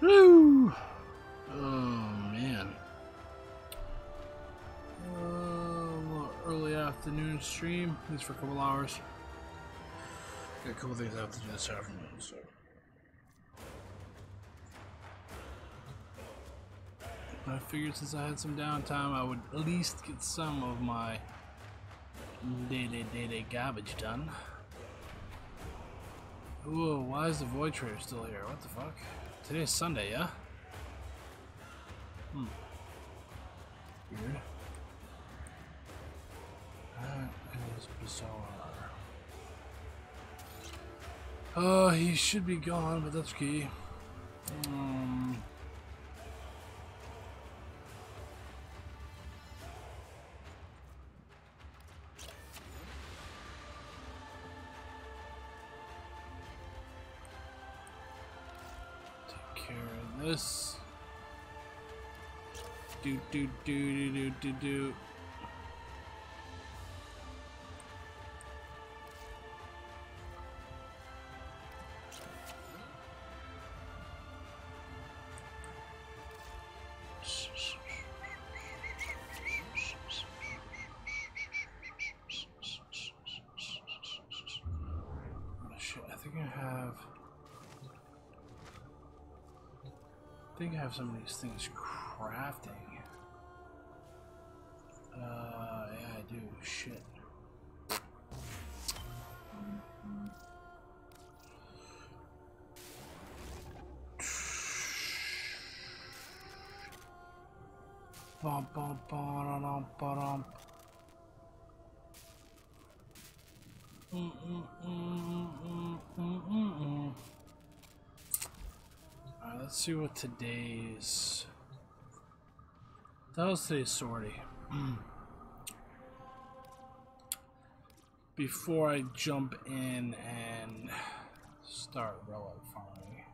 Woo! Oh man. Well, early afternoon stream, at least for a couple hours. Got a couple things I have to do this afternoon, so. I figured since I had some downtime, I would at least get some of my day garbage done. Whoa, why is the Void Trader still here? What the fuck? Today's Sunday, yeah? Weird. That is bizarre. He should be gone, but that's key. This do. Oh shit, I think I have some of these things crafting. Yeah, I do. Shit. Bum, bum, ba-dum, ba-dum. Alright, let's see what today's... That was today's sortie. Before I jump in and start Relic farming.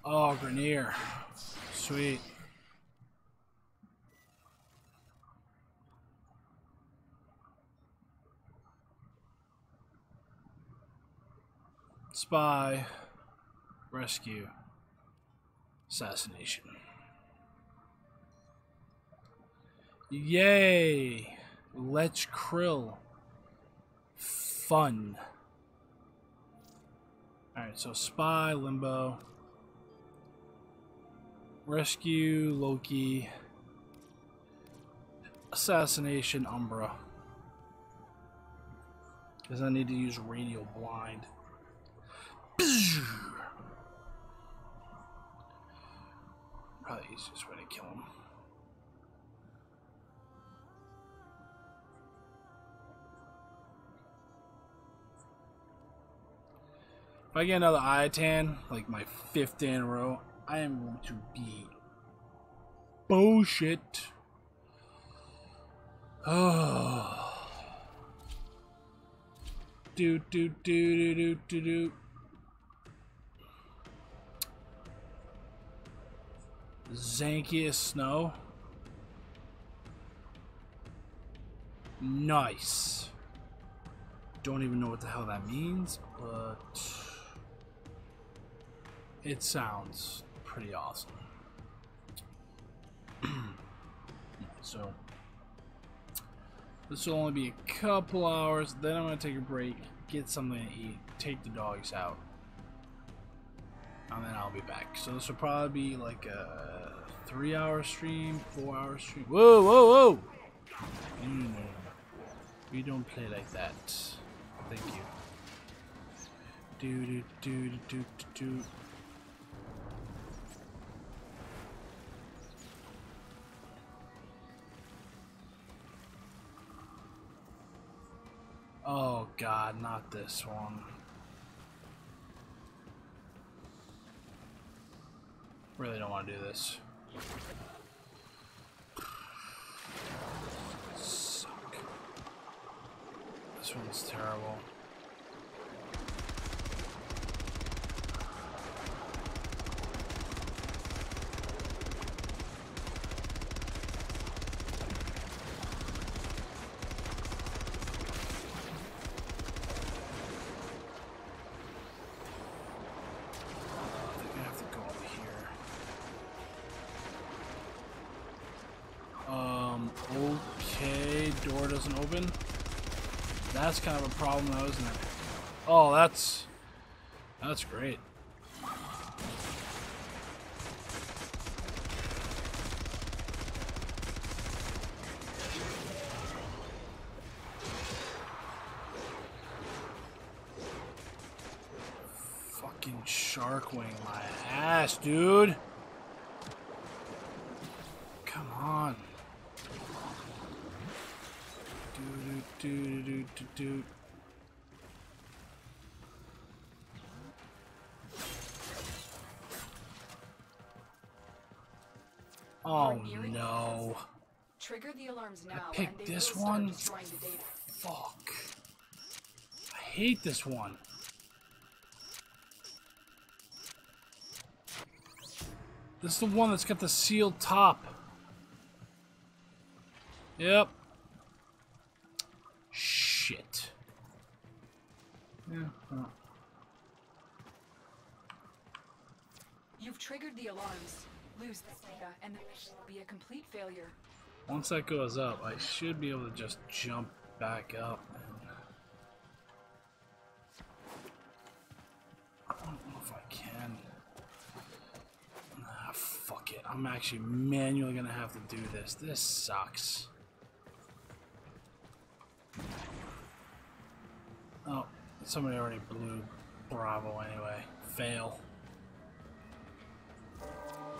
Oh, Grenier. Sweet. Spy. Rescue. Assassination. Yay! Lech Krill. Fun. Alright, so Spy, Limbo. Rescue, Loki. Assassination, Umbra. Because I need to use Radial Blind. Probably the easiest way to kill him. If I get another Iatan, like my 5th day in a row, I am going to be bullshit. Oh. Do. Zankiest Snow. Nice. Don't even know what the hell that means, but it sounds pretty awesome. So this will only be a couple hours, then I'm going to take a break, get something to eat, take the dogs out, and then I'll be back. So this will probably be like a 3-hour stream, 4-hour stream. Whoa! We don't play like that. Thank you. Do do do do do do. Oh God, not this one. Really don't want to do this. Suck. This one's terrible. Okay, door doesn't open. That's kind of a problem though, isn't it? Oh, that's great. Fucking shark wing my ass, dude. Come on. Do. Oh no. Trigger the alarms now. I picked this one. Fuck. I hate this one. This is the one that's got the sealed top. Yep. Shit. Yeah. Well. You've triggered the alarms. Lose this data, and the mission will be a complete failure. Once that goes up, I should be able to just jump back up. I don't know if I can. Ah, fuck it. I'm actually manually gonna have to do this. This sucks. Oh, somebody already blew Bravo anyway. Fail.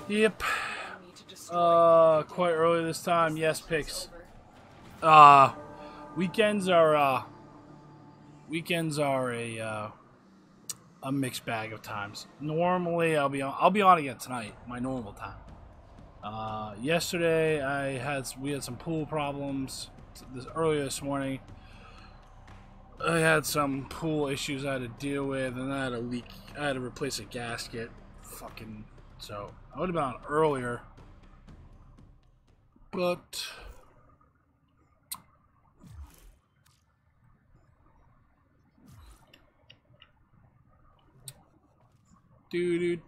Yep. Quite early this time. Yes, picks. Weekends are a mixed bag of times. Normally I'll be on again tonight, my normal time. Yesterday we had some pool problems. Earlier this morning I had some pool issues I had to deal with, and I had a leak. I had to replace a gasket. Fucking, so I would have been on earlier, but Tenno,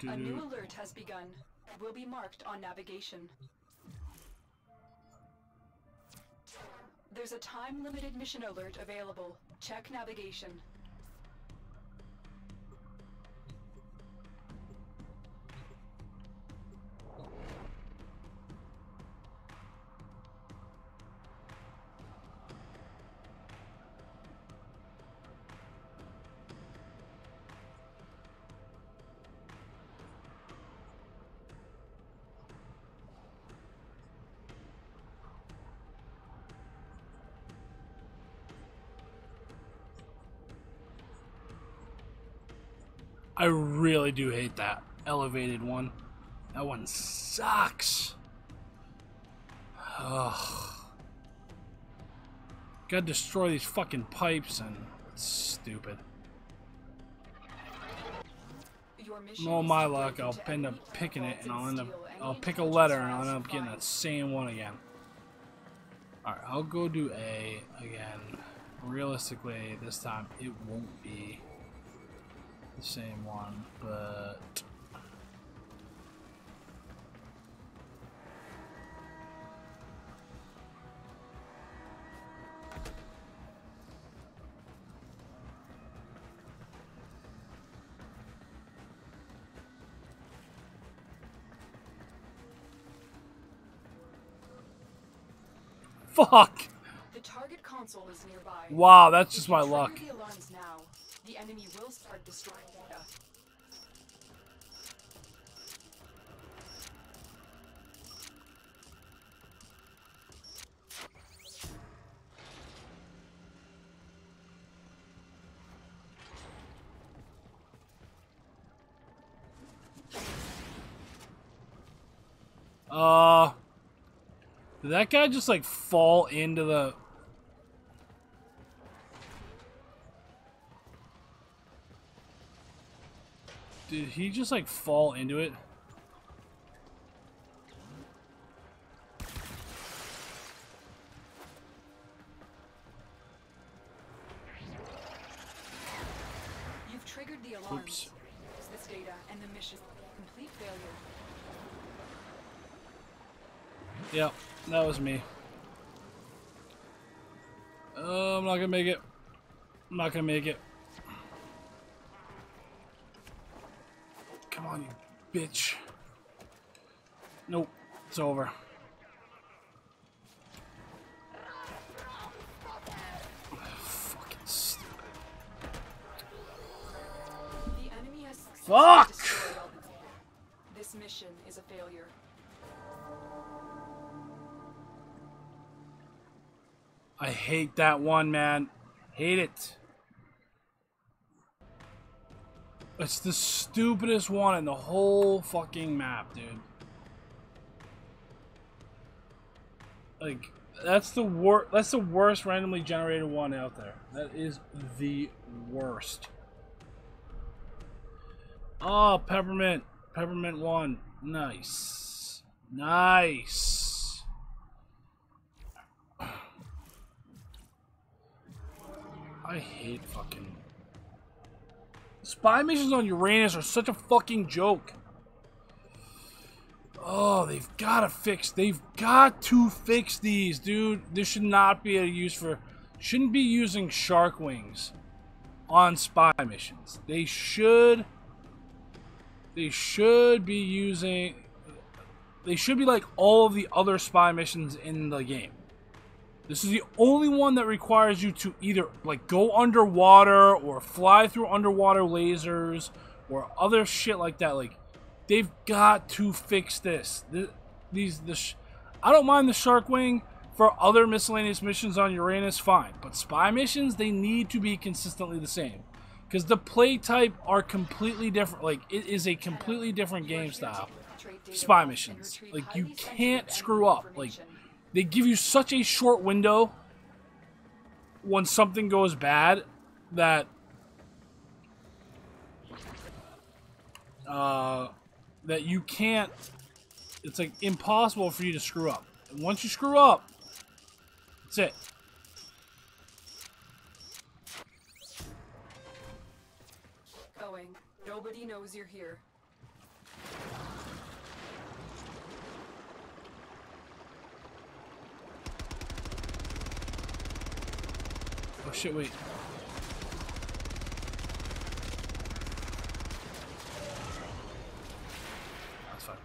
a new alert has begun. It will be marked on navigation. There's a time-limited mission alert available. Check navigation. I really do hate that elevated one. That one sucks. Ugh. Gotta destroy these fucking pipes, and it's stupid. No, my luck, I'll end up picking it, and I'll pick a letter, and I'll end up getting that same one again. Alright, I'll go do A again. Realistically, this time it won't be the same one, but fuck. The target target console is nearby. Wow, that's just If you my trigger luck. the alarms now, the enemy will start destroying data. Did that guy just like fall into the... Did he just like fall into it? You've triggered the alarms. Oops. Use this data and the mission complete failure. Yep, that was me. I'm not gonna make it. I'm not gonna make it. Come on, you bitch. Nope, it's over. Fucking stupid. The enemy has Fuck! destroyed all the data. This mission is a failure. I hate that one, man. Hate it. It's the stupidest one in the whole fucking map, dude. Like, that's the worst randomly generated one out there. That is the worst. Oh, peppermint. Peppermint one. Nice. Nice. I hate fucking... Spy missions on Uranus are such a fucking joke. Oh, they've got to fix these, dude. This should not be a use for... Shouldn't be using shark wings on spy missions. They should be using... They should be like all of the other spy missions in the game. This is the only one that requires you to either like go underwater or fly through underwater lasers or other shit like that. Like, they've got to fix this. I don't mind the shark wing for other miscellaneous missions on Uranus, fine. But spy missions, they need to be consistently the same. Because the play type are completely different. Like, it is a completely different game style. Spy missions. Like, you can't screw up. Like, they give you such a short window when something goes bad that that you can't... It's like impossible for you to screw up. And once you screw up, that's it. Going. Nobody knows you're here. Oh shit, wait. That's fine.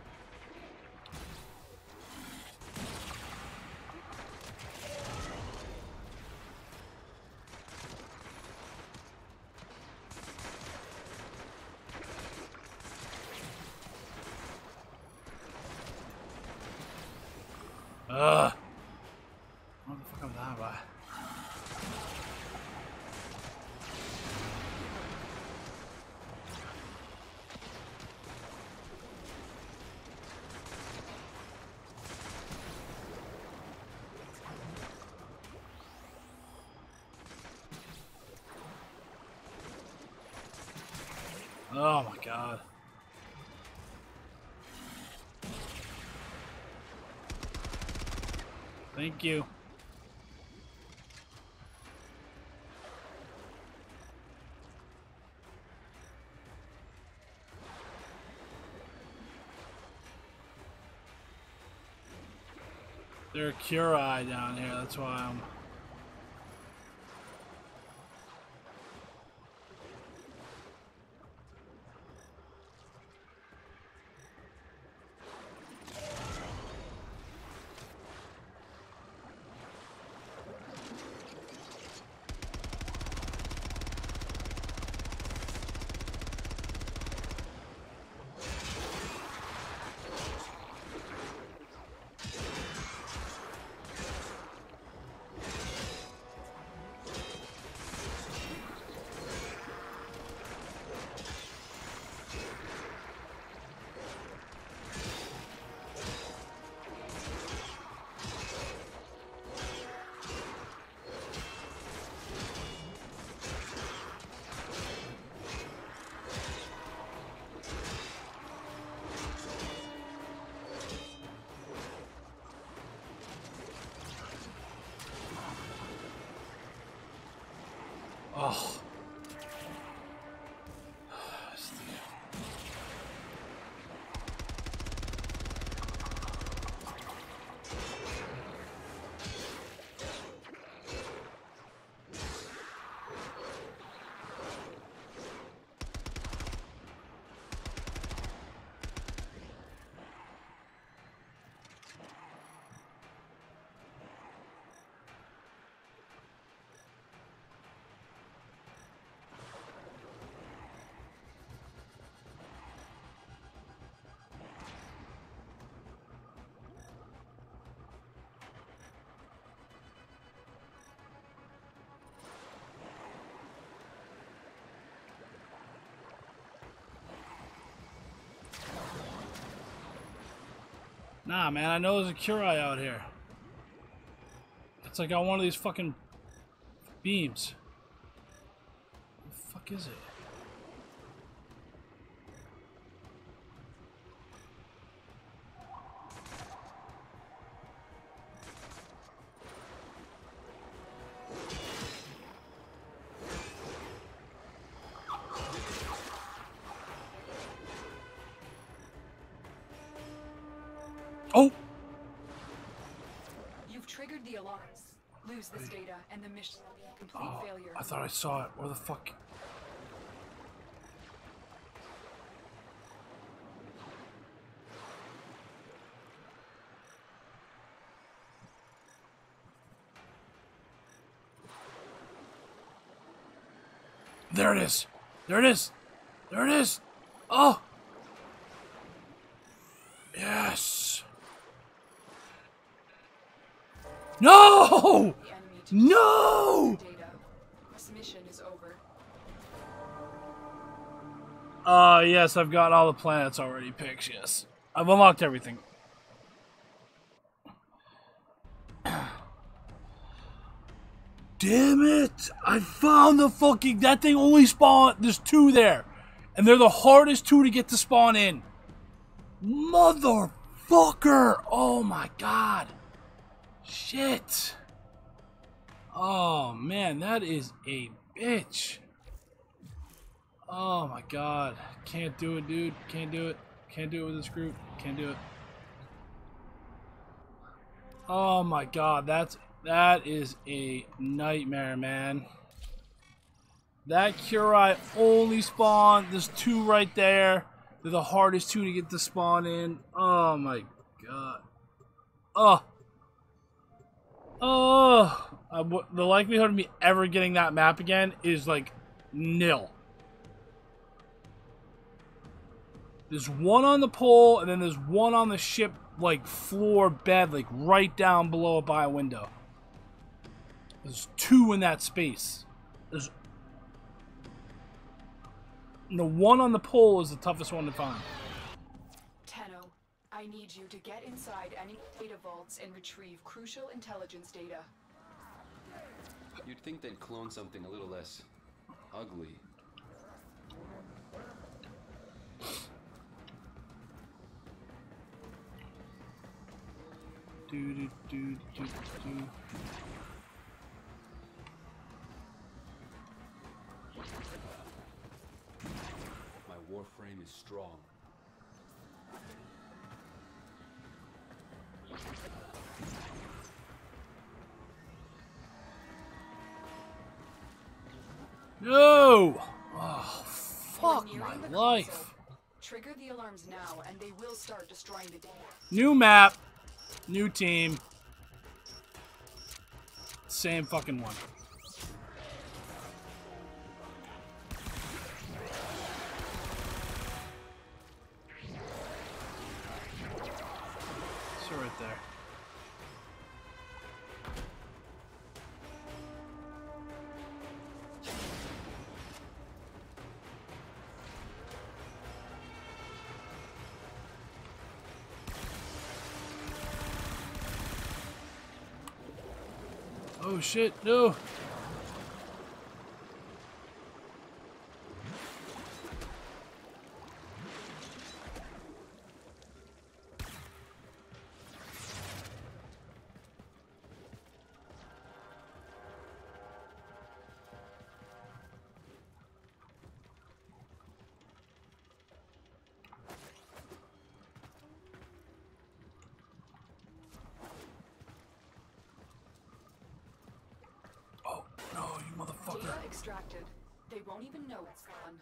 What the fuck am I by? Oh my god. Thank you. There are Curai down here, that's why I'm... Nah, man, I know there's a Curie out here. It's like on one of these fucking beams. What the fuck is it? Oh! You've triggered the alarms. Lose this data, and the mission will be a complete failure. I thought I saw it. Where the fuck? There it is. There it is. There it is. Oh! Yes. No! No! Data. This mission is over. Yes, I've got all the planets already picked, yes. I've unlocked everything. Damn it! I found the fucking... That thing only spawned... There's 2 there. And they're the hardest 2 to get to spawn in. Motherfucker! Oh my god. Shit. Oh man, that is a bitch. Oh my god. Can't do it, dude. Can't do it. Can't do it with this group. Can't do it. Oh my god, that is a nightmare, man. That Curie only spawned. There's 2 right there. They're the hardest 2 to get to spawn in. Oh my god. Oh. Oh. The likelihood of me ever getting that map again is like nil. There's 1 on the pole, and then there's 1 on the ship, like floor bed, like right down below it by a window. There's 2 in that space. There's the 1 on the pole is the toughest one to find. Tenno, I need you to get inside any data vaults and retrieve crucial intelligence data. You'd think they'd clone something a little less ugly. My Warframe is strong. No! Oh, fuck my life. Trigger the alarms now, and they will start destroying the data. New map. New team. Same fucking one. So right there. Oh shit, no! Data extracted. They won't even know it's gone.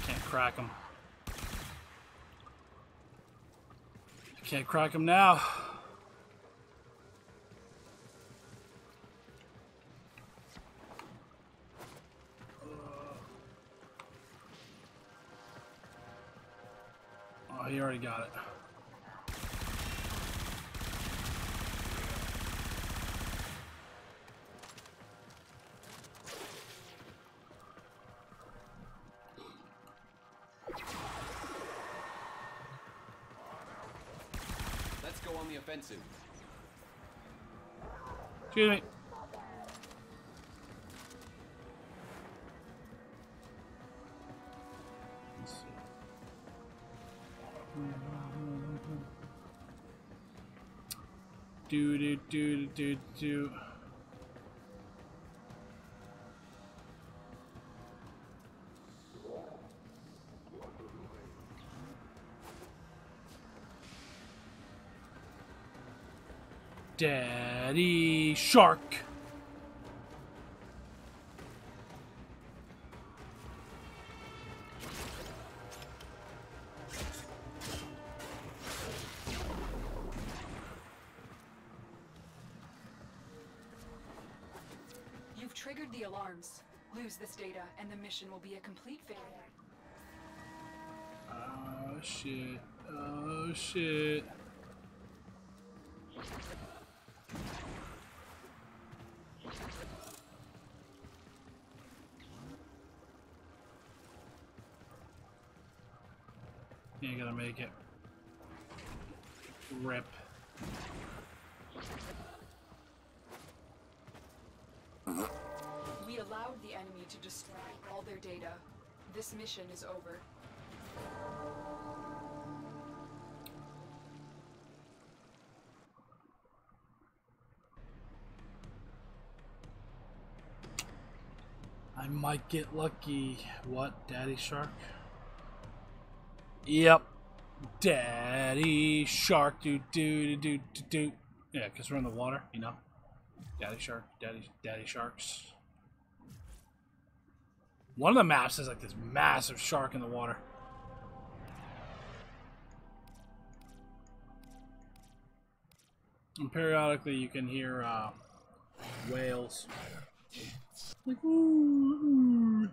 Can't crack them. Can't crack them now. he already got it. Let's go on the offensive. Excuse me. Do. Daddy Shark. You've triggered the alarms. Lose this data, and the mission will be a complete failure. Oh shit. Oh shit. You ain't gonna make it. Rip. We allowed the enemy to destroy all their data. This mission is over. I might get lucky. What? Daddy Shark? Yep. Daddy Shark. Do. Yeah, because we're in the water, you know? Daddy Shark. Daddy Sharks. One of the maps has like this massive shark in the water. And periodically you can hear whales. Like, ooh.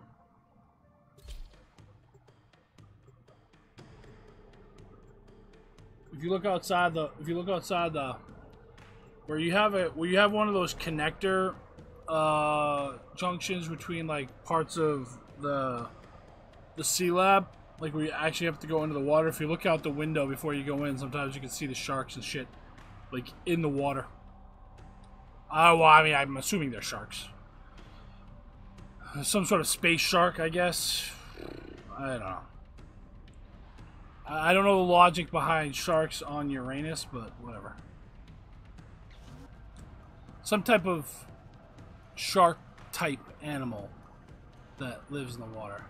If you look outside the where you have one of those connector junctions between like parts of the sea lab, like where you actually have to go into the water. If you look out the window before you go in, sometimes you can see the sharks and shit like in the water. Well, I mean, I'm assuming they're sharks. Some sort of space shark, I guess. I don't know. I don't know the logic behind sharks on Uranus, but whatever. Some type of shark type animal that lives in the water.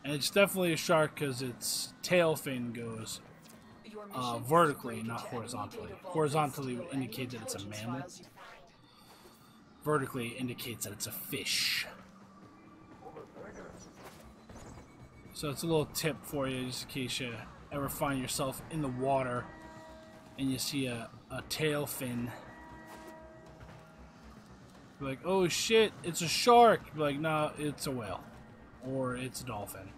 And it's definitely a shark because its tail fin goes vertically, not horizontally. Horizontally would indicate that it's a mammal. Vertically indicates that it's a fish. So it's a little tip for you, just in case you ever find yourself in the water and you see a tail fin. You're like, oh shit, it's a shark. You're like, no, it's a whale. Or it's a dolphin.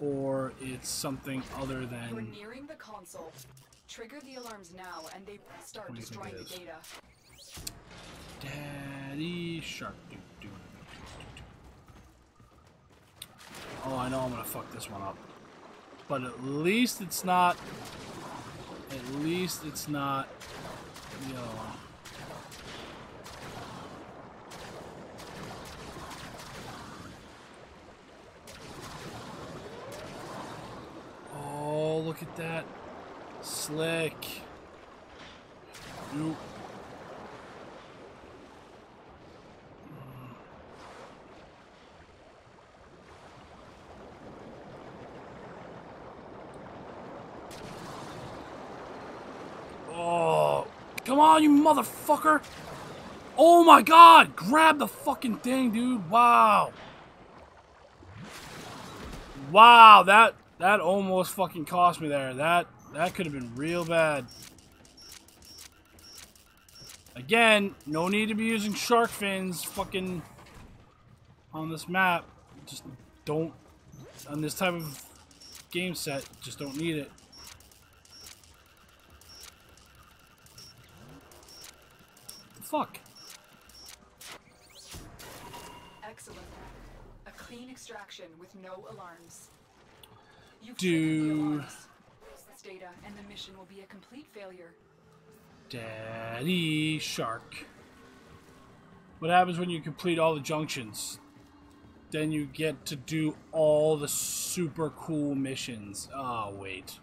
Or it's something other than... You're nearing the console. Trigger the alarms now and they start destroying the data. Daddy Shark. Oh, I know I'm gonna fuck this one up. But at least it's not... At least it's not... the other one. Oh, look at that. Slick. Nope. Oh, come on, you motherfucker. Oh my god, grab the fucking thing, dude. Wow. Wow, that almost fucking cost me there. That could have been real bad. Again, no need to be using shark fins fucking on this map. Just don't, on this type of game set, just don't need it. Fuck. Excellent. A clean extraction with no alarms. You've Dude. triggered the alarms. This data and the mission will be a complete failure. Daddy Shark. What happens when you complete all the junctions? Then you get to do all the super cool missions. Oh, wait.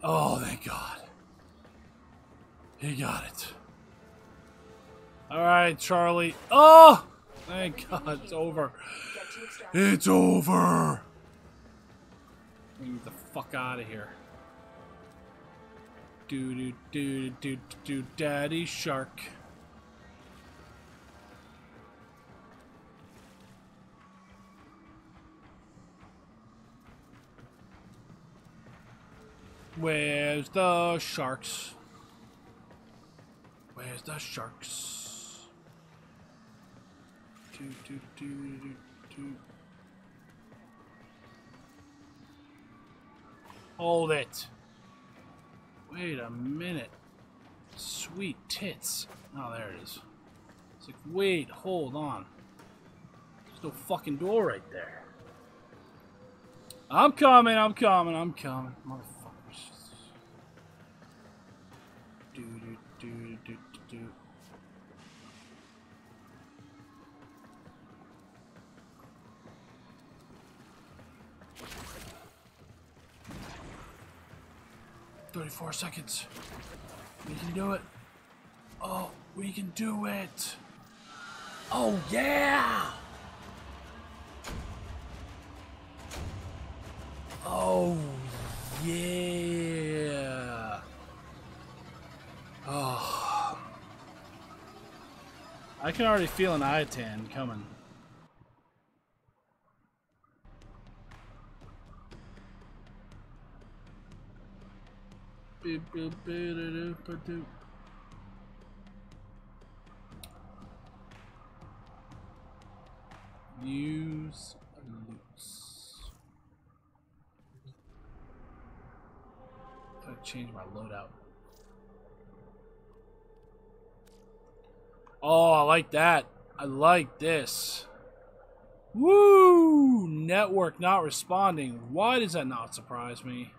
Oh, thank God. He got it. Alright, Charlie. Oh! Thank God, it's over. It's over! Get the fuck out of here. Do, Daddy Shark. Where's the sharks? Where's the sharks? Do. Hold it. Wait a minute. Sweet tits. Oh, there it is. It's like, wait, hold on. There's no fucking door right there. I'm coming. Motherfuckers. Do. "34 seconds. We can do it. Oh, we can do it. Oh, yeah. Oh, yeah. Oh. I can already feel an eye tan coming. Use loops. Gotta change my loadout. Oh, I like that. I like this. Woo! Network not responding. Why does that not surprise me?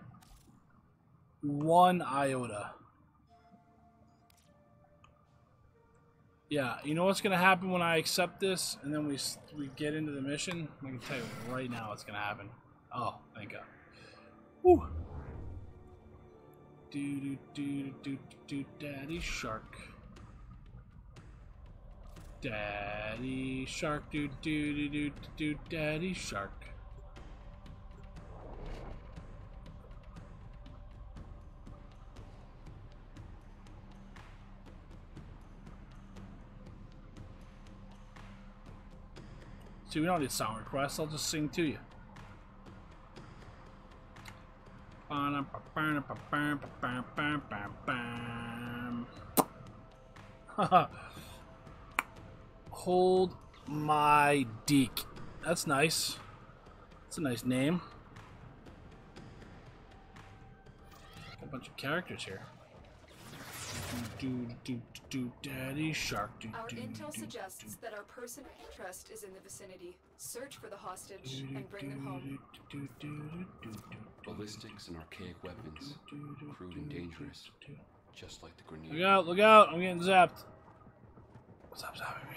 1 iota. Yeah, you know what's gonna happen when I accept this and then we get into the mission? I can tell you right now what's gonna happen. Oh, thank God. Woo! Do, Daddy Shark. Daddy Shark, do, Daddy Shark. See, we don't need sound requests, I'll just sing to you. Hold my deek. That's nice. That's a nice name. A bunch of characters here. Do, Daddy Shark. Our intel suggests that our person of interest is in the vicinity. Search for the hostage and bring them home. Ballistics and archaic weapons, crude and dangerous, just like the grenade. Look out, look out, I'm getting zapped. What's up, zapping me?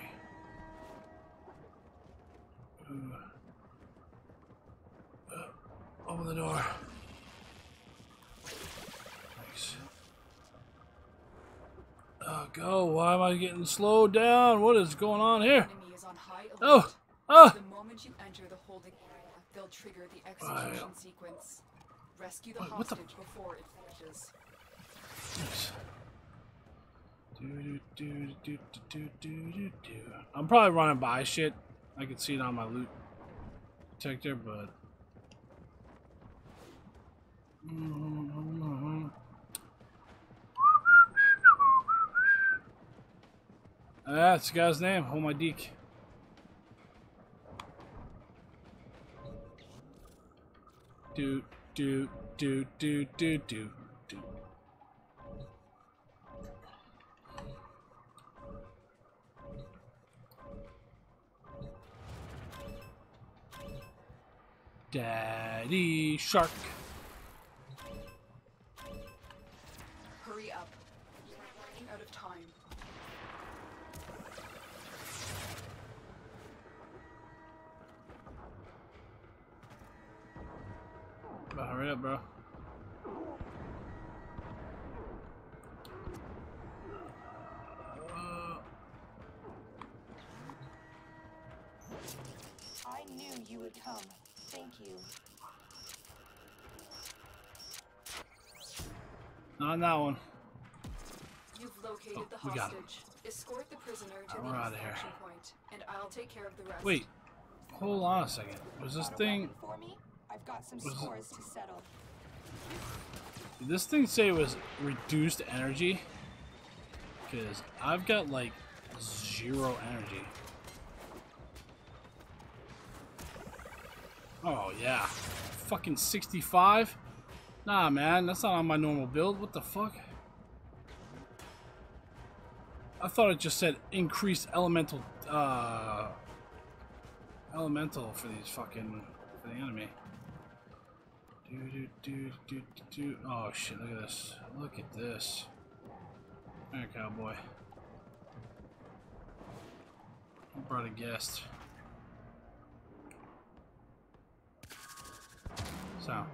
Open the door. Thanks. Go. Why am I getting slowed down? What is going on here? Enemy is on high alert. Oh! Oh! The moment you enter the holding area, they'll trigger the execution sequence. Rescue the hostage before it finishes. I'm probably running by shit. I can see it on my loot detector, but that's the guy's name. Hold my deek. Do do do do do do do. Daddy shark. Hurry up. You're running out of time. Hurry up, bro. I knew you would come. Thank you. Not on that one. You've located the we got him. hostage. Escort the prisoner to We're the outta here. extraction point, and I'll take care of the rest. Wait. Hold on a second. Was this Got a thing... weapon for me? I've got some Was it- scores to settle. Did this thing say it was reduced energy? Because I've got like 0 energy. Oh yeah. Fucking 65? Nah man, that's not on my normal build. What the fuck? I thought it just said increased elemental for these fucking for the enemy. Oh shit, look at this. Look at this. Alright, cowboy. I brought a guest. So.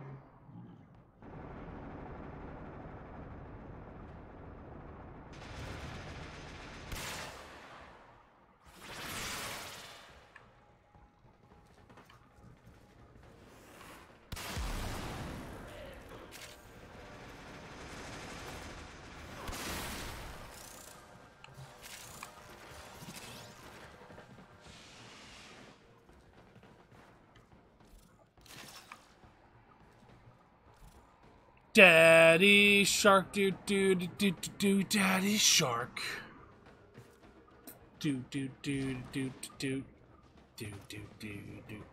Daddy shark, do do do do do do, daddy shark. Do do do do do do do do do.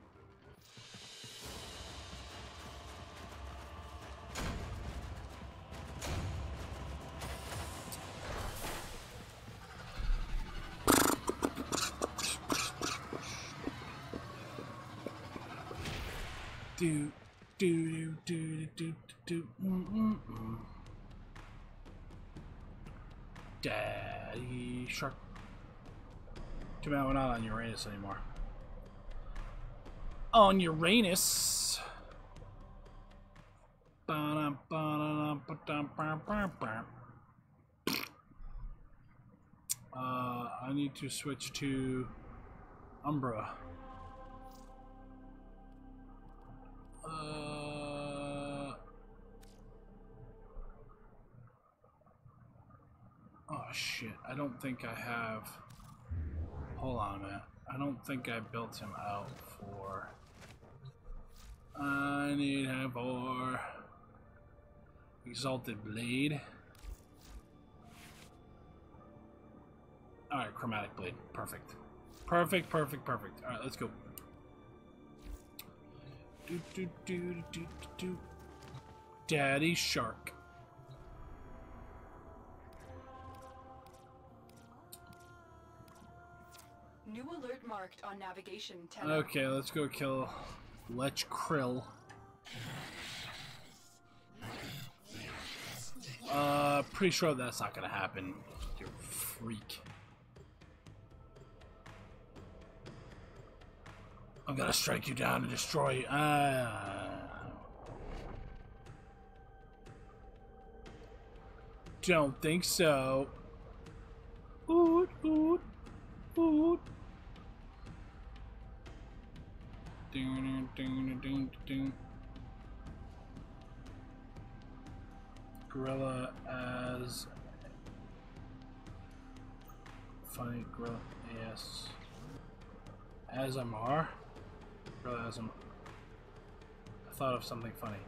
Do do do do do do. Daddy shark. Too bad we're not on Uranus anymore. On Uranus. I need to switch to Umbra. Oh shit, I don't think I have... Hold on a minute. I don't think I built him out for... I need him for... Exalted Blade. Alright, Chromatic Blade. Perfect. Perfect, perfect, perfect. Alright, let's go. Do, do, do, do, do, do. Daddy Shark. New alert marked on navigation 10. Okay, let's go kill Lech Krill. Pretty sure that's not gonna happen, you freak. I'm gonna strike you down and destroy you. Don't think so. Oot, oot, oot. Ding, ding, ding, ding. Gorilla as funny. Gorilla AS as MR. Gorilla as I thought of something funny.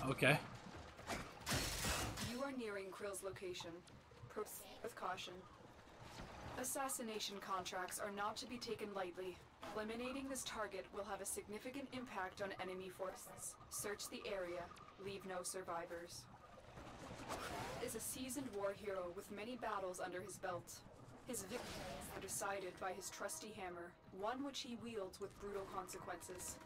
Okay. You are nearing Krill's location. Proceed with caution. Assassination contracts are not to be taken lightly. Eliminating this target will have a significant impact on enemy forces. Search the area. Leave no survivors. Is a seasoned war hero with many battles under his belt. His victories are decided by his trusty hammer, one which he wields with brutal consequences.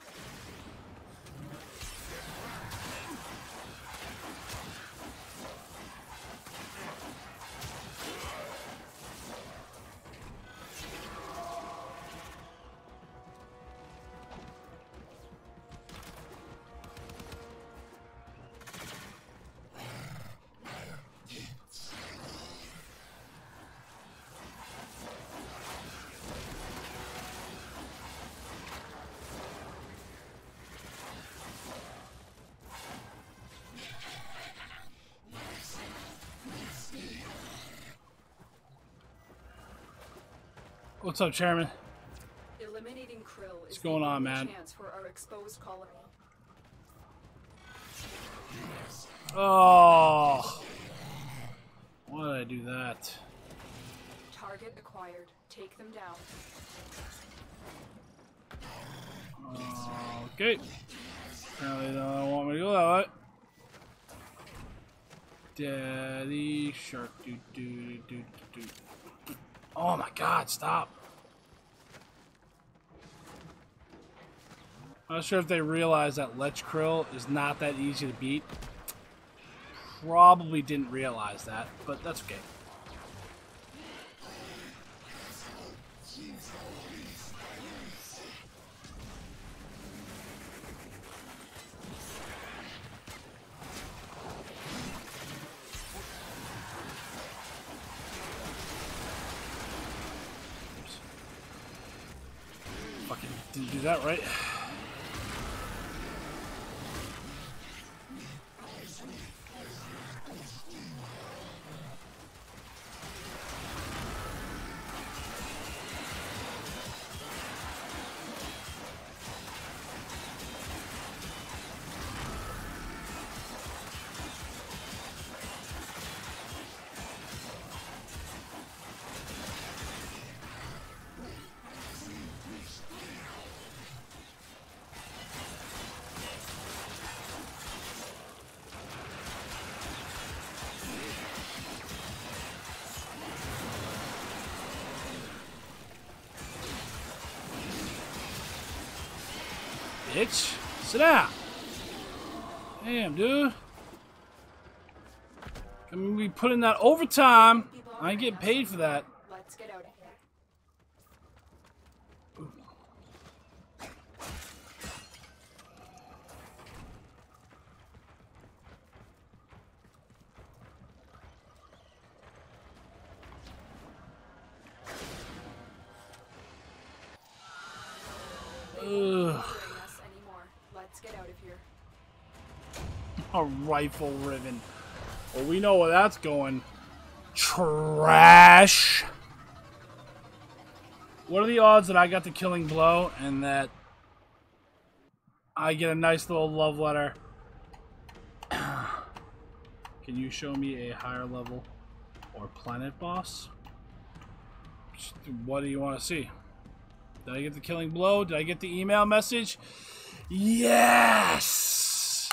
What's up, Chairman? Eliminating Krill is What's going the on, only man? chance for our exposed colony. Oh, why did I do that? Target acquired. Take them down. Okay. Apparently they don't want me to go that way. Daddy shark, do do do do do. Oh my God! Stop. I'm not sure if they realize that Lech Krill is not that easy to beat. Probably didn't realize that, but that's okay. Fucking didn't do that right. Bitch, sit down. Damn, dude. I'm gonna be putting that overtime. I ain't getting paid for that. Let's get out of here. Ugh. Us anymore. Let's get out of here. A rifle ribbon. Well, we know where that's going. Trash. What are the odds that I got the killing blow and that I get a nice little love letter? Can you show me a higher level or planet boss? What do you want to see? Did I get the killing blow? Did I get the email message? Yes!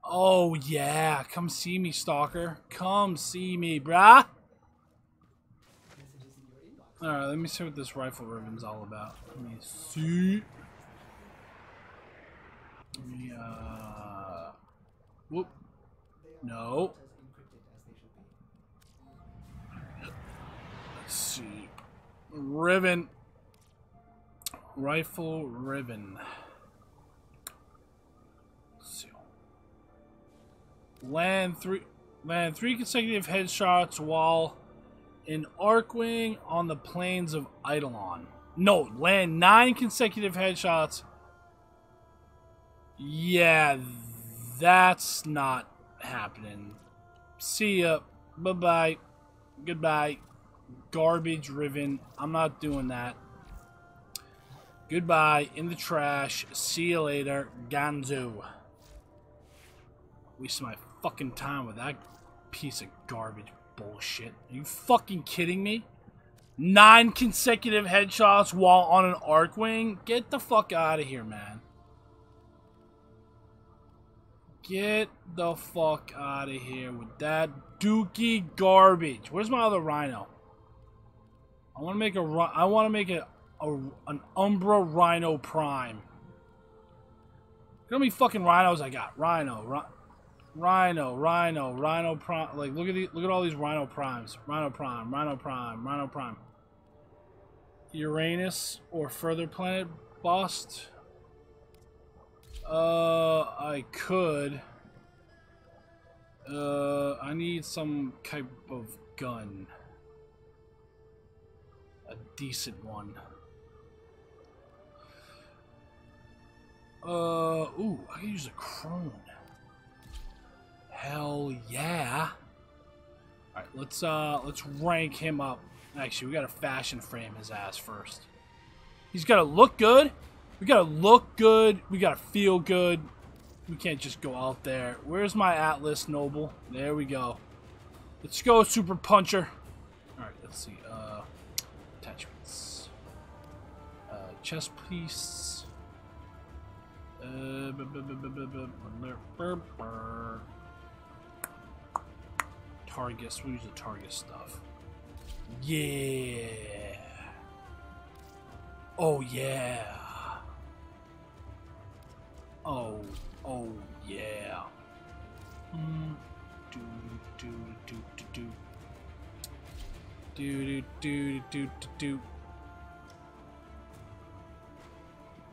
Oh, yeah. Come see me, stalker. Come see me, brah. Alright, let me see what this rifle ribbon's all about. Let me see. Let me, whoop. No. Let's see. Ribbon. Rifle ribbon. Let's see. Land three consecutive headshots while in Arcwing on the plains of Eidolon. No, land 9 consecutive headshots. Yeah, that's not happening. See ya. Bye-bye. Goodbye. Garbage ribbon. I'm not doing that. Goodbye. In the trash. See you later. Ganzu. Wasted my fucking time with that piece of garbage bullshit. Are you fucking kidding me? 9 consecutive headshots while on an Arcwing? Get the fuck out of here, man. Get the fuck out of here with that dookie garbage. Where's my other Rhino? I want to make an Umbra Rhino Prime. Look how many fucking Rhinos I got. Rhino Prime. Like look at all these Rhino Primes. Rhino Prime. Uranus or further planet bust. I could. I need some type of gun. A decent one. Ooh, I can use a crone. Hell yeah. Alright, let's rank him up. Actually, we gotta fashion frame his ass first. He's gotta look good. We gotta look good. We gotta feel good. We can't just go out there. Where's my Atlas Noble? There we go. Let's go, Super Puncher. Alright, let's see. Attachments. Chest piece. Targus. We'll use the Targus stuff. Yeah. Oh yeah. Oh yeah. Do.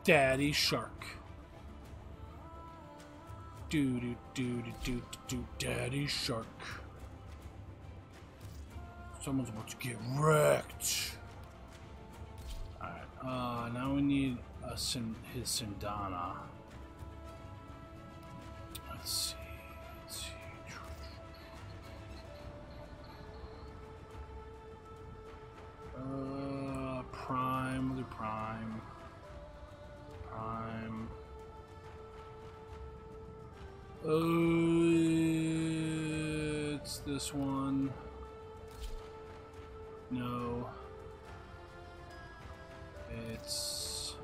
Daddy Shark. Do. Daddy Shark. Someone's about to get wrecked. Alright, now we need his Sindana. Let's see. Prime, we'll do Prime. It's this one. No. It's...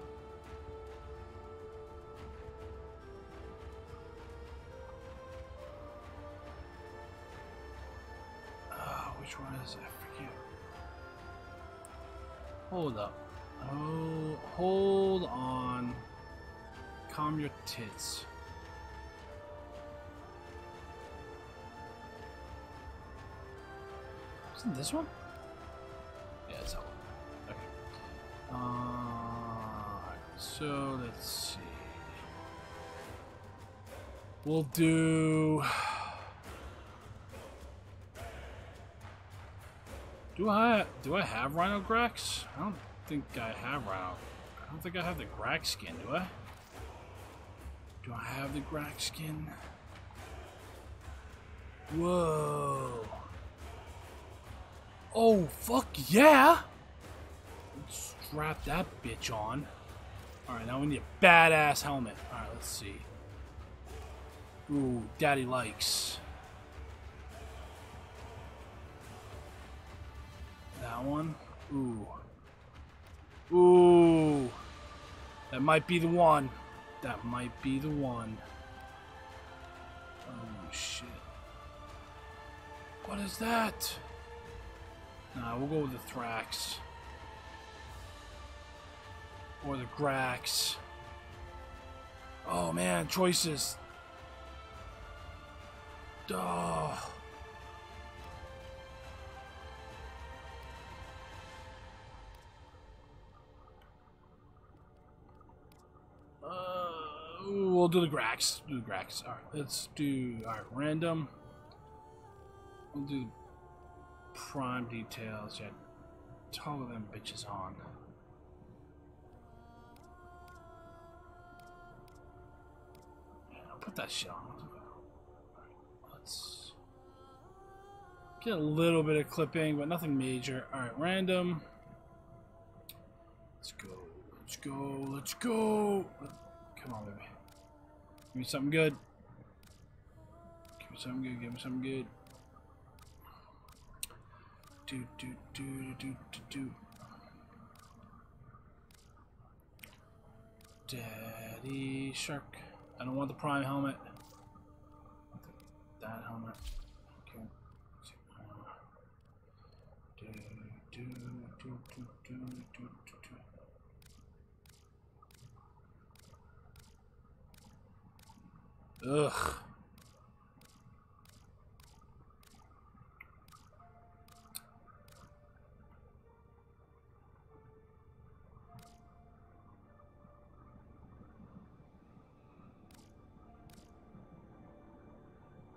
which one is it? I forget. Hold up. Oh, hold on. Calm your tits. Isn't this one? Yeah, it's that one. Okay. So let's see. We'll do. Do I have Rhino Grax? I don't think I have Rhino. I don't think I have the Grax skin, do I? Do I have the Grax skin? Whoa. Oh, fuck yeah! Let's strap that bitch on. Alright, now we need a badass helmet. Alright, let's see. Ooh, daddy likes. That one? Ooh. Ooh. That might be the one. That might be the one. Oh, shit. What is that? Nah, we'll go with the Thrax. Or the Grax. Oh, man, choices. Duh. We'll do the Grax. Do the Grax. Alright, let's do... Alright, random. We'll do prime details. Yeah, toggle them bitches on. Yeah, I'll put that shit on. Let's get a little bit of clipping, but nothing major. Alright, random. Let's go. Let's go. Let's go. Come on, baby. Give me something good. Give me something good. Give me something good. Daddy Shark. I don't want the prime helmet. That helmet. Okay. Ugh.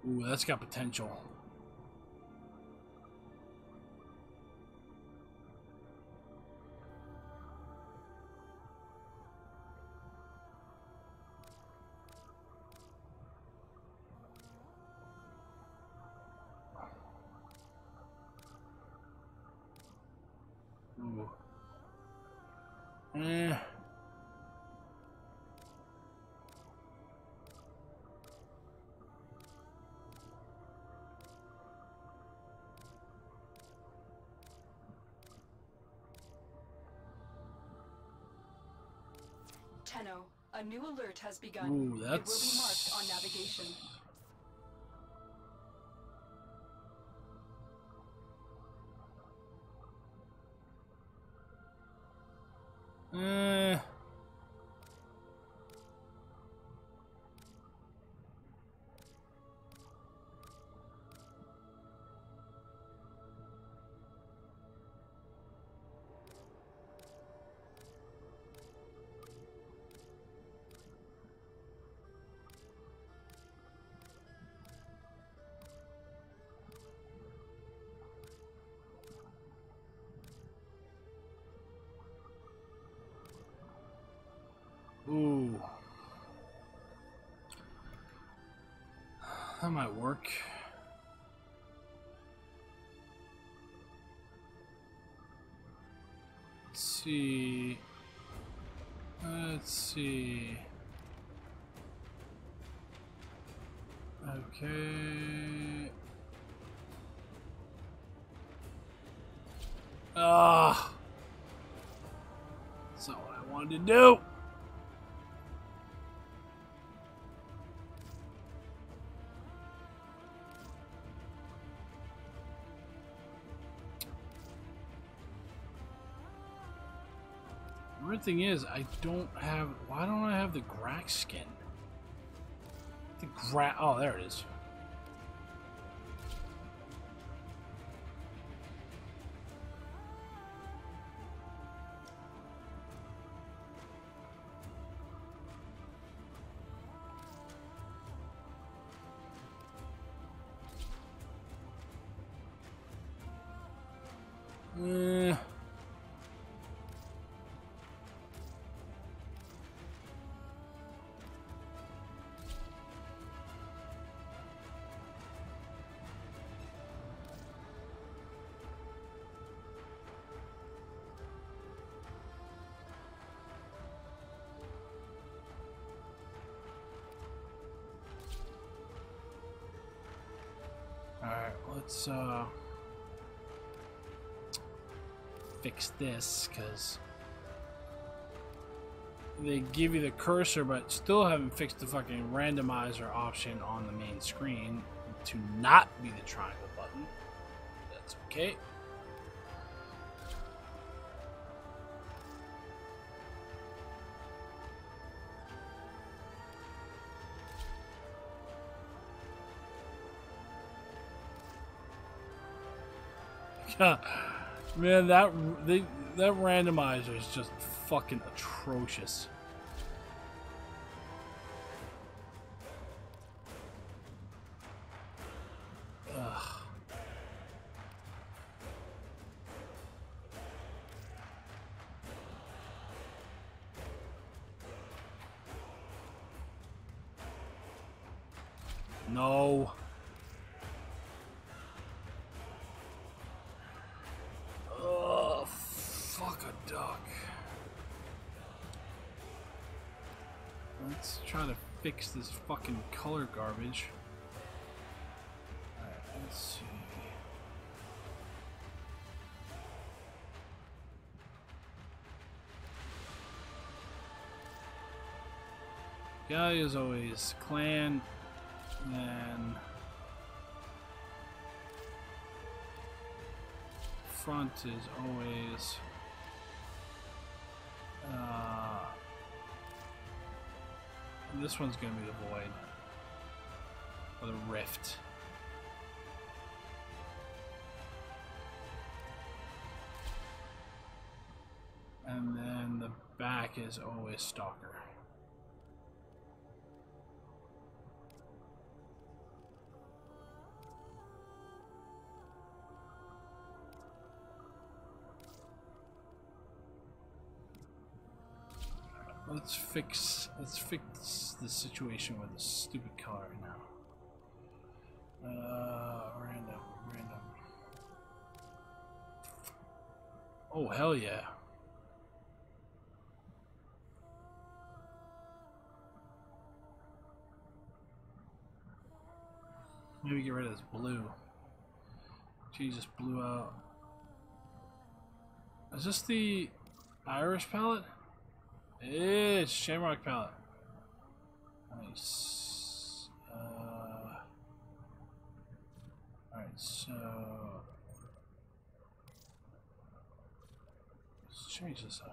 Ooh, that's got potential. Ooh. Eh. Tenno, a new alert has begun. Ooh, It will be marked on navigation. Ooh. That might work. Let's see. Let's see. Okay. Ah. That's not what I wanted to do. The weird thing is, I don't have. Why don't I have the Grax skin? The oh, there it is. Alright, let's fix this, because they give you the cursor but still haven't fixed the fucking randomizer option on the main screen to not be the triangle button. That's okay. Man, that randomizer is just fucking atrocious. Ugh. No. Let's try to fix this fucking color garbage. Alright, let's see. Guy is always clan, and then front is always this one's gonna be the void or the rift. And then the back is always stalker. Let's fix the situation with the stupid car now. Random. Oh hell yeah. Maybe get rid of this blue. Jesus, blue out. Is this the Irish palette? It's Shamrock palette. Nice. Alright, so let's change this out.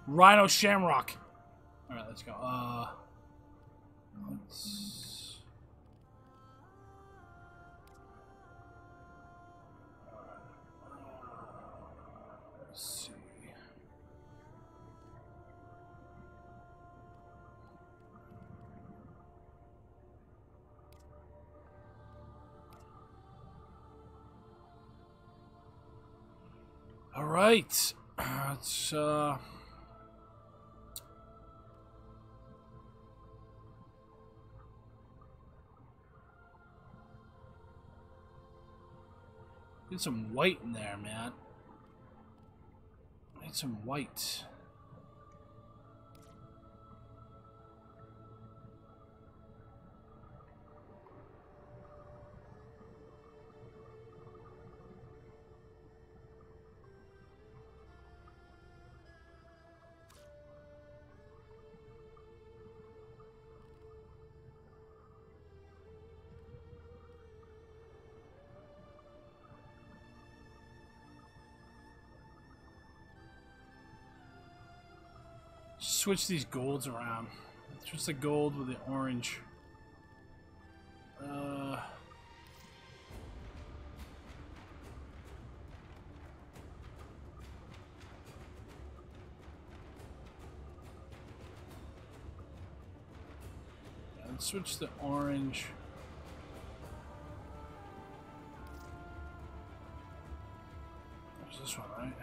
Rhino Shamrock. All right, let's go. Let's see. All right, let's get some white in there, man. Need some white. Switch these golds around. Switch the gold with the orange. And switch the orange. There's this one, right?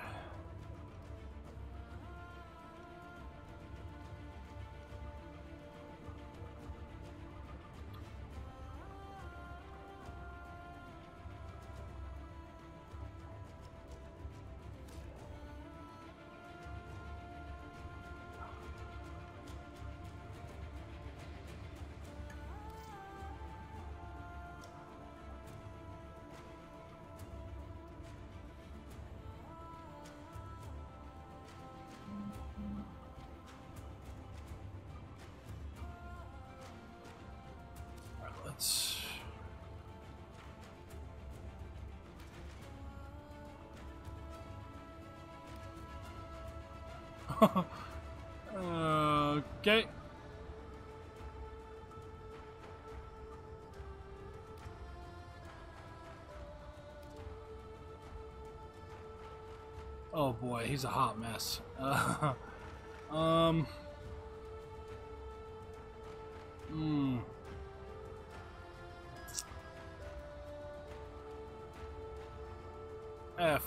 Let's okay. Oh boy, he's a hot mess.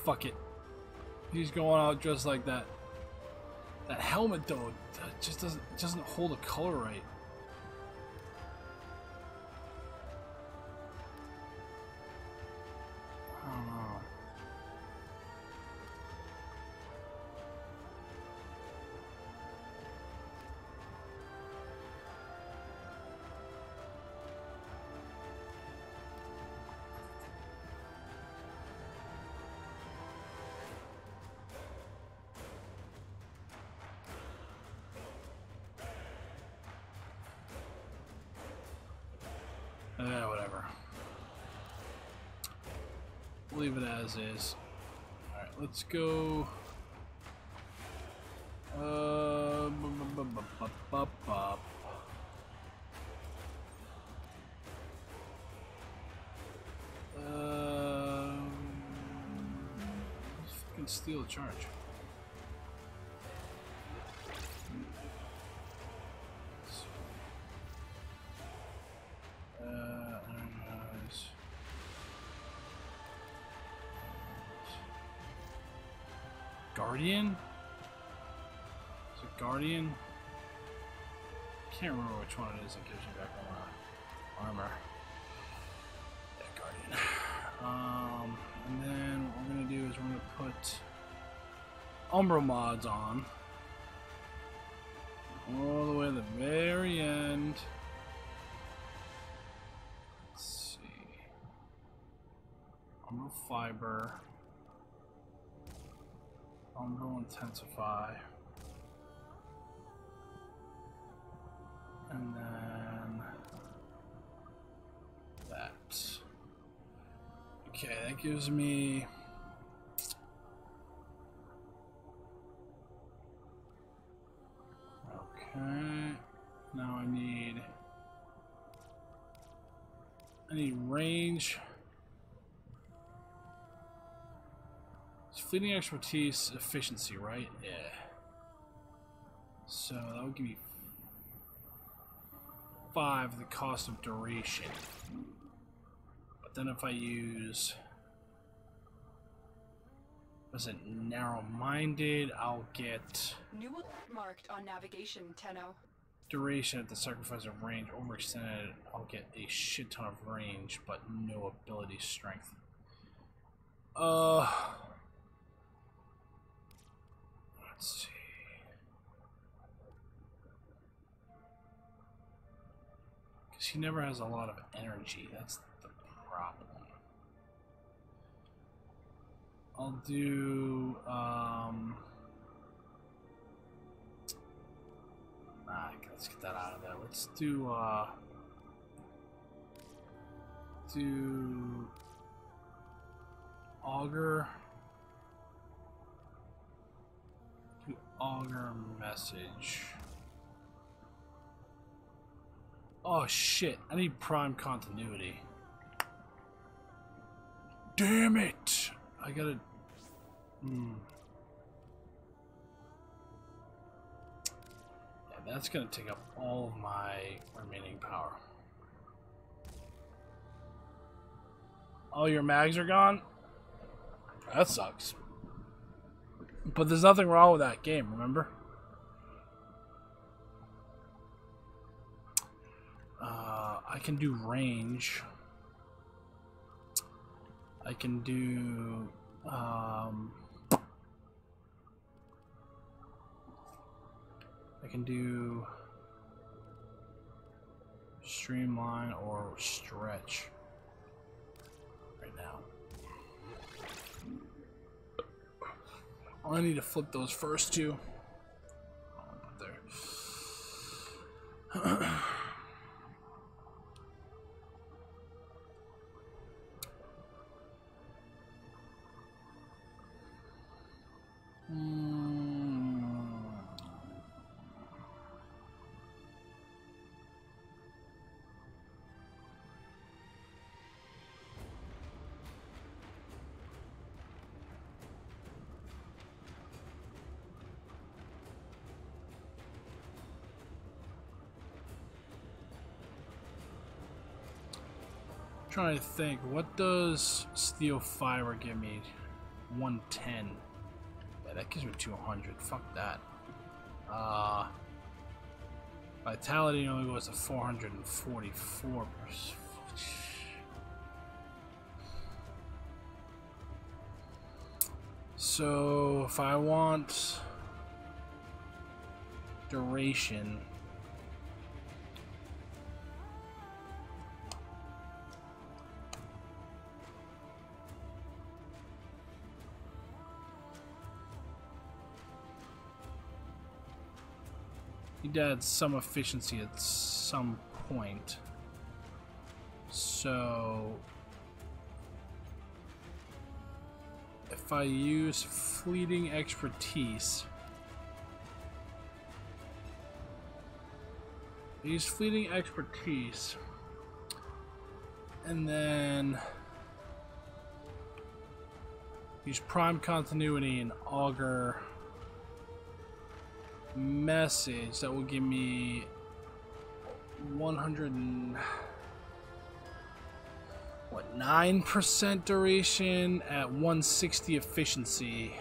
Fuck it. He's going out just like that. That helmet though, that just doesn't hold the color right. I don't know. Whatever. Leave it as is. Alright, let's go. Let's fucking steal a charge. Guardian? Is it Guardian? Can't remember which one it is that gives you back on armor. Yeah, Guardian. And then what we're gonna do is we're gonna put Umbra mods on. All the way to the very end. Let's see. Umbra fiber. Umbral intensify, and then that. Okay, that gives me okay. Now I need range. Fleeting expertise, efficiency, right? Yeah. So that would give me 5 the cost of duration. But then if I use, was it narrow-minded, I'll get New marked on navigation, Tenno. Duration at the sacrifice of range. Overextended, I'll get a shit ton of range, but no ability strength. Let's see. Because he never has a lot of energy. That's the problem. I'll do, let's get that out of there. Let's do Augur. Augur message. Oh shit, I need prime continuity. Damn it! I gotta... Yeah, that's gonna take up all of my remaining power. All your mags are gone? That sucks. But there's nothing wrong with that game, remember? I can do range. I can do streamline or stretch right now. I need to flip those first two. There. Trying to think, what does steel fiber give me? 110. Yeah, that gives me 200. Fuck that. Vitality only goes to 444%. So if I want duration, he'd add some efficiency at some point. So if I use fleeting expertise, and then use prime continuity and augur message, that will give me 9% duration at 160 efficiency.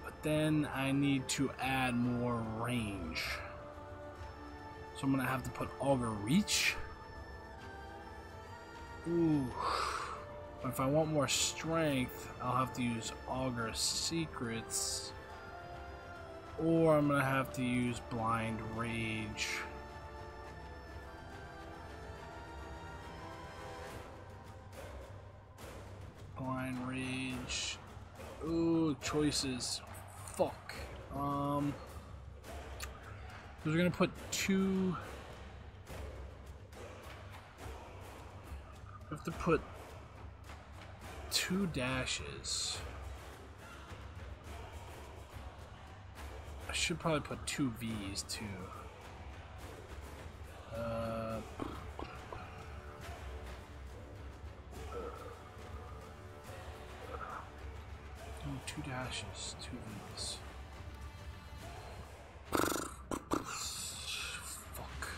But then I need to add more range. So I'm gonna have to put augur reach. Ooh. But if I want more strength, I'll have to use augur secrets. Or I'm gonna have to use blind rage. Blind rage. Ooh, choices. Fuck. We're gonna put 2. I have to put 2 dashes. I should probably put 2 V's too. 2 dashes, 2 V's. Fuck.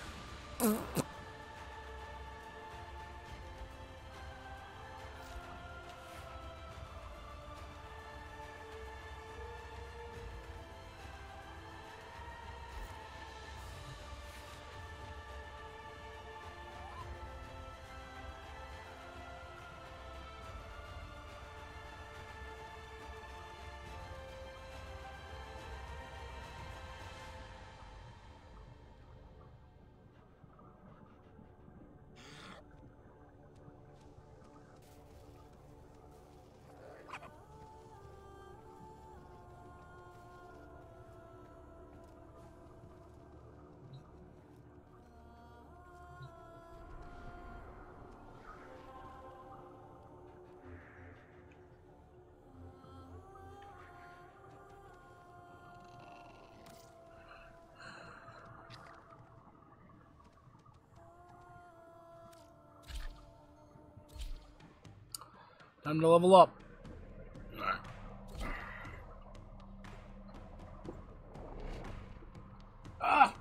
Time to level up. Ah!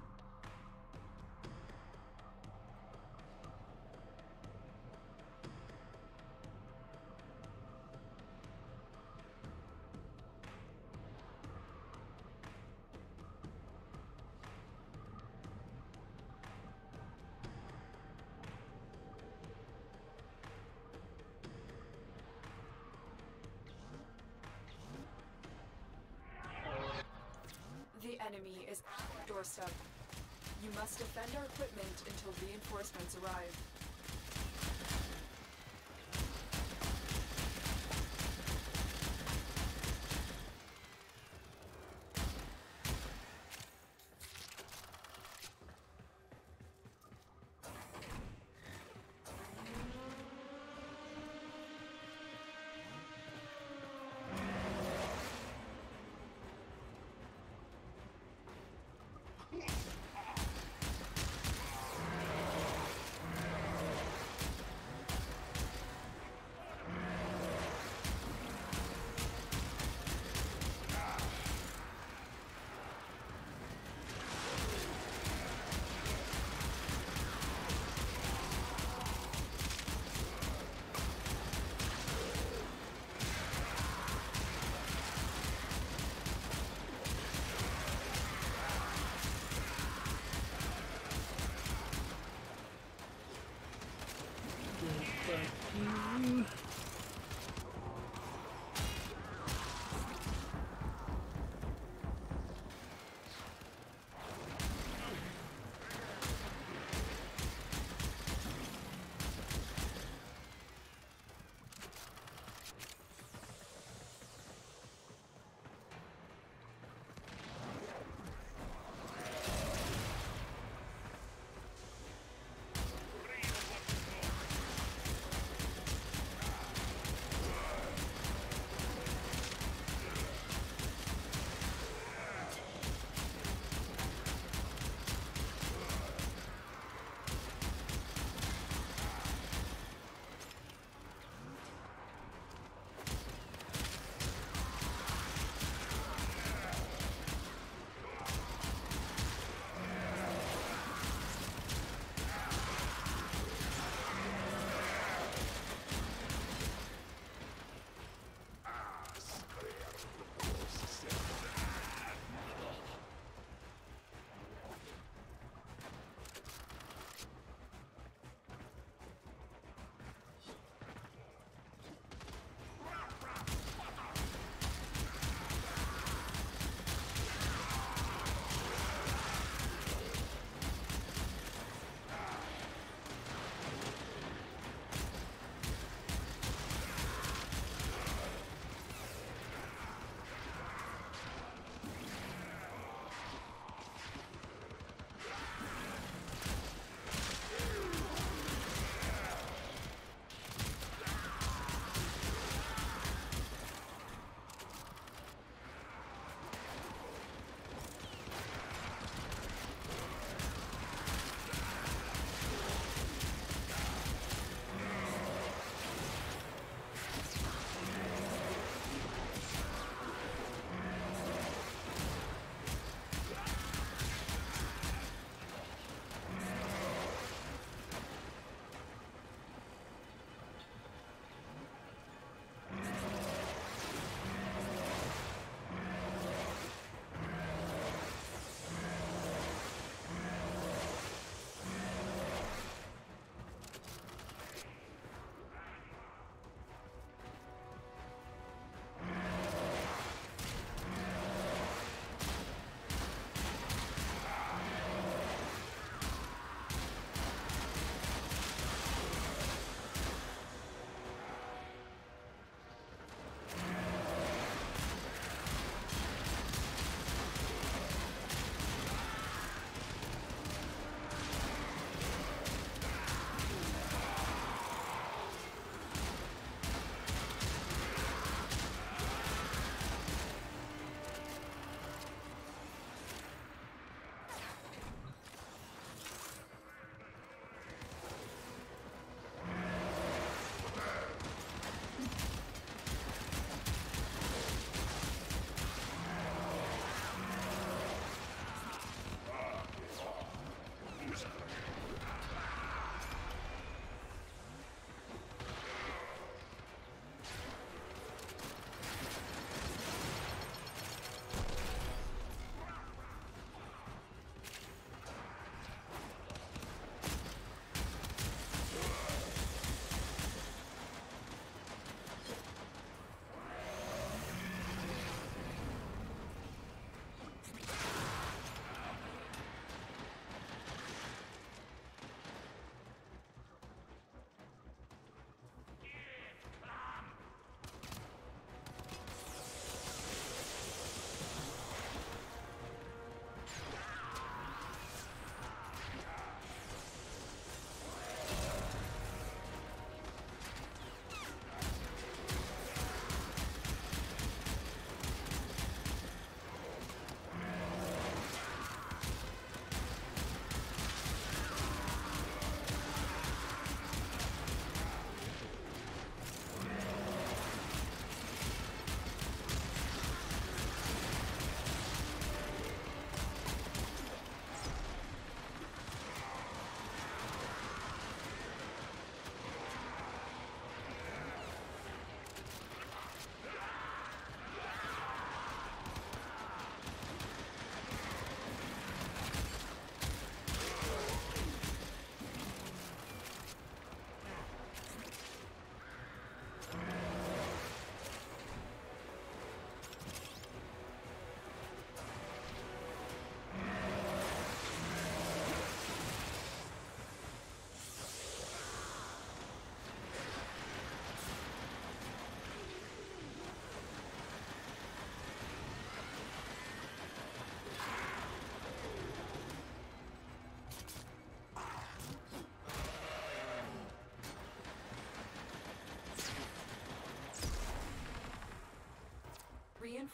The enemy is at our doorstep. You must defend our equipment until reinforcements arrive.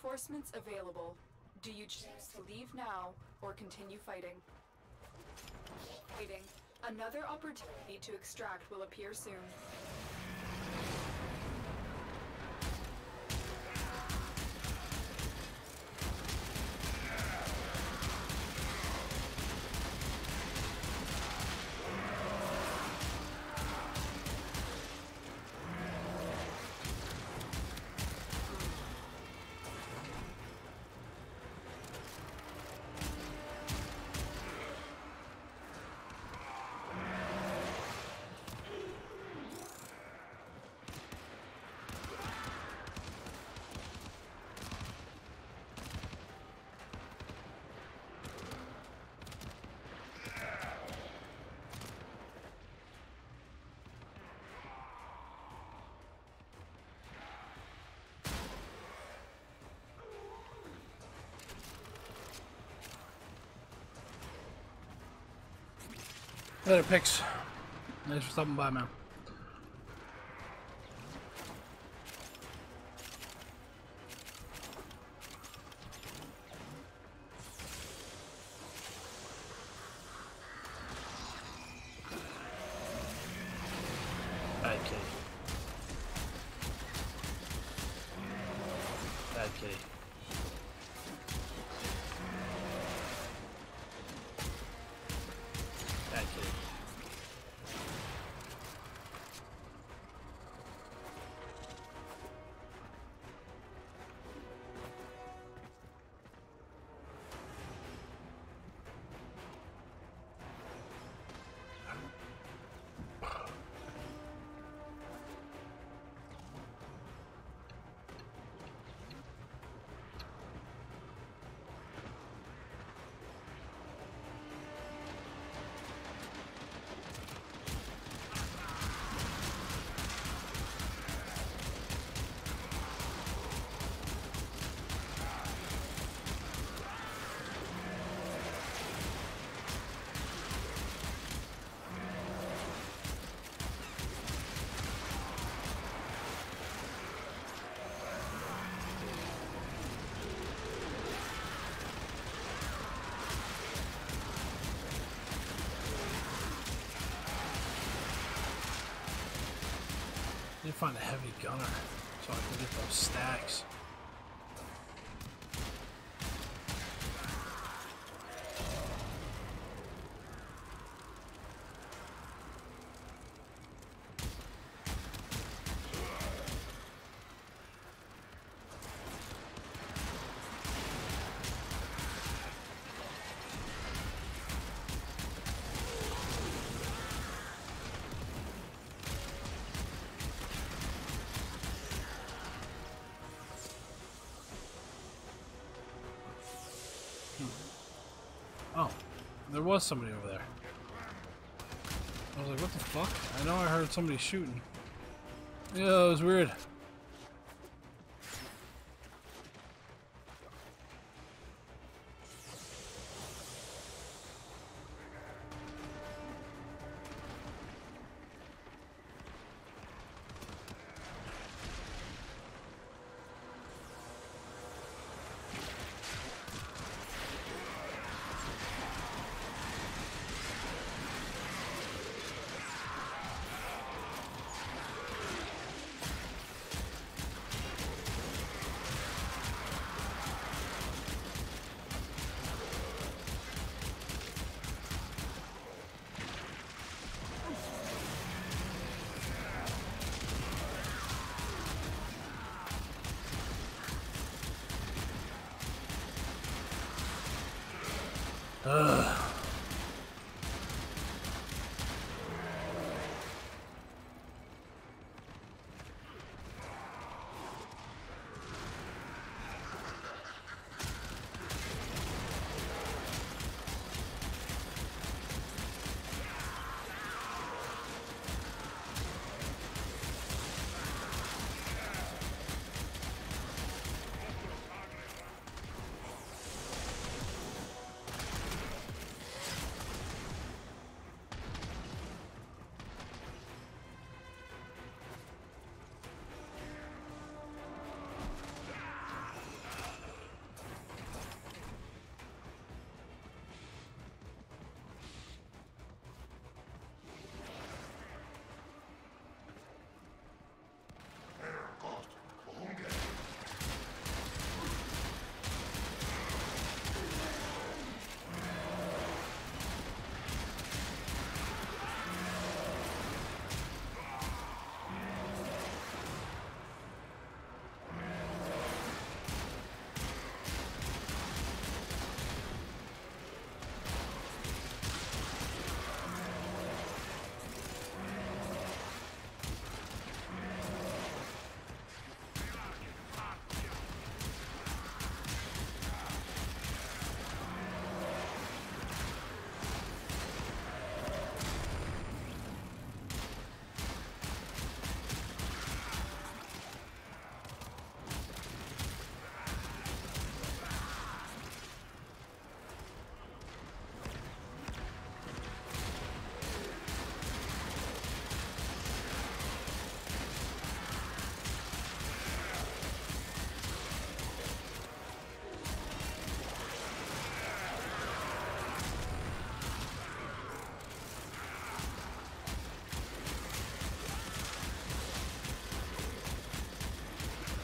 Reinforcements available. Do you choose to leave now or continue fighting? Waiting. Another opportunity to extract will appear soon. Later, Pix. Thanks for stopping by, man. Bad kitty. Bad kitty. Bad kitty. I need to find a heavy gunner so I can get those stacks. Oh, there was somebody over there. I was like, what the fuck? I know I heard somebody shooting. Yeah, it was weird.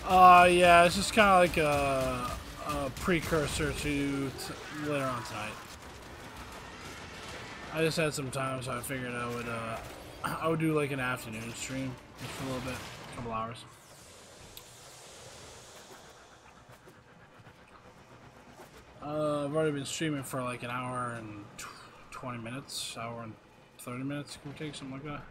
Yeah, it's just kind of like a precursor to later on tonight. I just had some time, so I figured I would do like an afternoon stream just for a little bit, a couple hours. I've already been streaming for like an hour and 20 minutes, hour and 30 minutes, give or take, something like that.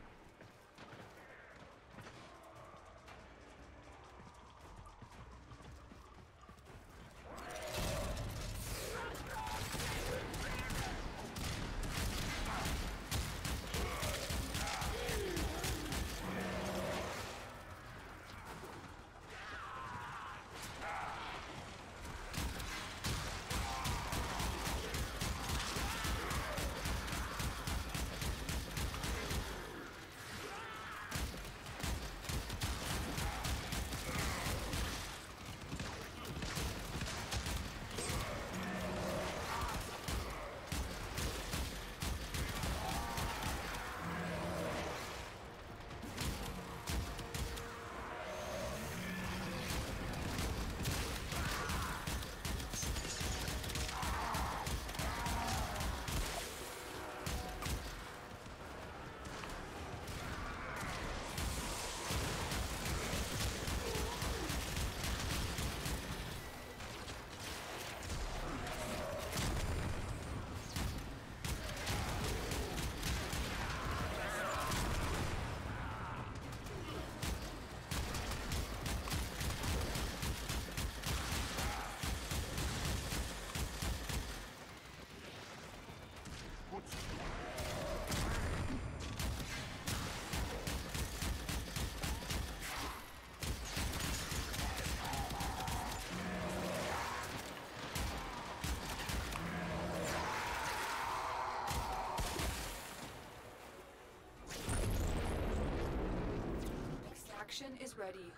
Action is ready.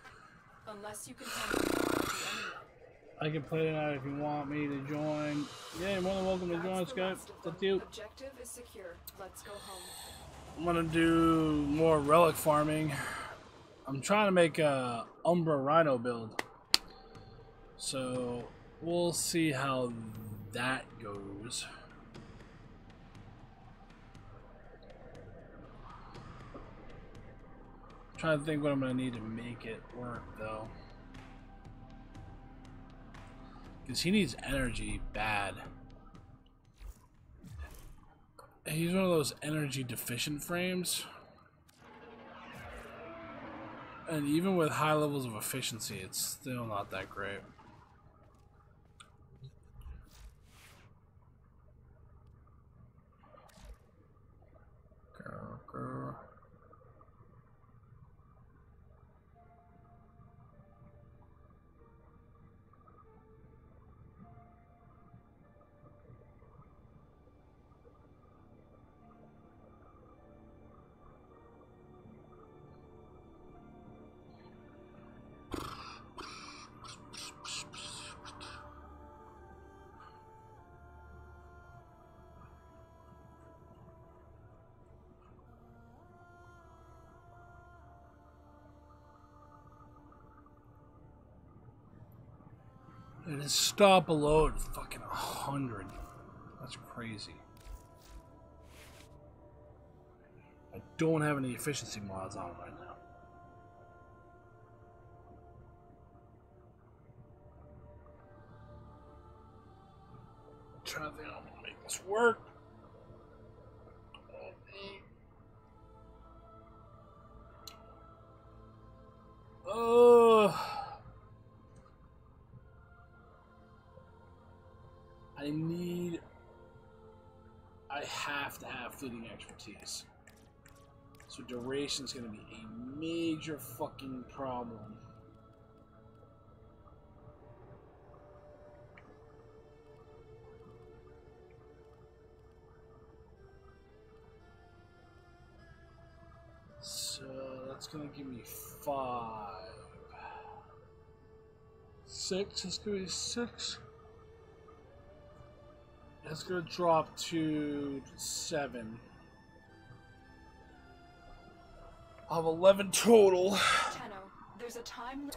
Unless you can handle the enemy. I can play tonight if you want me to join. Yeah, you're more than welcome to join, Skype. It's up to you. Objective is secure. Let's go home. I'm gonna do more relic farming. I'm trying to make a Umbra Rhino build. So we'll see how that goes. Trying to think what I'm gonna need to make it work though, because he needs energy bad. He's one of those energy deficient frames, and even with high levels of efficiency, it's still not that great. Girl. And his stop below at fucking 100. That's crazy. I don't have any efficiency mods on right now. I'm trying to think how I'm gonna make this work. I have to have fleeting expertise. So duration's gonna be a major fucking problem. So that's gonna give me 5. 6, that's gonna be 6. That's gonna drop to 7. I'll have 11 total. Tenno, There's a time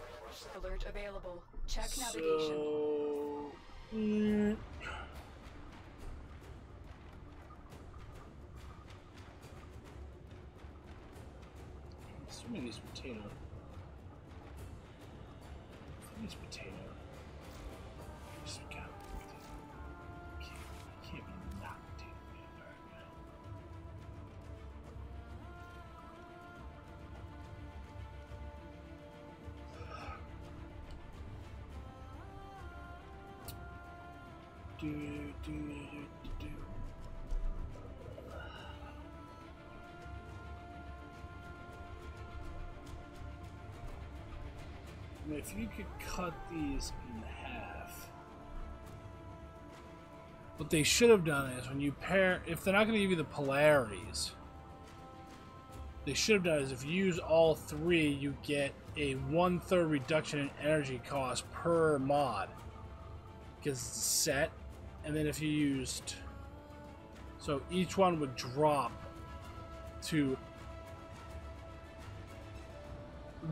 alert available. Check navigation. So, assuming he's potato. He's potato. He's got potato. Can't be not potato. Alright, do. I mean, if you could cut these in half, what they should have done is when you pair, if they're not going to give you the polarities, they should have done is if you use all three, you get a 1/3 reduction in energy cost per mod because it's a set. And then if you used, so each one would drop to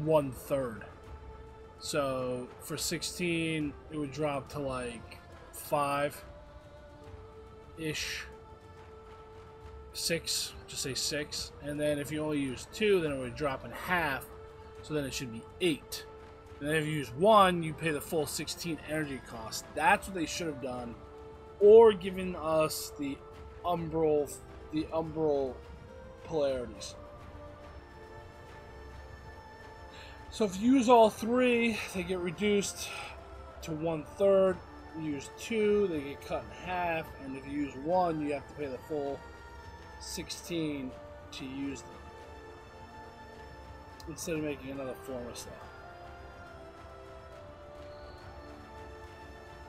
1/3. So for 16, it would drop to like 5-ish, 6, just say 6. And then if you only use 2, then it would drop in half. So then it should be 8. And then if you use 1, you pay the full 16 energy cost. That's what they should have done. Or given us the umbral polarities. So if you use all three, they get reduced to 1/3. You use 2, they get cut in half. And if you use 1, you have to pay the full 16 to use them. Instead of making another form of slot.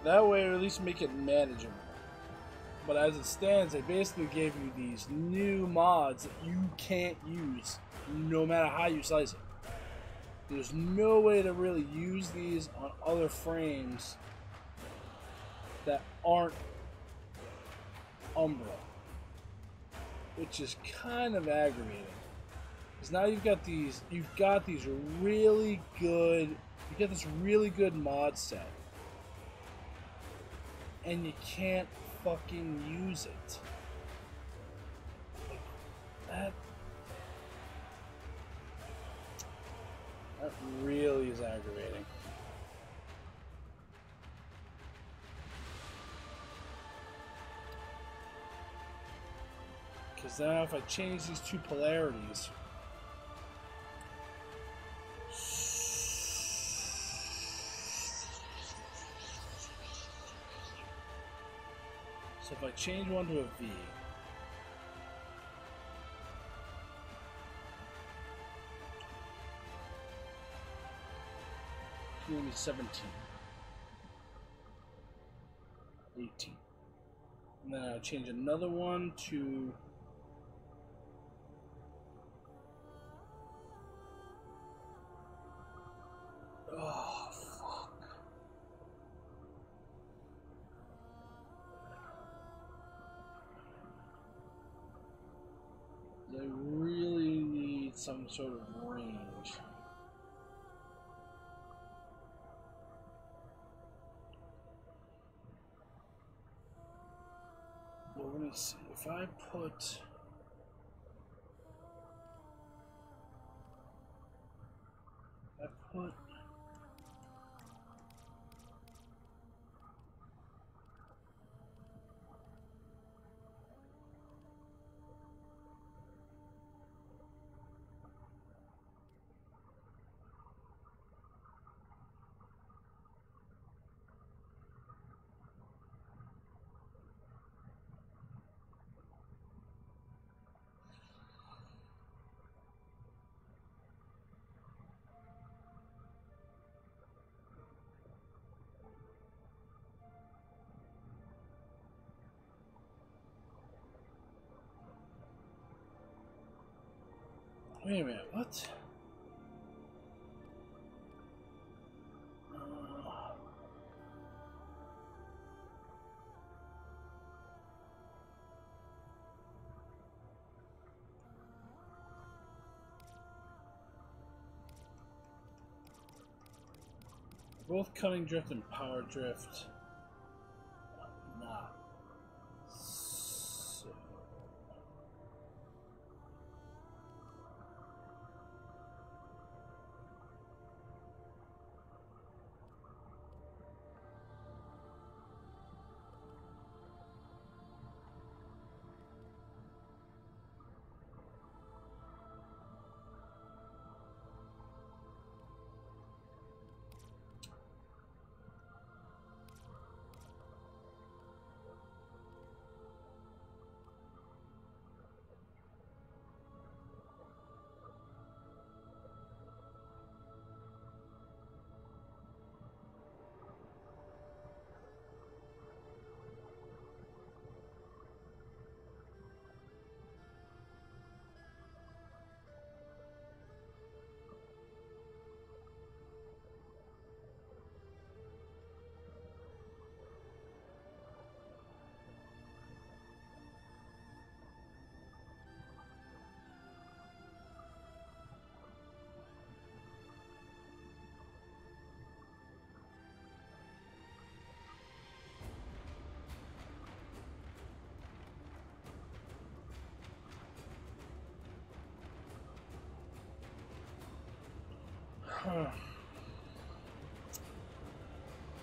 That way, or at least make it manageable. But as it stands, they basically gave you these new mods that you can't use, no matter how you slice it. There's no way to really use these on other frames that aren't Umbra, which is kind of aggravating. Because now you've got these really good, this really good mod set. And you can't fucking use it. Like, that really is aggravating. Because now if I change these two polarities, so if I change one to a V, it's going to be 17, 18. And then I'll change another one to I really need some sort of range. Well, let me see. If I put wait a minute, what? Both cutting drift and power drift. Nah. So.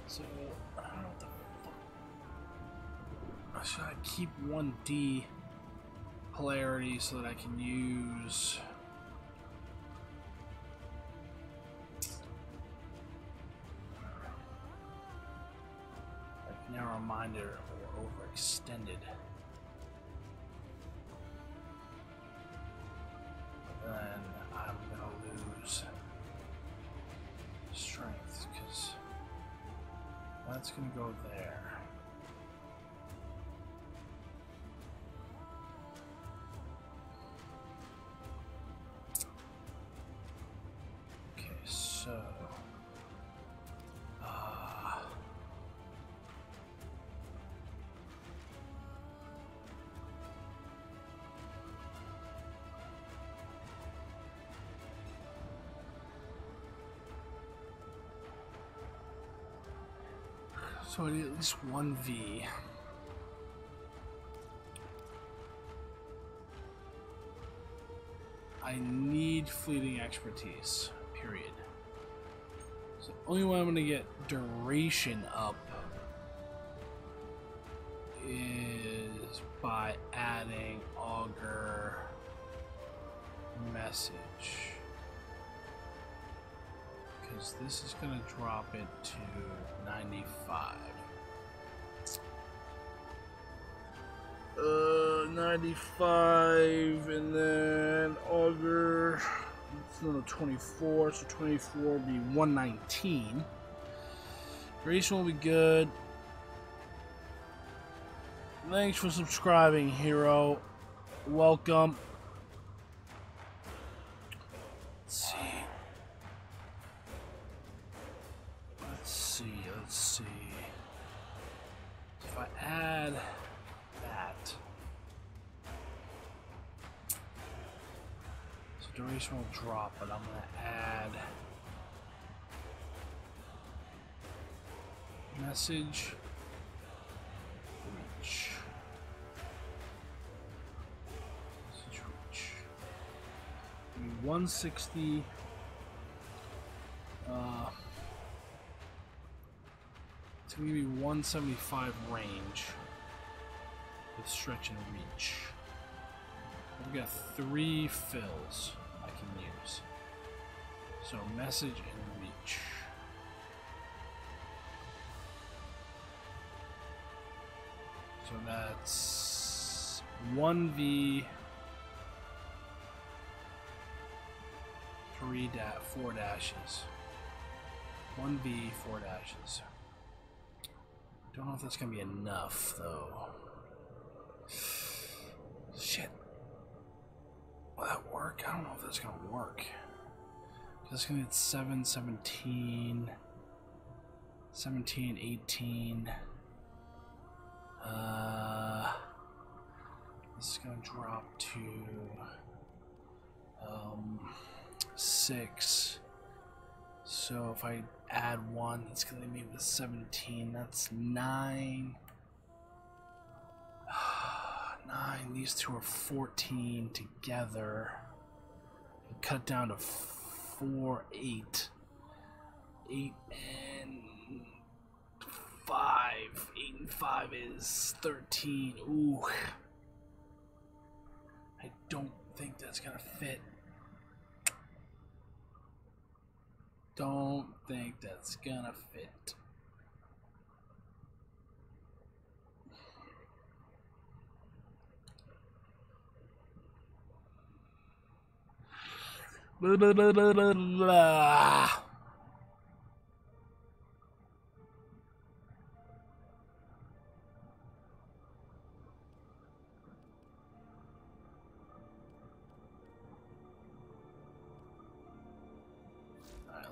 So, I don't know what the fuck. Should I keep 1D polarity so that I can use... like narrow-minded or overextended? Then I'm gonna lose strength because that's gonna go there. Okay, so so I need at least one V. I need fleeting expertise, period. So the only way I'm going to get duration up is by adding auger message. Because this is going to drop it to 95. 95, and then auger, it's another 24, so 24 will be 119. Duration will be good. Thanks for subscribing, hero. Welcome. Let's see. Let's see. If I add that, so duration will drop, but I'm gonna add message reach. Message reach. 160. It's going to be 175 range with stretch and reach. I've got 3 fills I can use. So message and reach. So that's 1V, 4 dashes. 1V, 4 dashes. Don't know if that's gonna be enough though. Shit. Will that work? I don't know if that's gonna work. That's gonna get 7, 17, 17, 18. This is gonna drop to 6. So if I add 1, it's going to leave me with 17. That's 9. 9. These two are 14 together. Cut down to 4, 8. 8 and 5. 8 and 5 is 13. Ooh. I don't think that's gonna fit. Don't think that's gonna fit. Blah, blah, blah, blah, blah, blah.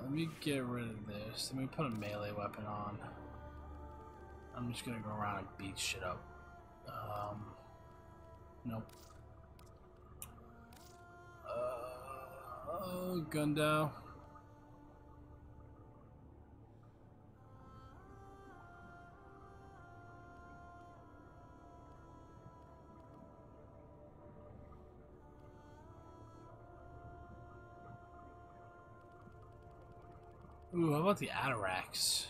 Let me get rid of this. Let me put a melee weapon on. I'm just gonna go around and beat shit up. Nope. Gundao. Ooh, how about the Atarax?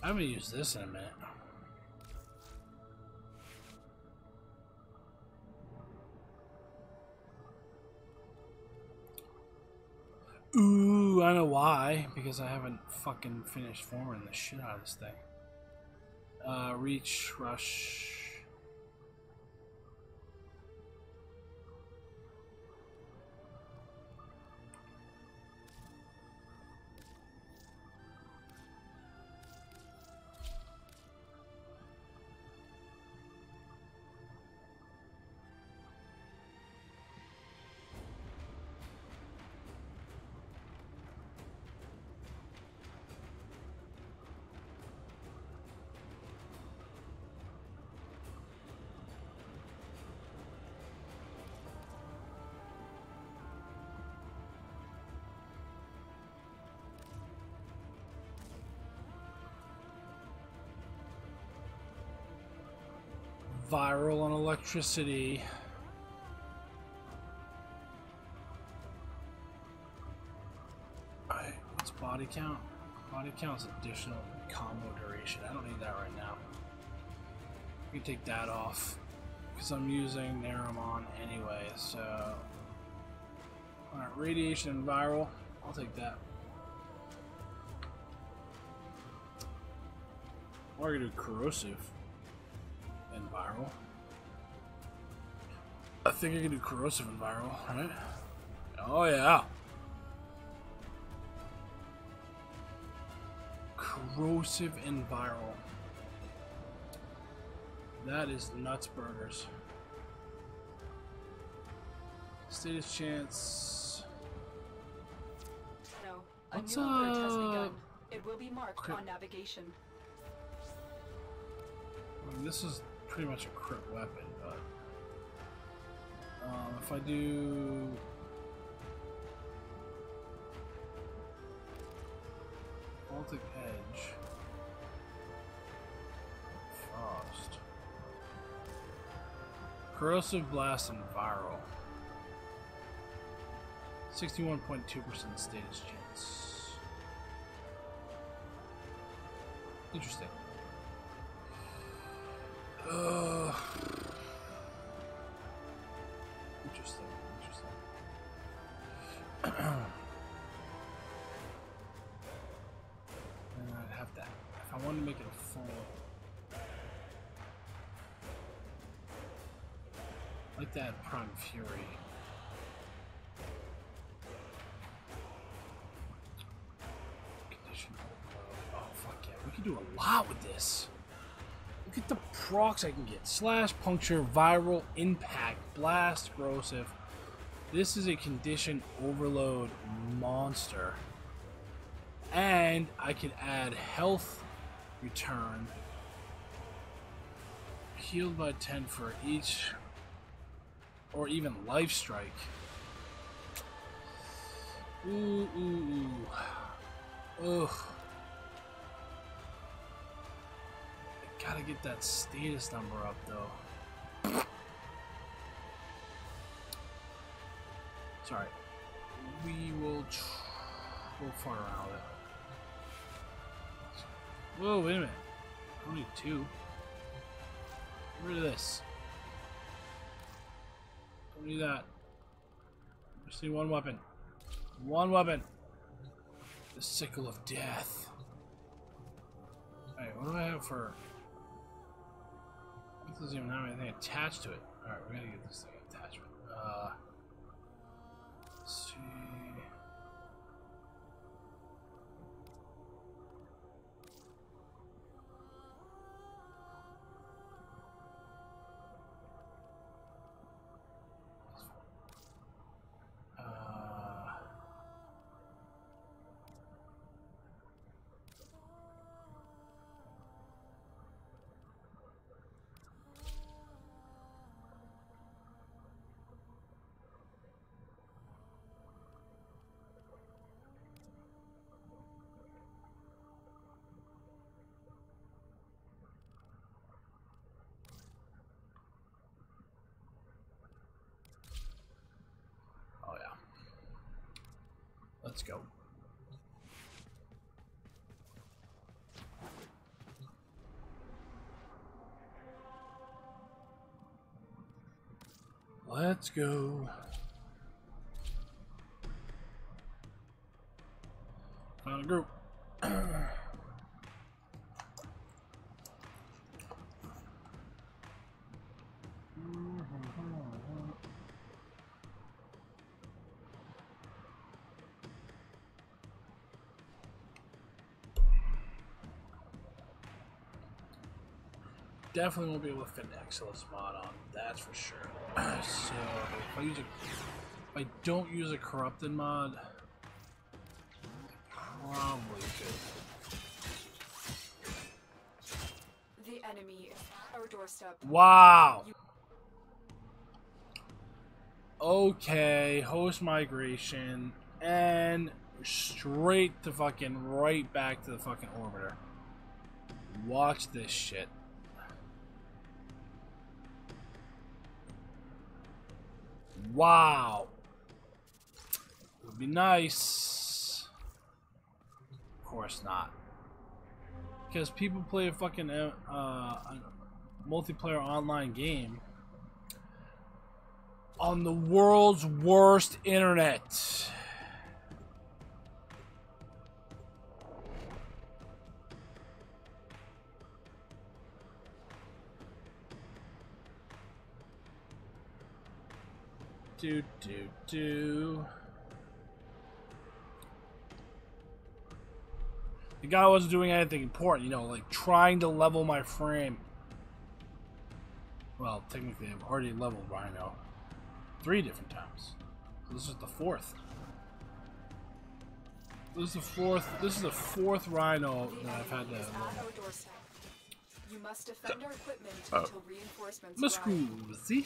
I haven't used this in a minute. Ooh, I know why. Because I haven't fucking finished forming the shit out of this thing. Reach, rush. Viral on electricity. Alright, what's body count? Body count is additional combo duration. I don't need that right now. We can take that off because I'm using Naramon anyway. So, alright, radiation and viral. I'll take that. Or I can do corrosive. And viral. I think I can do corrosive and viral, right? Oh yeah. Corrosive and viral. That is nuts burgers. Status chance. No, a new alert has begun. It will be marked on navigation. I mean, this is pretty much a crit weapon, but if I do Baltic Edge, Frost, Corrosive Blast, and Viral, 61.2% status chance. Interesting. Interesting. And I'd have that. If I wanted to make it a full, like that Prime Fury. Condition. Oh fuck yeah! We can do a lot with this. Look at the procs I can get. Slash, puncture, viral, impact, blast, corrosive. This is a condition overload monster. And I can add health return. Healed by 10 for each. Or even life strike. Ooh, ooh, ooh. Ugh. I gotta get that status number up though. Sorry. We will go far around it. Whoa, wait a minute. Only 2. Get rid of this. Don't need that. Just need 1 weapon. 1 weapon. The sickle of death. Alright, what do I have for... This doesn't even have anything attached to it. Alright, we're gonna get this thing attachment. Let's see... Let's go. Let's go. Found a group. Definitely won't be able to fit an Exilus mod on, that's for sure. So if I don't use a corrupted mod, probably could. The enemy is at our doorstep. Wow. Okay, host migration and straight to fucking right back to the fucking orbiter. Watch this shit. Wow. It would be nice. Of course not. Because people play a fucking multiplayer online game on the world's worst internet. The guy wasn't doing anything important, you know, like trying to level my frame. Well, technically I've already leveled Rhino 3 different times. This is the 4th. This is the fourth Rhino that I've had to level. You must defend our equipment until reinforcements Miss arrive. Cruzy.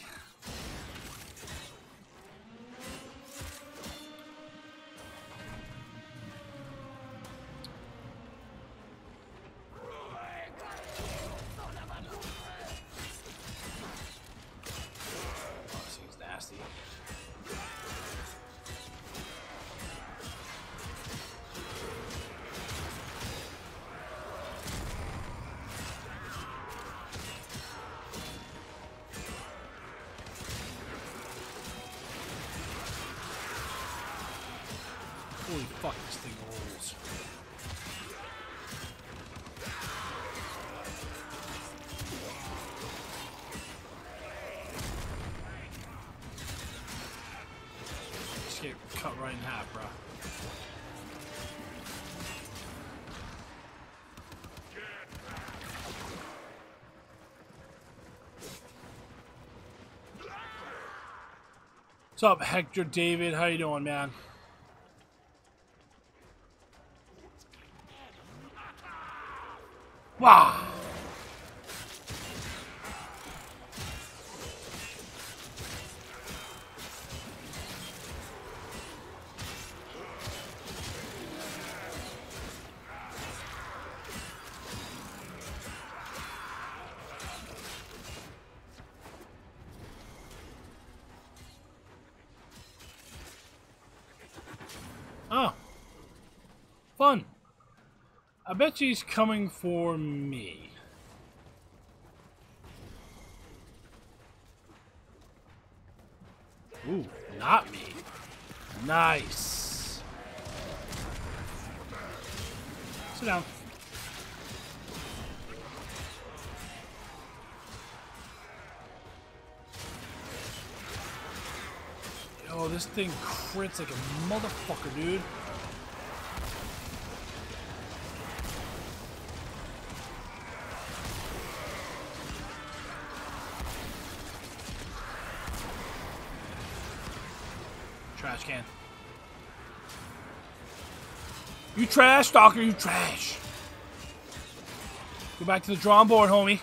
Holy fuck, this thing rolls. Just get cut right in half, bro. What's up, Hector David? How you doing, man? Wow. Oh. Fun. I bet she's coming for me. Ooh, not me. Nice. Sit down. Yo, this thing crits like a motherfucker, dude. Trash can. You trash, Stalker, you trash. Go back to the drawing board, homie.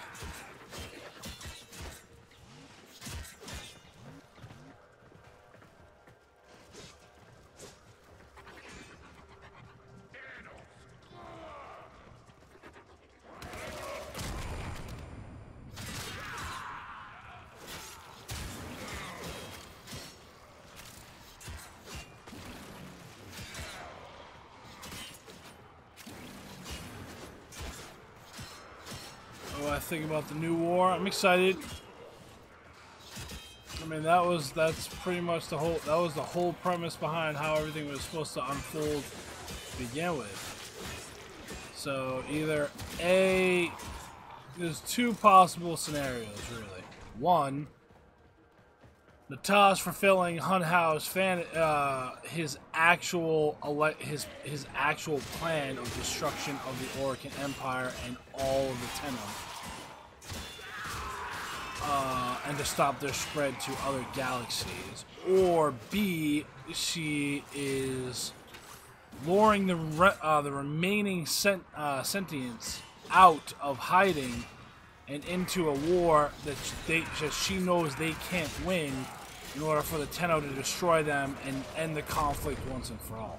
I think about the new war. I'm excited. I mean, that's pretty much the whole premise behind how everything was supposed to unfold to begin with. So either A, there's two possible scenarios really. One, Natah's fulfilling Hun Hao's his actual plan of destruction of the Orican Empire and all of the Tenno. And to stop their spread to other galaxies, or B, she is luring the remaining sentients out of hiding and into a war that she knows they can't win in order for the Tenno to destroy them and end the conflict once and for all.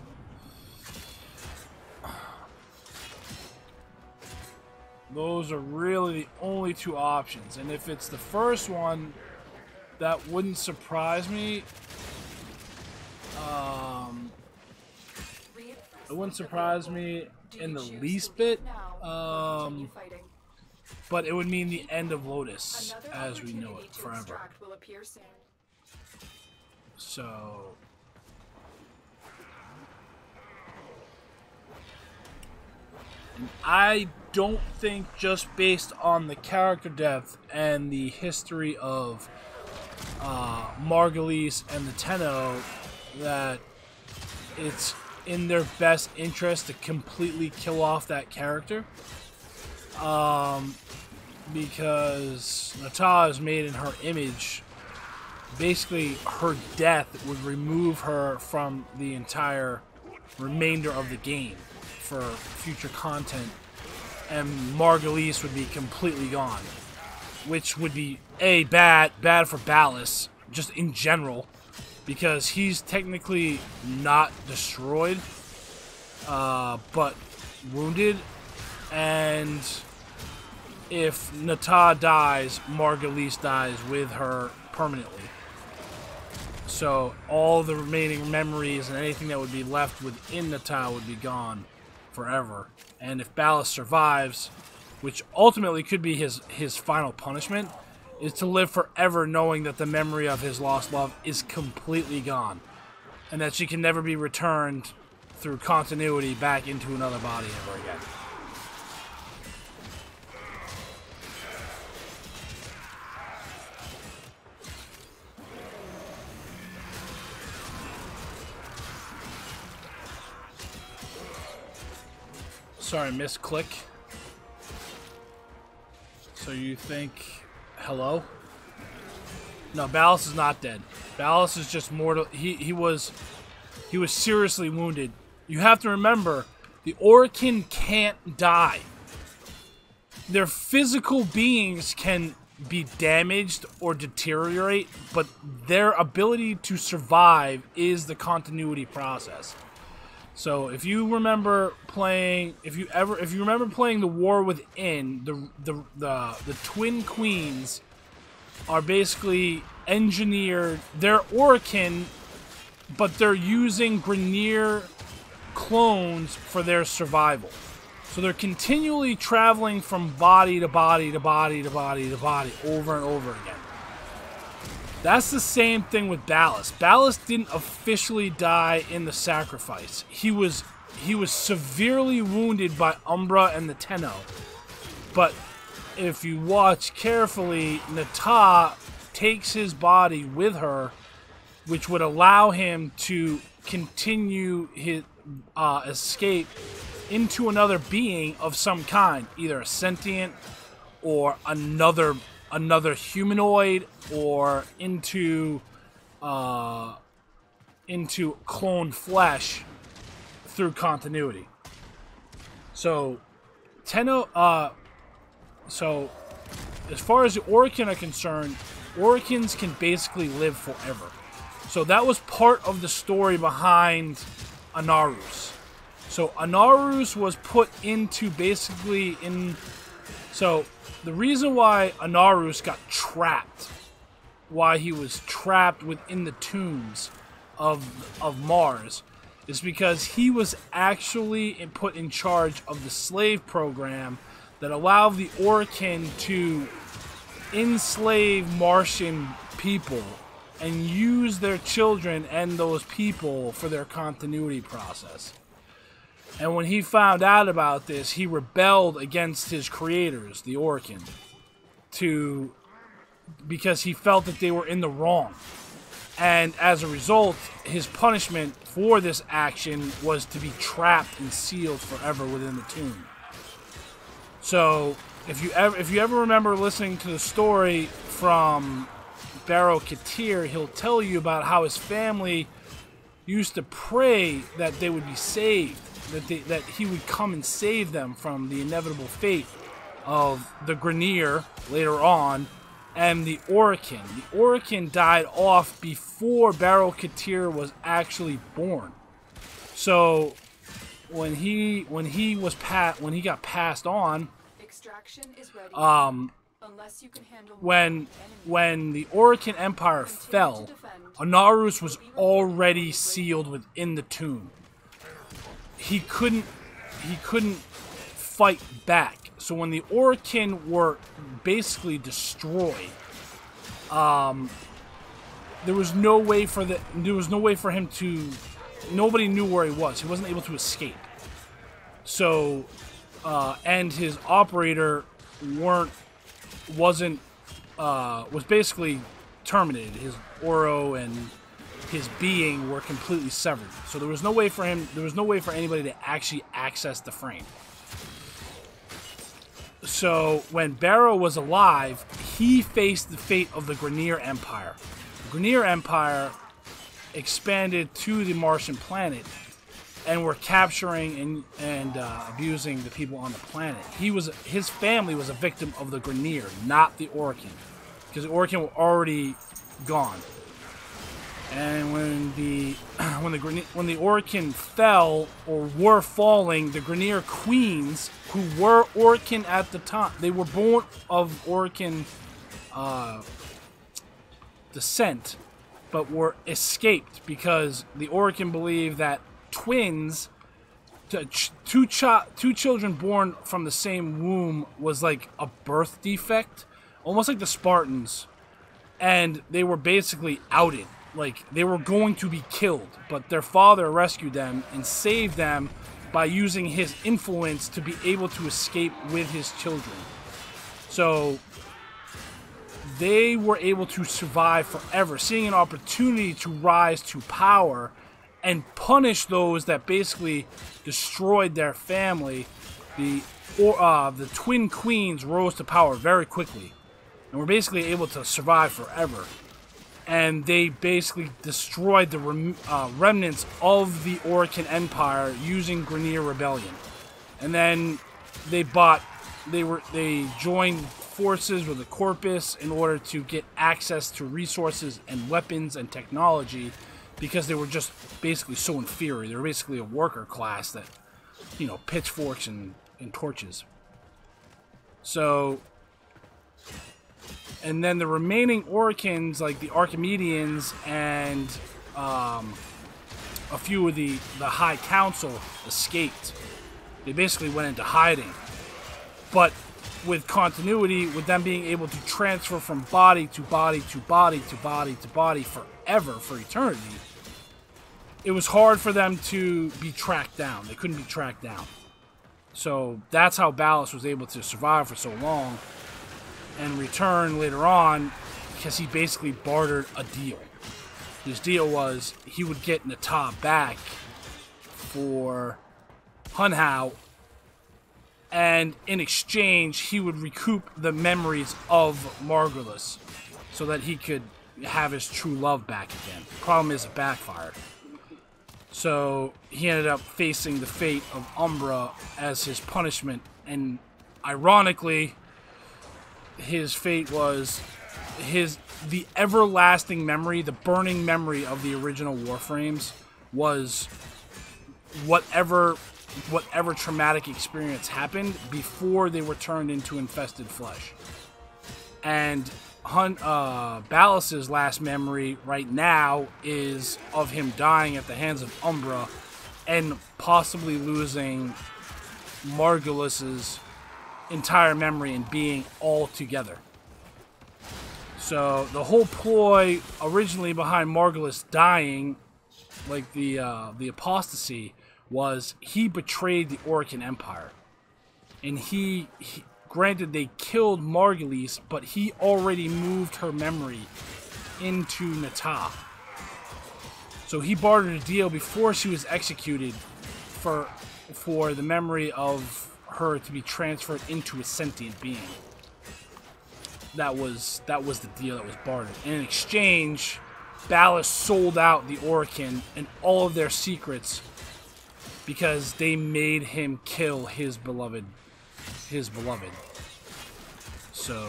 Those are really the only two options, and if it's the first one, that wouldn't surprise me. It wouldn't surprise me in the least bit, but it would mean the end of Lotus as we know it forever. So and I don't think, just based on the character depth and the history of Margulies and the Tenno, that it's in their best interest to completely kill off that character. Because Natah is made in her image. Basically, her death would remove her from the entire remainder of the game for future content, and Margulies would be completely gone, which would be bad for Ballas just in general, because he's technically not destroyed, but wounded, and if Natah dies, Margulies dies with her permanently. So all the remaining memories and anything that would be left within Natah would be gone forever. And if Ballas survives, which ultimately could be his final punishment, is to live forever knowing that the memory of his lost love is completely gone, and that she can never be returned through continuity back into another body ever again. Sorry, misclick. So you think hello? No, Ballas is not dead. Ballas is just mortal. He was seriously wounded. You have to remember, the Orokin can't die. Their physical beings can be damaged or deteriorate, but their ability to survive is the continuity process. So if you remember playing, if you remember playing The War Within, the Twin Queens are basically engineered. They're Orokin, but they're using Grineer clones for their survival. So they're continually traveling from body to body to body to body to body over and over again. That's the same thing with Ballas. Ballas didn't officially die in the sacrifice. He was severely wounded by Umbra and the Tenno. But if you watch carefully, Nata takes his body with her, which would allow him to continue his escape into another being of some kind, either a sentient or another humanoid, or into cloned flesh through continuity. So Tenno, so as far as the Orokin are concerned, Orokins can basically live forever. So that was part of the story behind Anarus. So Anarus was put into basically in... So the reason why Anarus got trapped, why he was trapped within the tombs of Mars, is because he was actually put in charge of the slave program that allowed the Orokin to enslave Martian people and use their children and those people for their continuity process. And when he found out about this, he rebelled against his creators, the Orokin, because he felt that they were in the wrong. And as a result, his punishment for this action was to be trapped and sealed forever within the tomb. So, if you ever remember listening to the story from Barrow Katir, he'll tell you about how his family used to pray that they would be saved, that he would come and save them from the inevitable fate of the Grineer later on, and the Orokin. The Orokin died off before Barrow Katir was actually born. So when he got passed on, extraction is ready. Unless you can handle when the Orokin Empire fell, Anarus was already sealed within the tomb. He couldn't fight back. So when the Orokin were basically destroyed, there was no way for him to. Nobody knew where he was. He wasn't able to escape. So, and his operator was basically terminated. His Oro and his being were completely severed. So there was no way for him. There was no way for anybody to actually access the frame. So when Barrow was alive, he faced the fate of the Grineer Empire. The Grineer Empire expanded to the Martian planet and were capturing and abusing the people on the planet. His family was a victim of the Grineer, not the Orokin, because the Orokin were already gone. And when the Orokin fell or were falling, the Grineer queens, who were Orokin at the time, they were born of Orokin descent, but were escaped because the Orokin believed that twins, two children born from the same womb, was like a birth defect, almost like the Spartans, and they were basically outed. Like, they were going to be killed, but their father rescued them and saved them by using his influence to be able to escape with his children. So they were able to survive forever, seeing an opportunity to rise to power and punish those that basically destroyed their family. The twin queens rose to power very quickly and were basically able to survive forever. and they basically destroyed the remnants of the Orcan Empire using Grenier Rebellion. And then they joined forces with the Corpus in order to get access to resources and weapons and technology, because they were just basically so inferior. They were basically a worker class that, you know, pitchforks and torches. So, and then the remaining Orcans, like the Archimedeans and a few of the High Council, escaped. They basically went into hiding. But with continuity, with them being able to transfer from body to body to body to body to body forever, for eternity, it was hard for them to be tracked down. They couldn't be tracked down. So that's how Ballas was able to survive for so long and return later on, because he basically bartered a deal. His deal was he would get Nata back for Hunhao, and in exchange he would recoup the memories of Margulis so that he could have his true love back again. The problem is it backfired. So he ended up facing the fate of Umbra as his punishment, and ironically, his fate was the everlasting memory, the burning memory of the original Warframes was whatever traumatic experience happened before they were turned into infested flesh. And Ballas's last memory right now is of him dying at the hands of Umbra and possibly losing Margulis's entire memory and being all together. So the whole ploy originally behind Margulis dying, like the apostasy, was he betrayed the Orcan Empire. And he granted they killed Margulis, but he already moved her memory into Nata. So he bartered a deal before she was executed for the memory of her to be transferred into a sentient being. That was the deal that was bartered. And in exchange, Ballas sold out the Orcan and all of their secrets because they made him kill his beloved. So,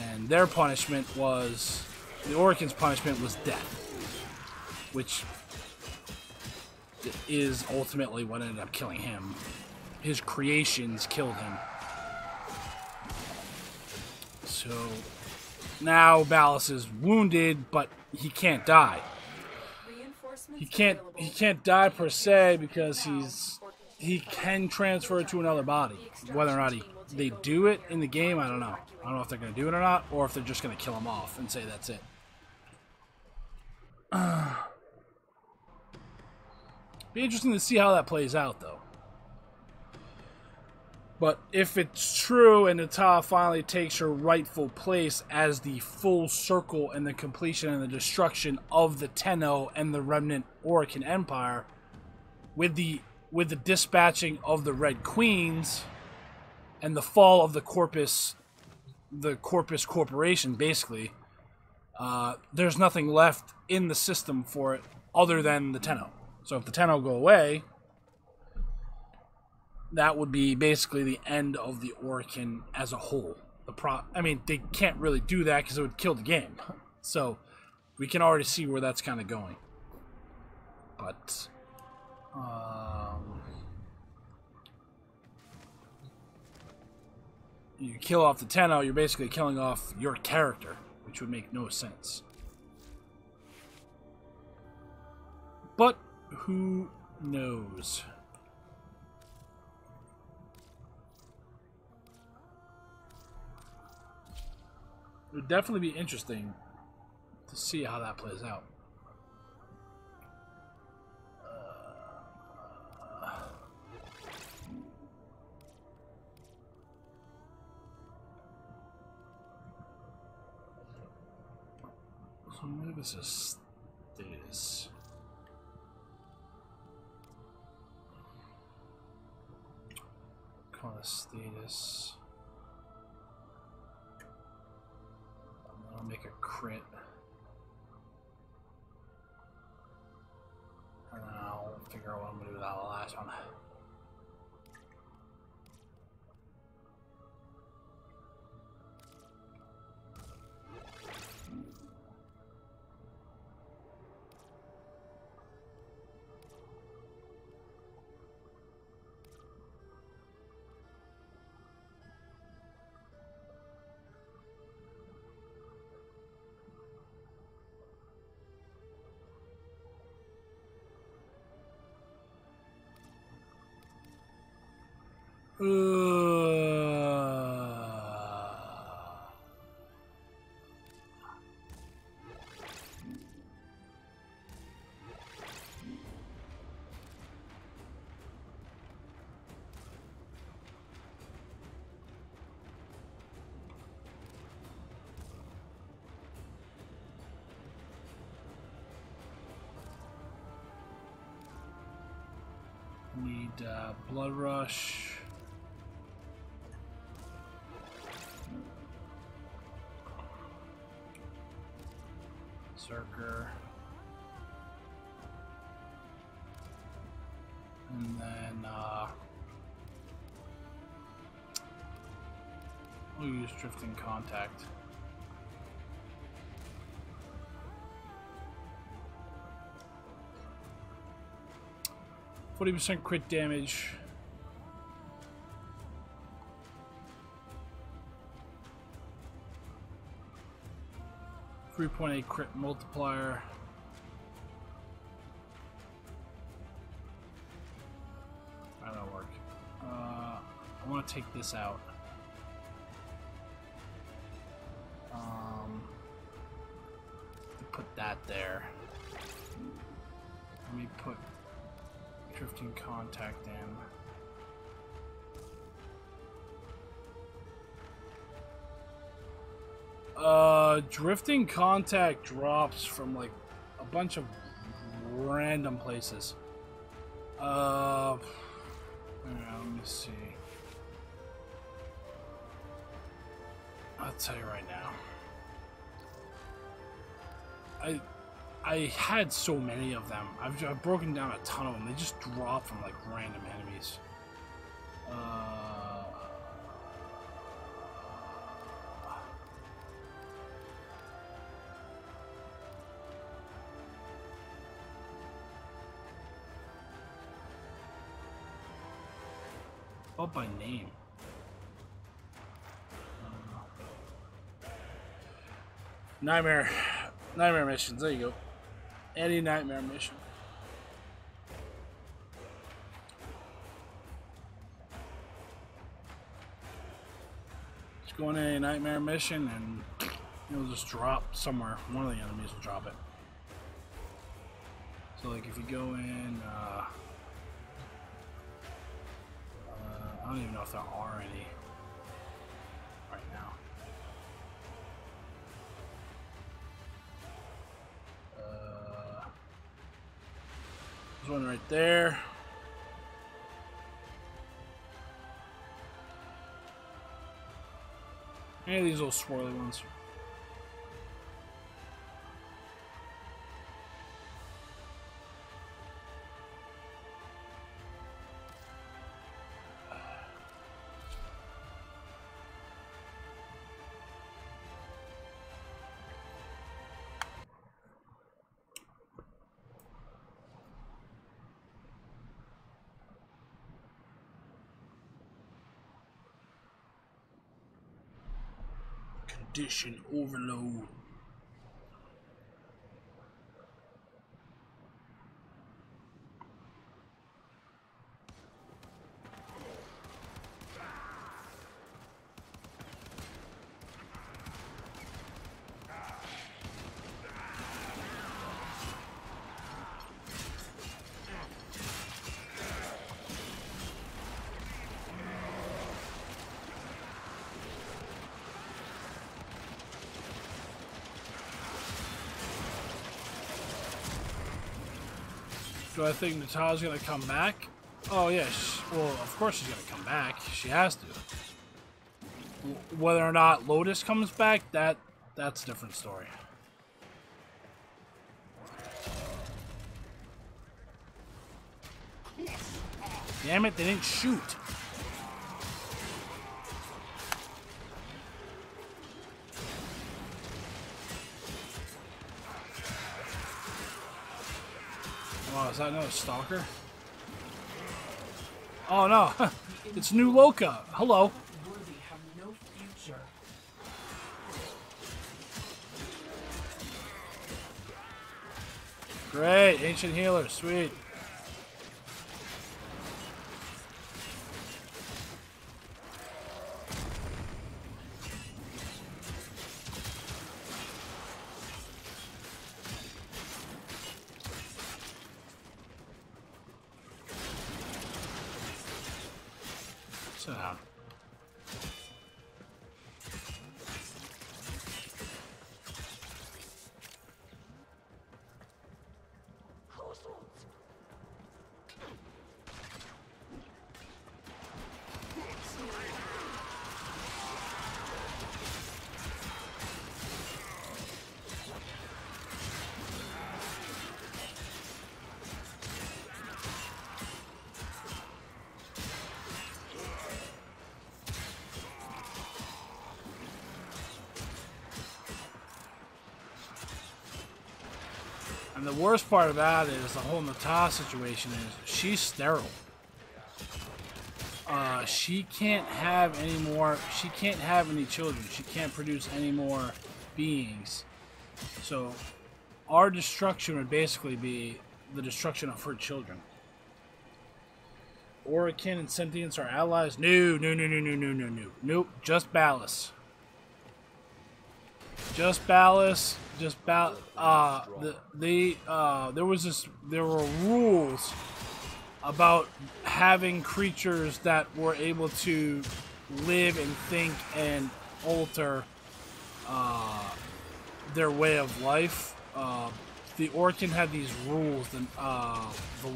and their punishment was, the Orcan's punishment was death, which is ultimately what ended up killing him. His creations killed him. So now Ballas is wounded, but he can't die. He can't die per se because he can transfer to another body. Whether or not they do it in the game, I don't know. I don't know if they're going to do it or not, or if they're just going to kill him off and say that's it. Be interesting to see how that plays out, though. But if it's true and Nata finally takes her rightful place as the full circle and the completion and the destruction of the Tenno and the remnant Orcan Empire, with the dispatching of the Red Queens and the fall of the Corpus Corporation, basically, there's nothing left in the system for it other than the Tenno. So if the Tenno go away, that would be basically the end of the Orcan as a whole. I mean, they can't really do that because it would kill the game. So we can already see where that's kind of going. But you kill off the Tenno, you're basically killing off your character, which would make no sense. But who knows? It would definitely be interesting to see how that plays out. So maybe this is status. Call it status. I'll make a crit. Need blood rush. Zerker. And then we'll use drifting contact. 40% crit damage. .8 crit multiplier. That'll work. I want to take this out. Put that there. Let me put drifting contact in. Drifting contact drops from like a bunch of random places. Let me see. I'll tell you right now. I had so many of them. I've broken down a ton of them. They just drop from like random enemies. What by name? Nightmare missions. There you go. Any nightmare mission. Just go in a nightmare mission and it'll just drop somewhere. One of the enemies will drop it. So like if you go in, I don't even know if there are any right now. There's one right there. Any of these little swirly ones. Condition overload. Do I think Natalia's gonna come back? Oh yeah, well of course she's gonna come back. She has to. Whether or not Lotus comes back, that's a different story. Damn it, they didn't shoot. Oh, is that another stalker? Oh no, it's New Loka. Hello. Great, ancient healer, sweet. Sit down. And the worst part of that is the whole Nata situation is she's sterile. She can't have any more. She can't have any children. She can't produce any more beings. So our destruction would basically be the destruction of her children. Orokin and sentients are allies. No. Nope. Just Ballast. Just Ballast. There were rules about having creatures that were able to live and think and alter their way of life. The Orokin had these rules, the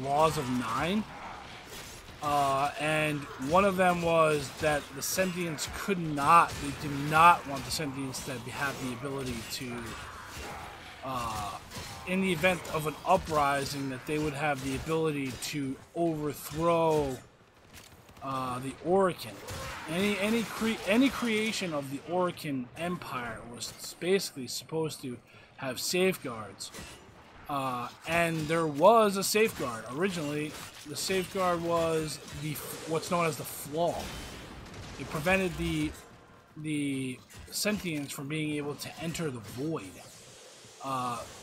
laws of 9. And one of them was that the sentients they did not want the sentients to have the ability to, in the event of an uprising, that they would have the ability to overthrow the Orokin. Any creation of the Orokin Empire was basically supposed to have safeguards. And there was a safeguard. Originally, the safeguard was what's known as the flaw. It prevented the sentients from being able to enter the void.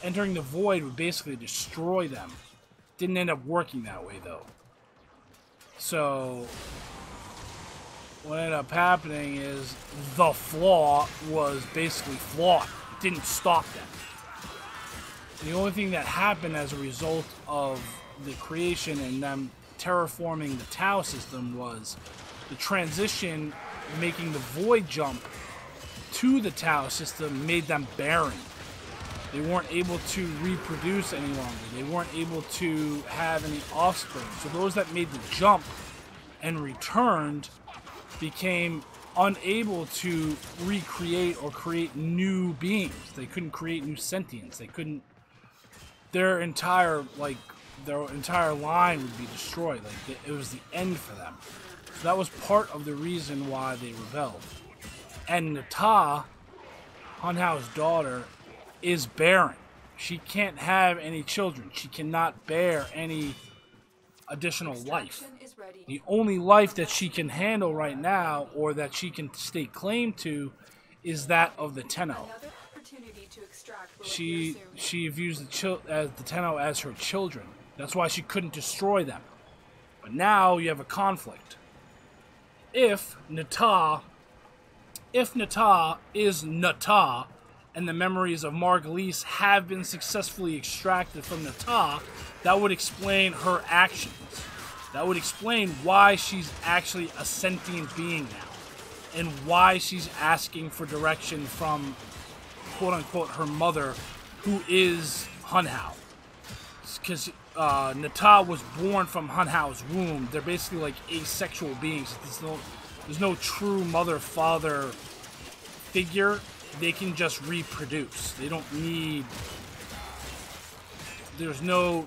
Entering the void would basically destroy them. Didn't end up working that way, though. So what ended up happening is the flaw was basically flawed. It didn't stop them. The only thing that happened as a result of the creation and them terraforming the Tau system was the transition, making the void jump to the Tau system, made them barren. They weren't able to reproduce any longer. They weren't able to have any offspring. So those that made the jump and returned became unable to recreate or create new beings. They couldn't create new sentients. They couldn't. Their entire line would be destroyed. It was the end for them. So that was part of the reason why they rebelled. And Nata, Hunhao's daughter, is barren. She can't have any children. She cannot bear any additional life. The only life that she can handle right now, or that she can stake claim to, is that of the Tenno. She views the Tenno as her children. That's why she couldn't destroy them. But now you have a conflict. If Nata is Nata, and the memories of Margulies have been successfully extracted from Nata, that would explain her actions. That would explain why she's actually a sentient being now, and why she's asking for direction from, quote-unquote, her mother, who is Hunhao. Because Nata was born from Hunhao's womb. They're basically like asexual beings. There's no true mother-father figure. They can just reproduce. They don't need... There is no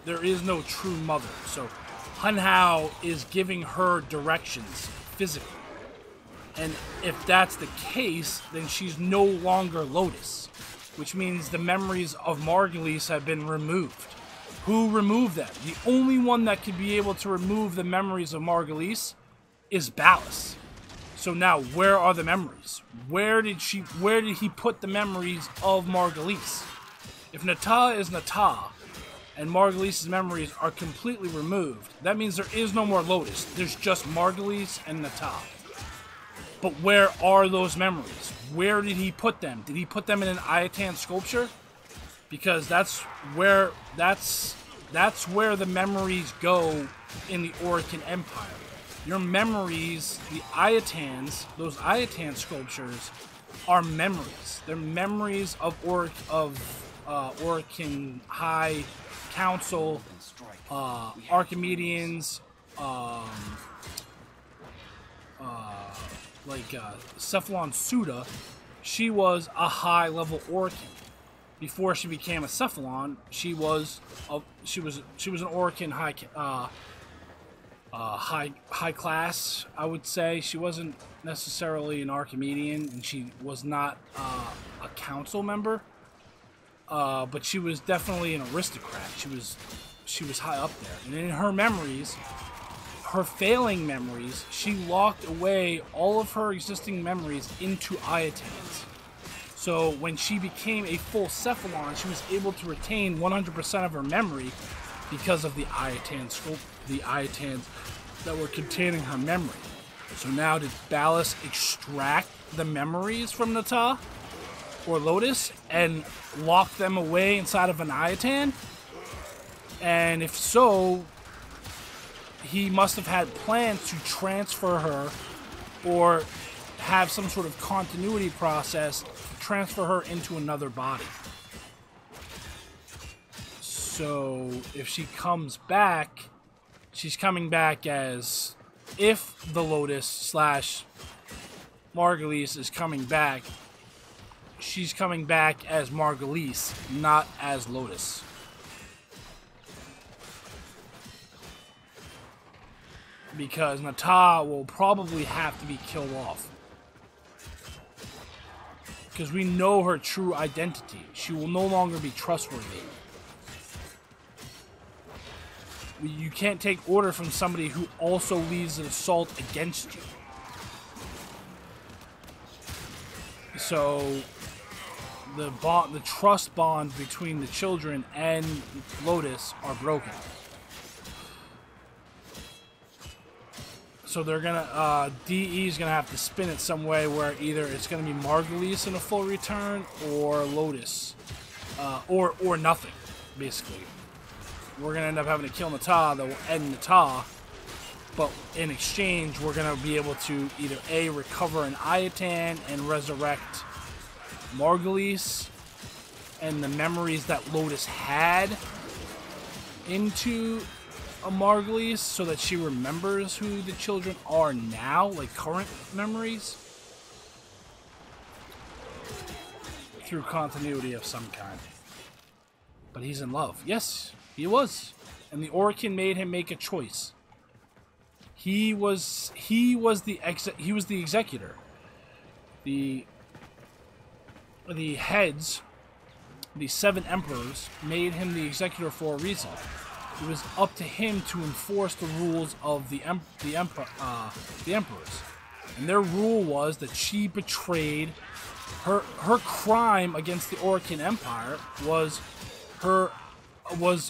true mother. So Hunhao is giving her directions physically. And if that's the case, then she's no longer Lotus, which means the memories of Margulies have been removed. Who removed them? The only one that could be able to remove the memories of Margulies is Ballast. So now, where are the memories? Where did he put the memories of Margulies? If Nata is Nata, and Margulies' memories are completely removed, that means there is no more Lotus. There's just Margulies and Nata. But where are those memories? Where did he put them? Did he put them in an Ayatan sculpture? Because that's where the memories go in the Orokin Empire. Your memories, the Iatans, those Iatan sculptures, are memories. They're memories of Orokin High Council, Archimedeans, Cephalon Suda. She was a high-level Orokin. Before she became a Cephalon, she was an Orokin high class, I would say. She wasn't necessarily an Archimedean, and she was not a council member. But she was definitely an aristocrat. She was high up there. And in her memories, her failing memories, she locked away all of her existing memories into Iatans. So when she became a full Cephalon, she was able to retain 100% of her memory because of the Iatans that were containing her memory. So now did Ballas extract the memories from Nata or Lotus and lock them away inside of an Iatan? And if so, he must have had plans to transfer her or have some sort of continuity process to transfer her into another body. So if she comes back, she's coming back as, if the Lotus slash Margulies is coming back, she's coming back as Margulies, not as Lotus. Because Nata will probably have to be killed off. Because we know her true identity. She will no longer be trustworthy. You can't take order from somebody who also leads an assault against you. So the trust bond between the children and Lotus are broken. So they're gonna DE is gonna have to spin it some way where either it's gonna be Margulies in a full return or Lotus, or nothing, basically. We're gonna end up having to kill Nata that will end Nata, but in exchange we're gonna be able to either A, recover an Iatan and resurrect Margulies and the memories that Lotus had into a Margulies so that she remembers who the children are now, like current memories, through continuity of some kind. But he's in love. Yes, he was. And the Orokin made him make a choice. He was the executor. The heads, the 7 emperors, made him the executor for a reason. It was up to him to enforce the rules of the emperors. And their rule was that she betrayed her crime against the Orokin Empire was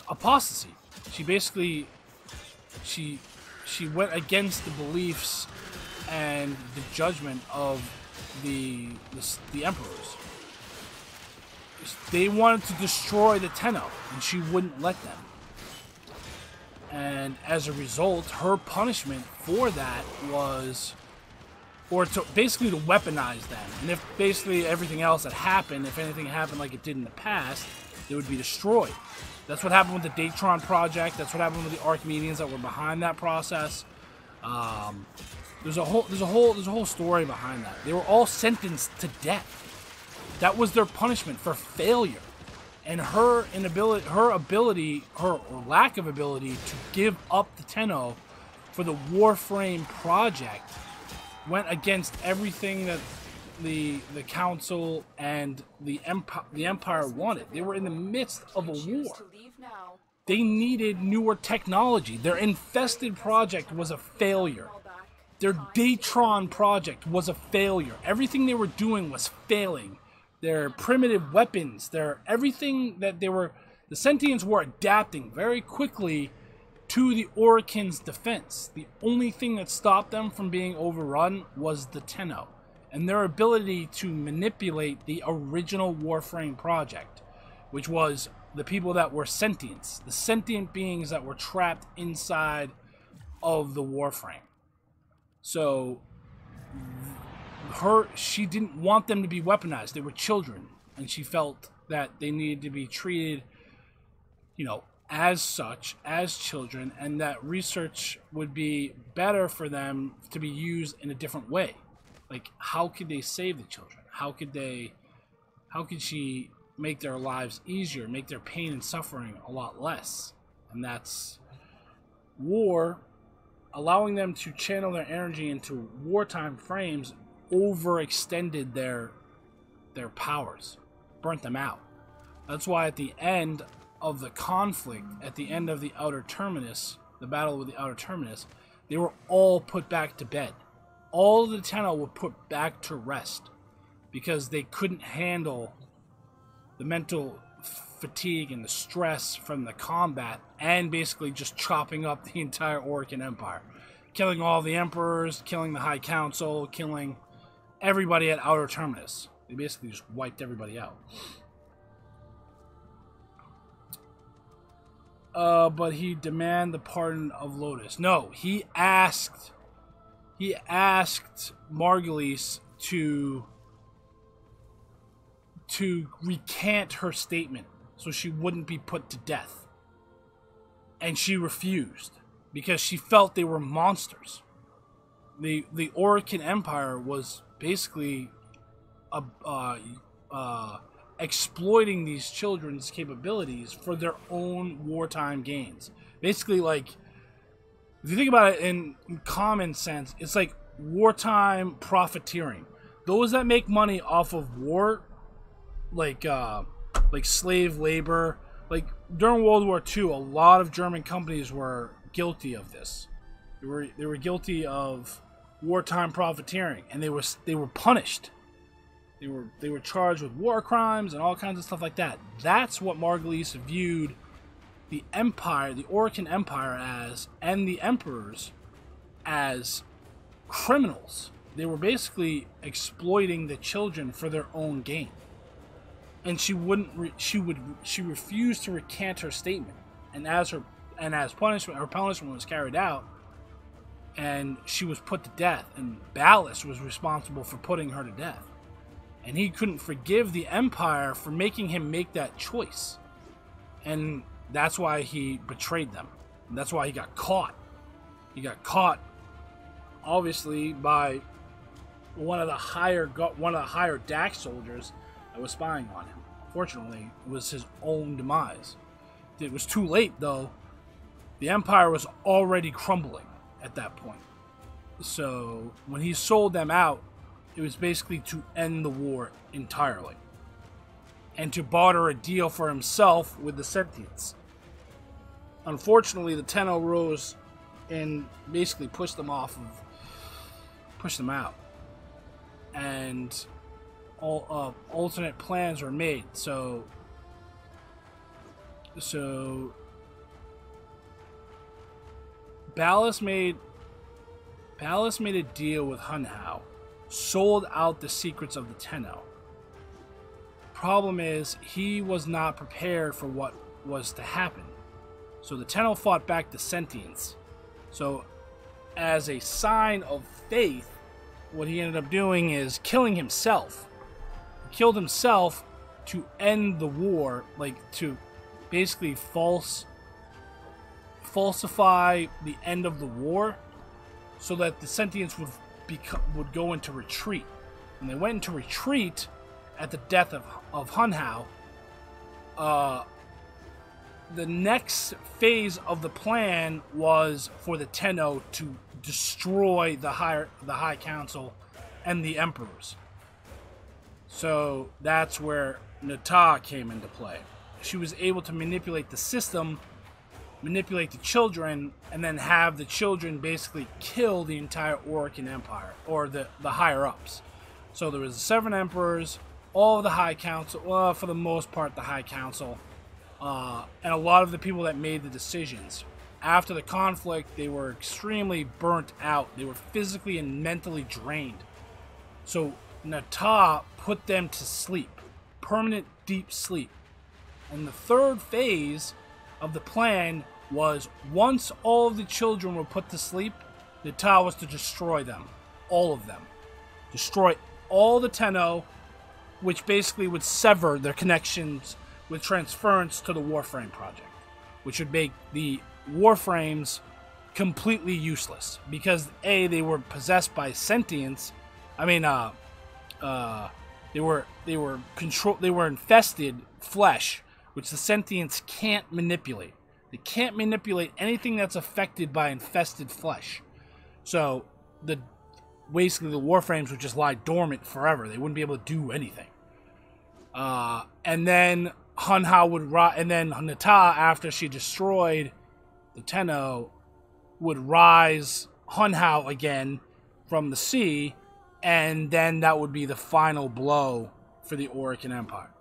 apostasy. She basically she went against the beliefs and the judgment of the emperors. They wanted to destroy the Tenno, and she wouldn't let them. And as a result, her punishment for that was, basically to weaponize them. And if basically everything else that happened, if anything happened like it did in the past, they would be destroyed. That's what happened with the Datron project. That's what happened with the Archimedeans that were behind that process. There's a whole story behind that. They were all sentenced to death. That was their punishment for failure. And her lack of ability to give up the Tenno for the Warframe project went against everything that the council and the empire wanted. They were in the midst of a war. They needed newer technology. Their Infested project was a failure. Their Datron project was a failure. Everything they were doing was failing. Their primitive weapons, everything that the Sentients were adapting very quickly to the Orokin's defense. The only thing that stopped them from being overrun was the Tenno, and their ability to manipulate the original Warframe project, which was the people that were sentients, the sentient beings that were trapped inside of the Warframe. So she didn't want them to be weaponized. They were children, and she felt that they needed to be treated, you know, as such, as children, and that research would be better for them to be used in a different way. Like, how could they save the children? How could she make their lives easier, make their pain and suffering a lot less? And that's war. Allowing them to channel their energy into wartime frames overextended their powers, burnt them out. That's why at the end of the conflict, at the end of the Outer Terminus, the battle with the Outer Terminus, they were all put back to bed. All of the Tenno were put back to rest because they couldn't handle the mental fatigue and the stress from the combat and basically just chopping up the entire Orokin Empire. Killing all the Emperors, killing the High Council, killing everybody at Outer Terminus. They basically just wiped everybody out. But he demanded the pardon of Lotus. No, he asked Margulies to recant her statement so she wouldn't be put to death. And she refused because she felt they were monsters. The Orokin Empire was basically exploiting these children's capabilities for their own wartime gains. Basically, like, if you think about it in common sense, it's like wartime profiteering. Those that make money off of war, like slave labor, like during World War II, a lot of German companies were guilty of this. They were guilty of wartime profiteering, and they were punished. They were charged with war crimes and all kinds of stuff like that. That's what Margulies viewed the Empire, the Orokin Empire as, and the Emperors as criminals. They were basically exploiting the children for their own gain. And she refused to recant her statement. And as punishment, her punishment was carried out, and she was put to death, and Ballas was responsible for putting her to death. And he couldn't forgive the Empire for making him make that choice. And that's why he betrayed them. And that's why he got caught. He got caught, obviously, by one of the higher DAX soldiers that was spying on him. Fortunately, it was his own demise. It was too late, though. The Empire was already crumbling at that point. So when he sold them out, it was basically to end the war entirely. And to barter a deal for himself with the Sentients. Unfortunately, the Tenno rose and basically pushed them out. And all alternate plans were made. So Ballas made a deal with Hun Hao. Sold out the secrets of the Tenno. Problem is, he was not prepared for what was to happen. So the Tenno fought back the Sentients. So, as a sign of faith, what he ended up doing is killing himself. He killed himself to end the war, like to basically falsify the end of the war, so that the Sentients would go into retreat. When they went into retreat at the death of Hun Hao, the next phase of the plan was for the Tenno to destroy the High Council and the Emperors. So that's where Nata came into play. She was able to manipulate the system, manipulate the children, and then have the children basically kill the entire Orokin Empire, or the higher-ups. So there was the 7 Emperors, all of the High Council, well, for the most part the High Council, and a lot of the people that made the decisions. After the conflict, they were extremely burnt out. They were physically and mentally drained. So Nata put them to sleep, permanent deep sleep. And the third phase of the plan was, once all of the children were put to sleep, The Tau was to destroy them. All of them. Destroy all the Tenno, which basically would sever their connections with transference to the Warframe project, which would make the Warframes completely useless because A, they were possessed by sentience. I mean, they were infested flesh, which the sentience can't manipulate. They can't manipulate anything that's affected by infested flesh. So basically the Warframes would just lie dormant forever. They wouldn't be able to do anything. And then Hunhao would and then Nata, after she destroyed the Tenno, would rise Hunhao again from the sea, and then that would be the final blow for the Orican Empire.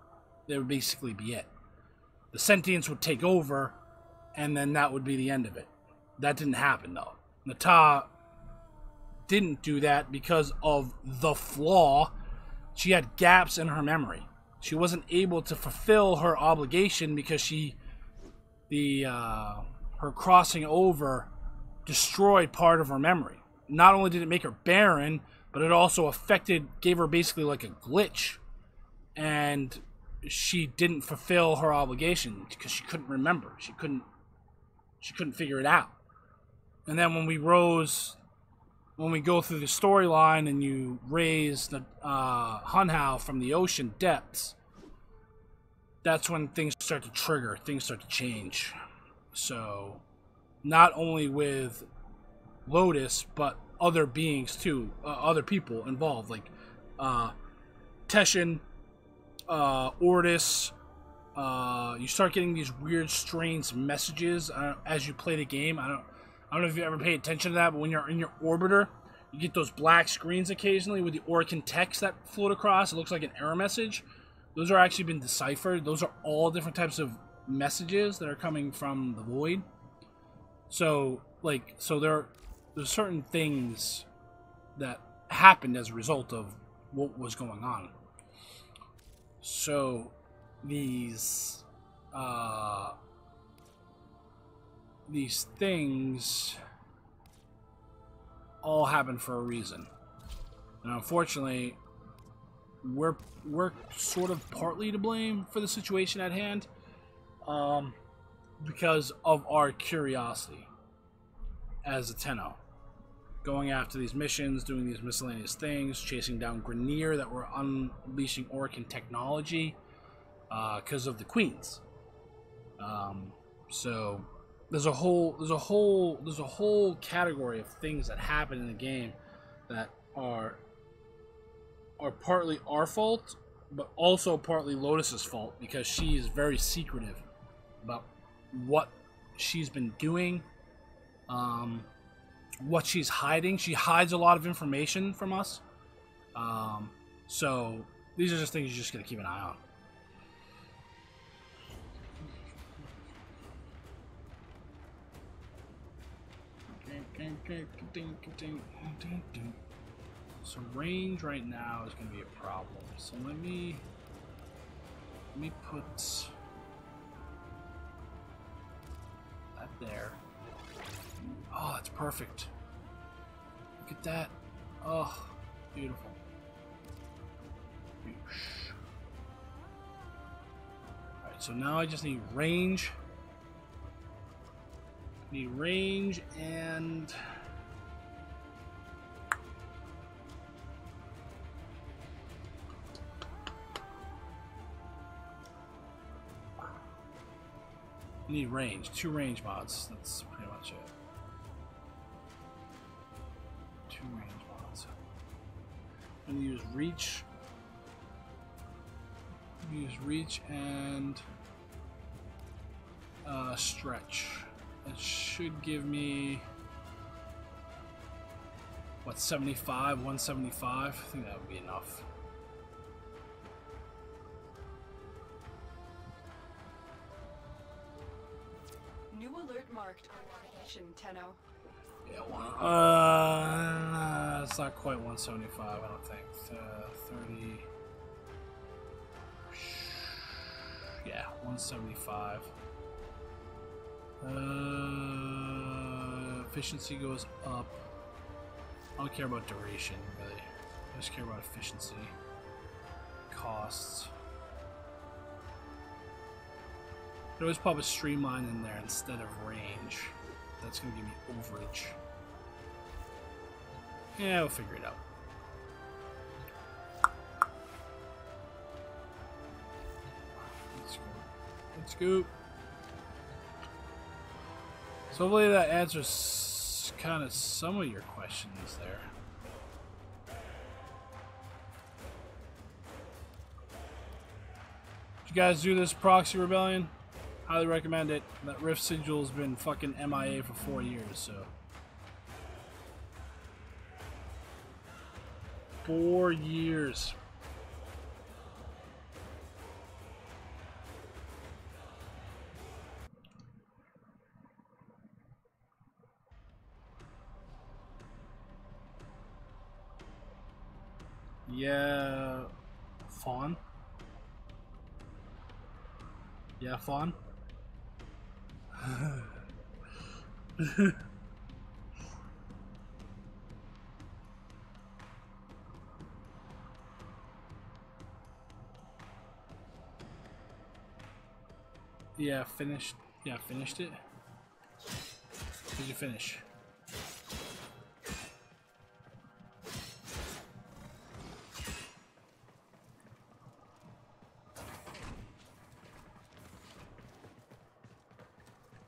That would basically be it. The sentience would take over, and then that would be the end of it. That didn't happen, though. Nata didn't do that because of the flaw. She had gaps in her memory. She wasn't able to fulfill her obligation because her crossing over destroyed part of her memory. Not only did it make her barren, but it also gave her basically like a glitch, and she didn't fulfill her obligation because she couldn't remember. She couldn't figure it out. And then when we go through the storyline and you raise the Hunhao from the ocean depths, that's when things start to trigger, things start to change. So, not only with Lotus, but other beings too, other people involved, like Teshin, Ortis. You start getting these weird, strange messages as you play the game. I don't know if you ever pay attention to that, but when you're in your orbiter, you get those black screens occasionally with the Orican text that float across. It looks like an error message. Those are actually been deciphered. Those are all different types of messages that are coming from the void. So there's certain things that happened as a result of what was going on. So these things all happen for a reason, and unfortunately, we're sort of partly to blame for the situation at hand, because of our curiosity as a Tenno, going after these missions, doing these miscellaneous things, chasing down Grineer that were unleashing Orican technology, because of the queens. So there's a whole category of things that happen in the game that are partly our fault, but also partly Lotus's fault, because she is very secretive about what she's been doing, what she's hiding. She hides a lot of information from us. So these are just things you just gotta keep an eye on. So range right now is going to be a problem. So let me put that there. Oh, that's perfect. Look at that. Oh, beautiful. Alright, so now I just need range. Need range and need range. 2 range mods. That's pretty much it. 2 range mods. I'm gonna use reach. Use reach and stretch. It should give me what, 75, 175? I think that would be enough. New alert marked on navigation, Tenno. Yeah, it's not quite 175, I don't think. 30. Yeah, 175. Efficiency goes up. I don't care about duration, really. I just care about efficiency. Costs. I'd always pop a streamline in there instead of range. That's gonna give me overage. Yeah, we'll figure it out. Let's go. So hopefully that answers kind of some of your questions there. Did you guys do this proxy rebellion? Highly recommend it. That Rift Sigil's been fucking MIA for 4 years, so. 4 years. Yeah, Fawn. Yeah, Fawn. Yeah, finished. Yeah, finished it. Did you finish?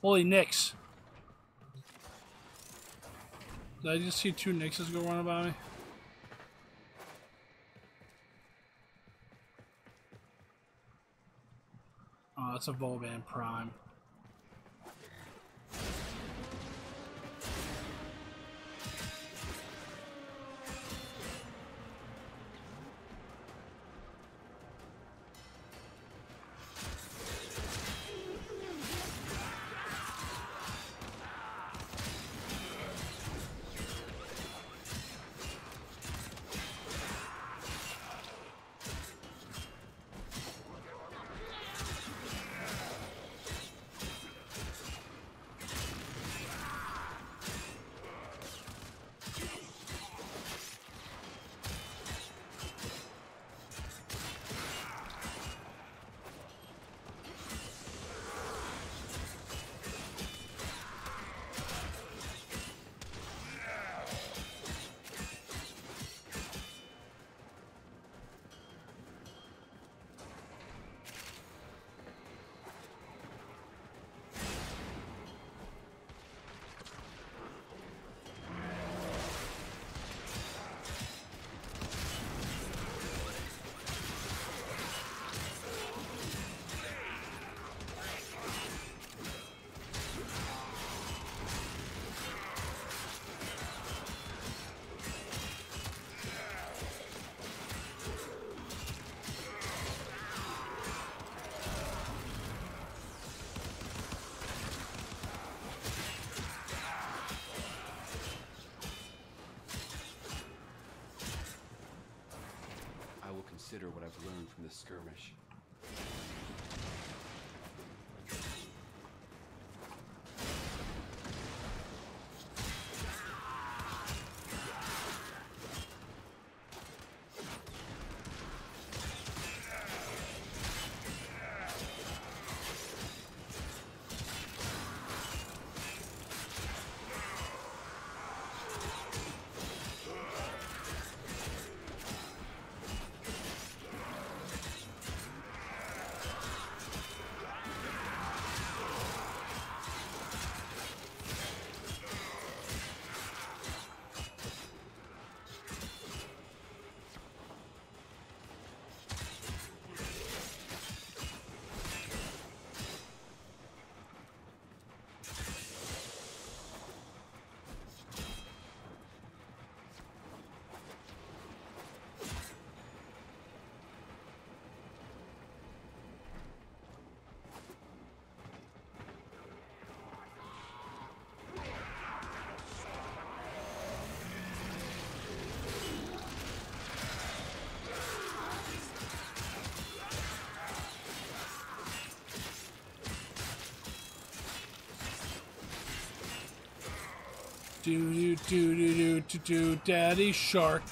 Holy Nicks. Did I just see 2 Nixes go running by me? Oh, that's a Volban Prime. Consider what I've learned from this skirmish. Do, Daddy Shark.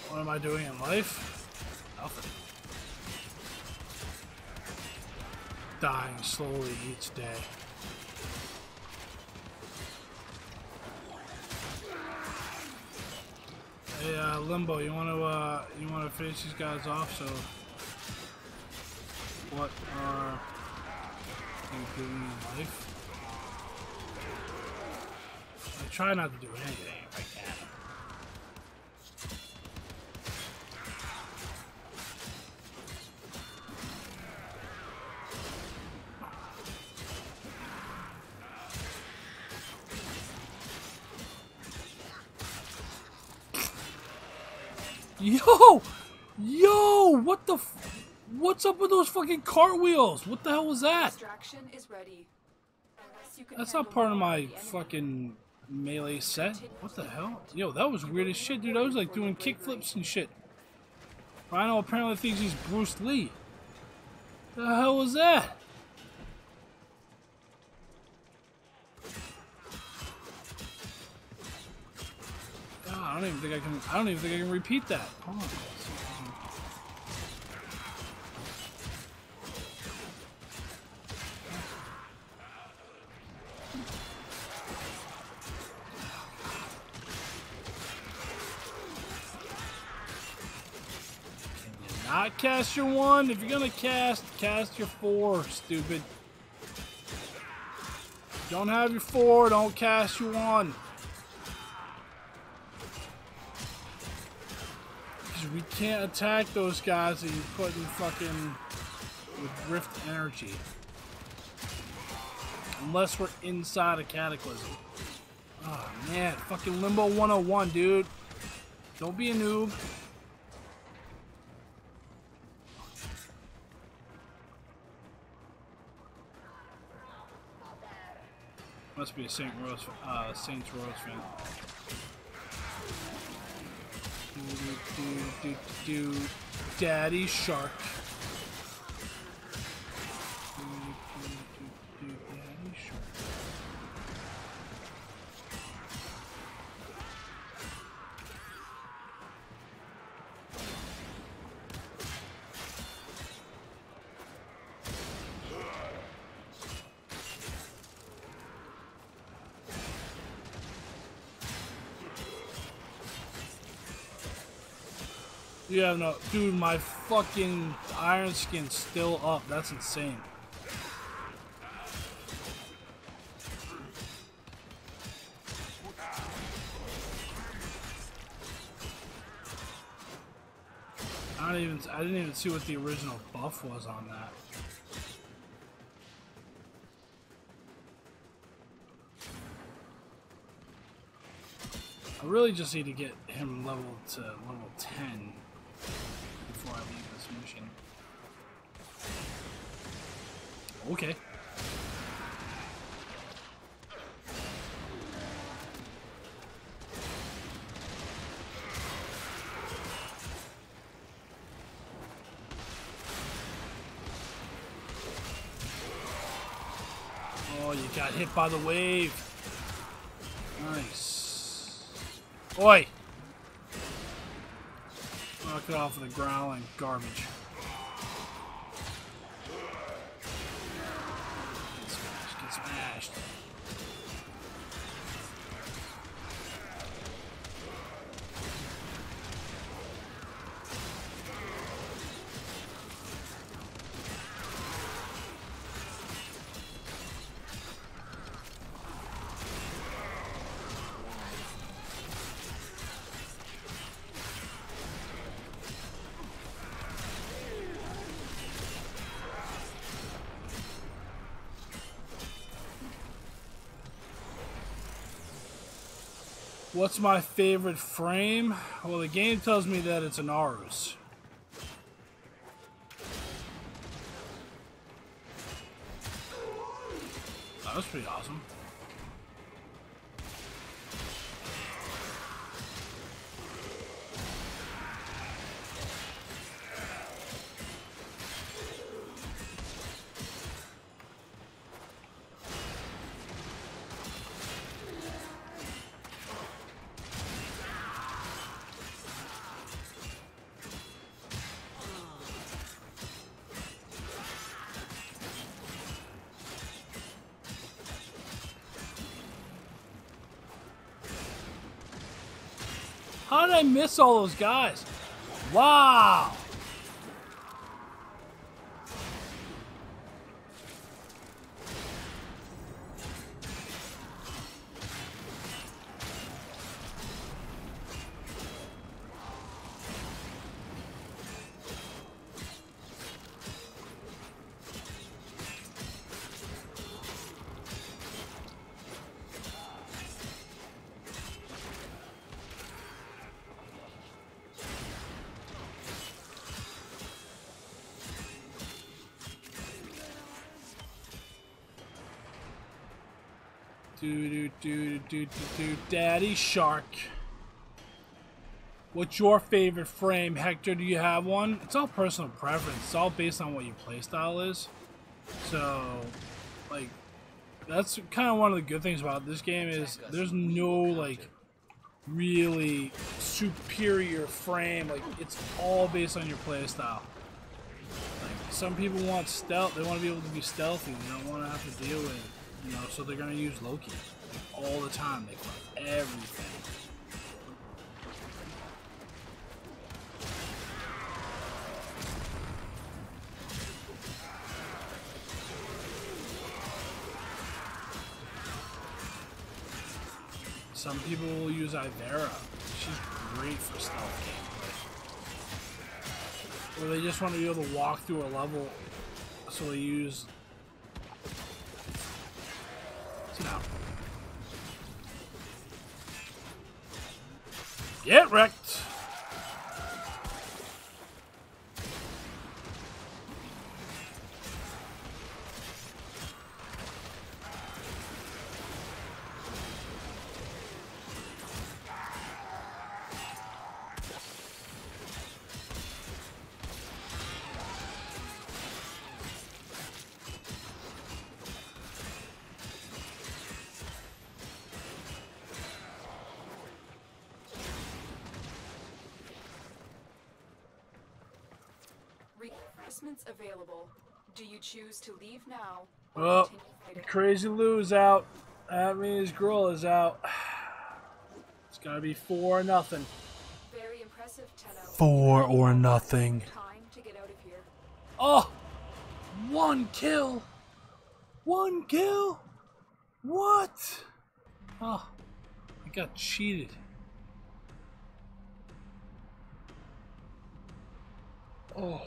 What am I doing in life? Nothing. Dying slowly each day. Hey, Limbo, you wanna finish these guys off? So, what are you doing in life? I try not to do anything if I can. Yo, what the what's up with those fucking cartwheels? What the hell was that? Extraction is ready. That's not part of my fucking melee set. What the hell? Yo, that was weird as shit, dude. I was like doing kickflips and shit. Rhino apparently thinks he's Bruce Lee. The hell was that? I don't even think I can repeat that. Hold on. Can you not cast your 1? If you're gonna cast your 4, stupid. Don't have your 4, don't cast your 1. We can't attack those guys that you put in fucking with Rift energy. Unless we're inside a Cataclysm. Oh man, fucking Limbo 101, dude. Don't be a noob. Must be a Saints Row fan. Daddy Shark. Daddy Shark. Yeah, no, dude, my fucking iron skin's still up. That's insane. I didn't even see what the original buff was on that. I really just need to get him leveled to level 10 before I leave this mission. Okay. Oh, you got hit by the wave. Nice. Oi! Knock it off of the growling garbage. Get smashed. What's my favorite frame? Well, the game tells me that it's an Arus. That was pretty awesome. How did I miss all those guys? Wow! Daddy Shark. What's your favorite frame? Hector, do you have one? It's all personal preference. It's all based on what your playstyle is. So, like, that's kind of one of the good things about this game is there's no, like, really superior frame. Like, it's all based on your playstyle. Like, some people want stealth. They want to be able to be stealthy. They don't want to have to deal with it. You know, so they're gonna use Loki all the time. They find everything. Some people will use Ivera. She's great for stealth gameplay. Or they just want to be able to walk through a level, so they use. Now. Get wrecked! Reinforcements available. Do you choose to leave now? Well, Crazy Lou's out. That means Gorilla's out. It's gotta be 4 or nothing. Very impressive, 10-0. 4 or nothing. Time to get out of here. Oh! 1 kill! 1 kill? What? Oh, I got cheated. Oh.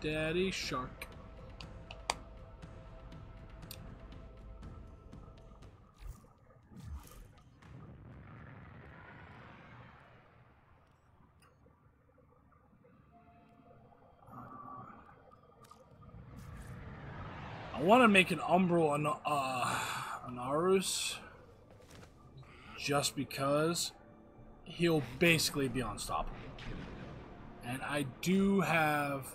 Daddy Shark. I want to make an Umbral an Arus just because he'll basically be unstoppable. And I do have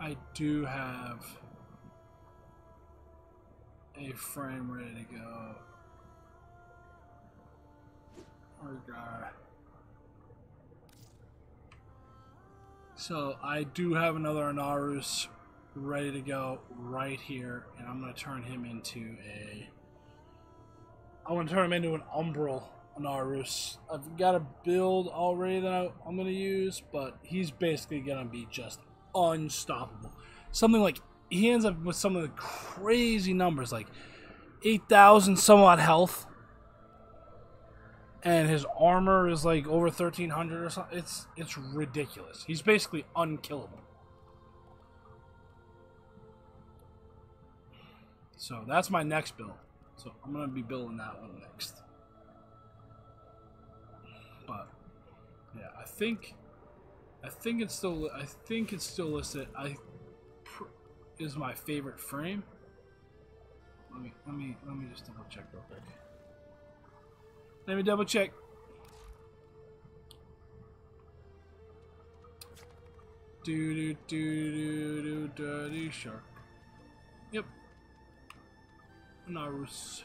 a frame ready to go. Oh god. So I do have another Anarus ready to go right here, and I'm gonna turn him into an Umbral Anarus. I've got a build already that I'm gonna use, but he's basically gonna be just unstoppable. Something like he ends up with some of the crazy numbers, like 8,000 some odd health, and his armor is like over 1,300 or something. It's ridiculous. He's basically unkillable. So that's my next build. So I'm gonna be building that one next. But yeah, I think it's still listed. Is my favorite frame. Let me just double check real quick. Let me double check. Dirty shark. Yep. Narus.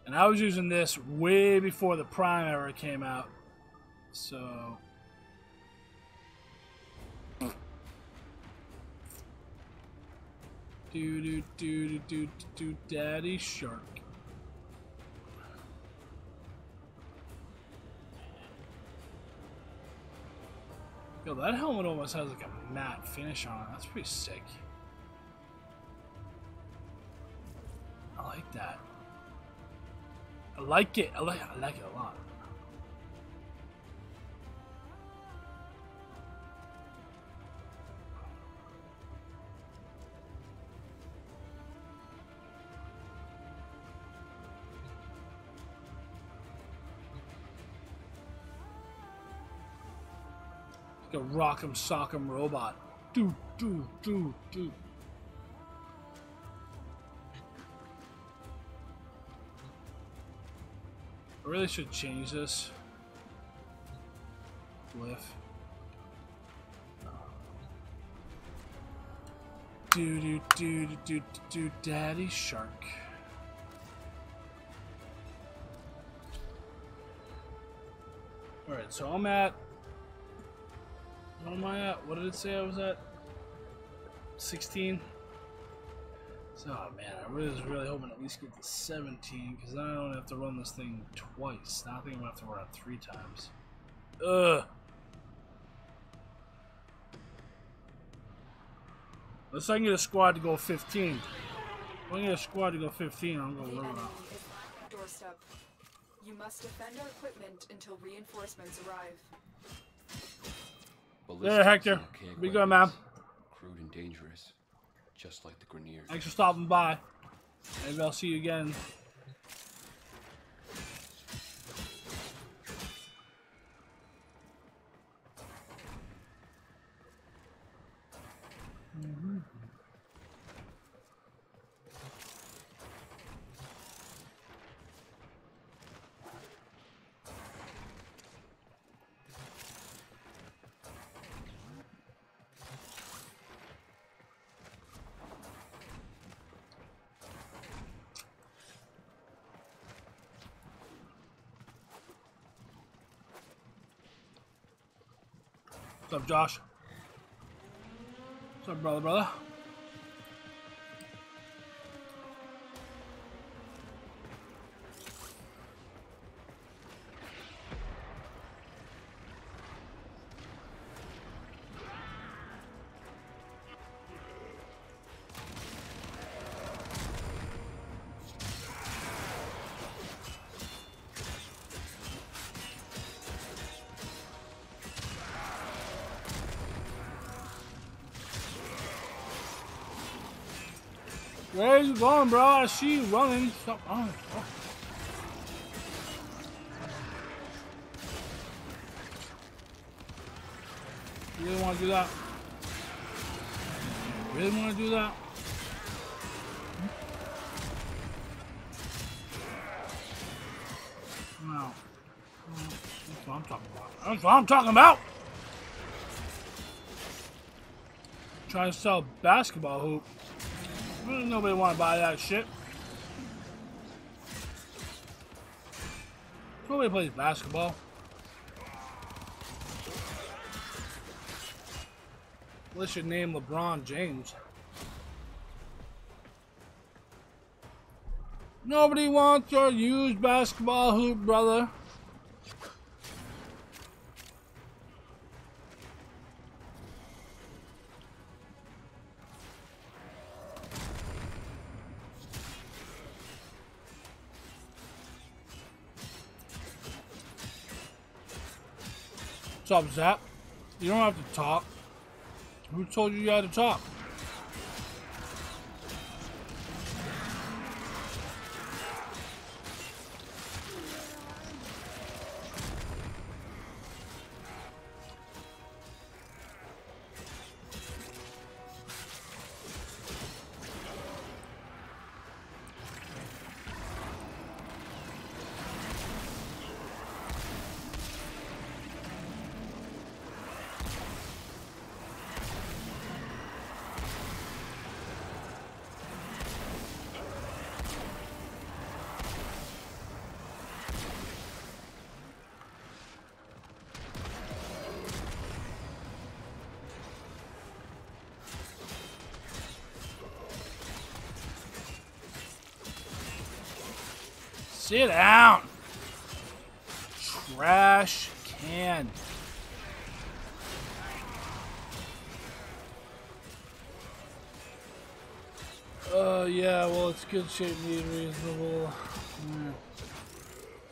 And I was using this way before the Prime ever came out. So Daddy Shark. Yo, that helmet almost has like a matte finish on it. That's pretty sick. I like that. I like it. I like it a lot. Like a rock'em sock'em robot. Do. I really should change this. Glyph. Do, Daddy Shark. Alright, so I'm at. What am I at? What did it say I was at? 16? So, oh man, I was really hoping at least get to 17, because then I don't have to run this thing twice. Now I think I'm going to have to run it 3 times. Ugh! Unless I can get a squad to go 15. If I can get a squad to go 15, I'm going to run it out. Doorstep. You must defend our equipment until reinforcements arrive. There, Hector. Be good, man. Crude and dangerous, just like the Greniers. Thanks for stopping by. Maybe I'll see you again. What's up, Josh? What's up, brother? Where are you going, bro? I see you running. Stop. Oh. You really want to do that? Really want to do that? No. That's what I'm talking about. That's what I'm talking about! Trying to sell a basketball hoop. Really nobody want to buy that shit. Nobody plays basketball. Unless you name LeBron James. Nobody wants your used basketball hoop, brother. What's up, Zap? You don't have to talk. Who told you you had to talk? Sit down. Trash can. Yeah, well, it's good shape, need reasonable.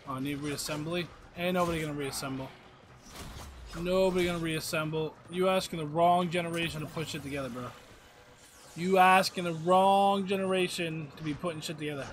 Oh, need reassembly? Ain't nobody gonna reassemble. Nobody gonna reassemble. You asking the wrong generation to put shit together, bro. You asking the wrong generation to be putting shit together.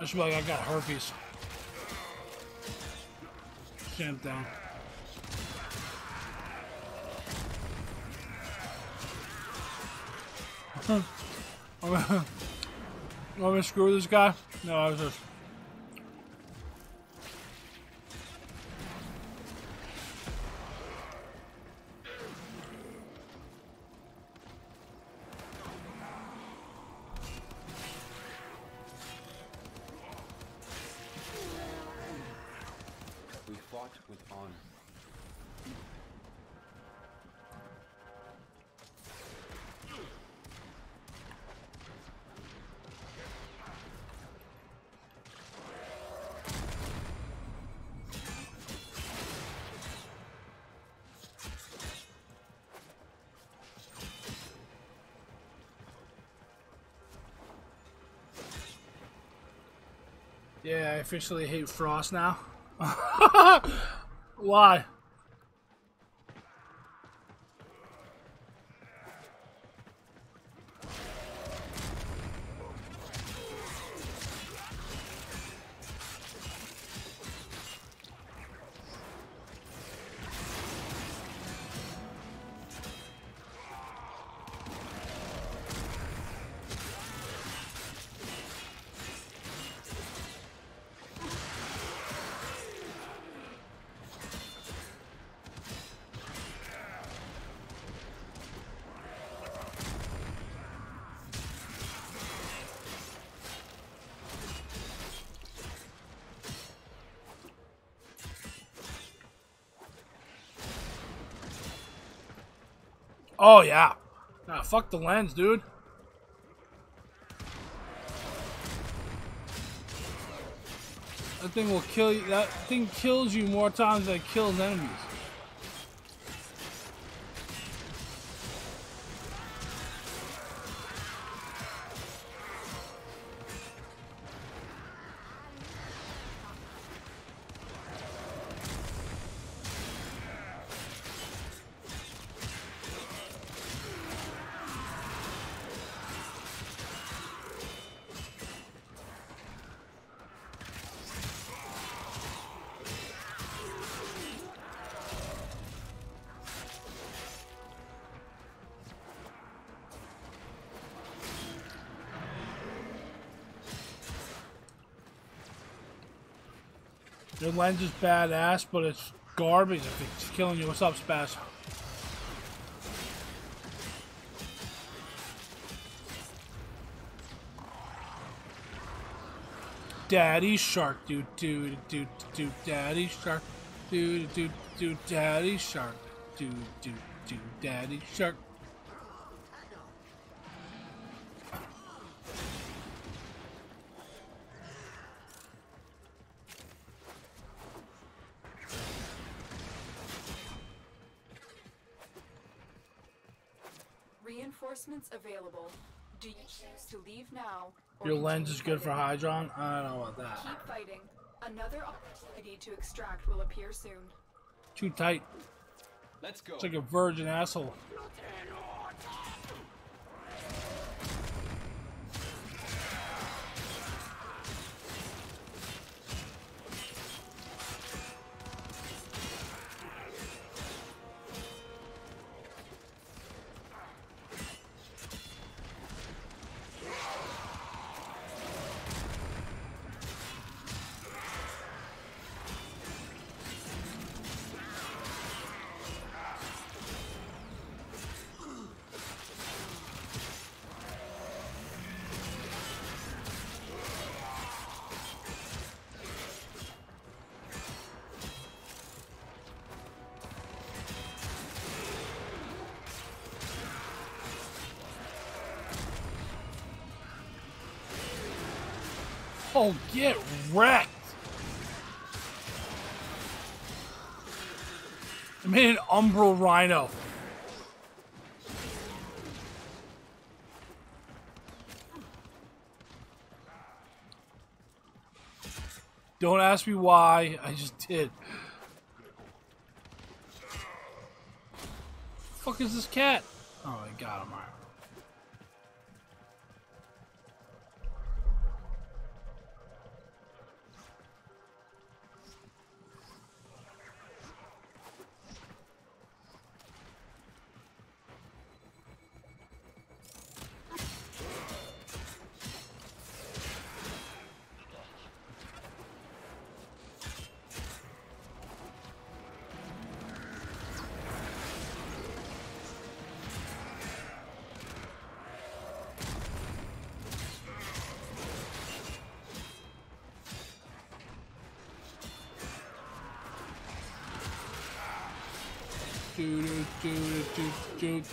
I should be like, I got herpes. Stand down. I'm gonna screw this guy? No, I was just... We fought with honor. Yeah, I officially hate Frost now. Why? Oh yeah. Nah, fuck the lens, dude. That thing will kill you. That thing kills you more times than it kills enemies. Your lens is badass, but it's garbage if it's killing you. What's up, Spaz? Daddy shark, do do do do. Daddy shark, do do do. Daddy shark, do do do. Daddy shark. Reinforcements available. Do you choose to leave now? Or Your lens is continue good for fighting? Hydron? I don't know about that. Keep fighting. Another opportunity to extract will appear soon. Too tight. Let's go. It's like a virgin asshole. Oh, get wrecked! I made an umbral Rhino. Don't ask me why, I just did. The fuck is this cat? Oh, I got him. All right.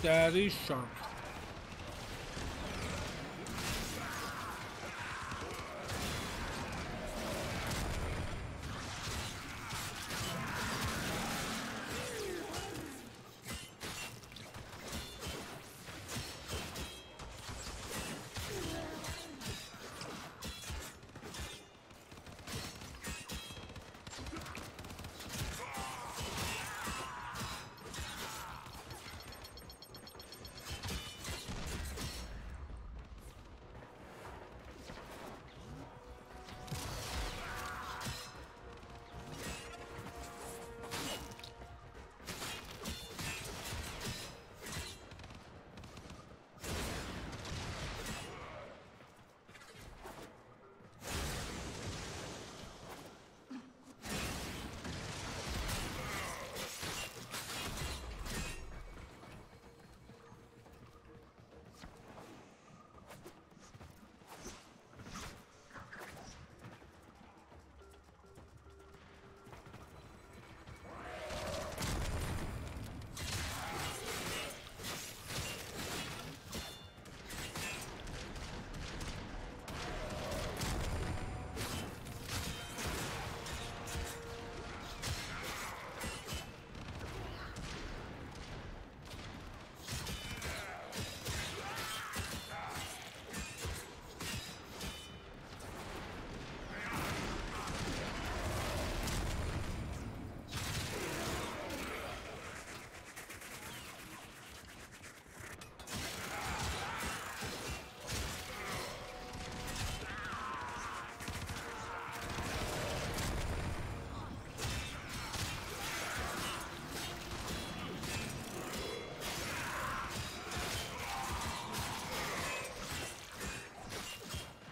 Daddy shark.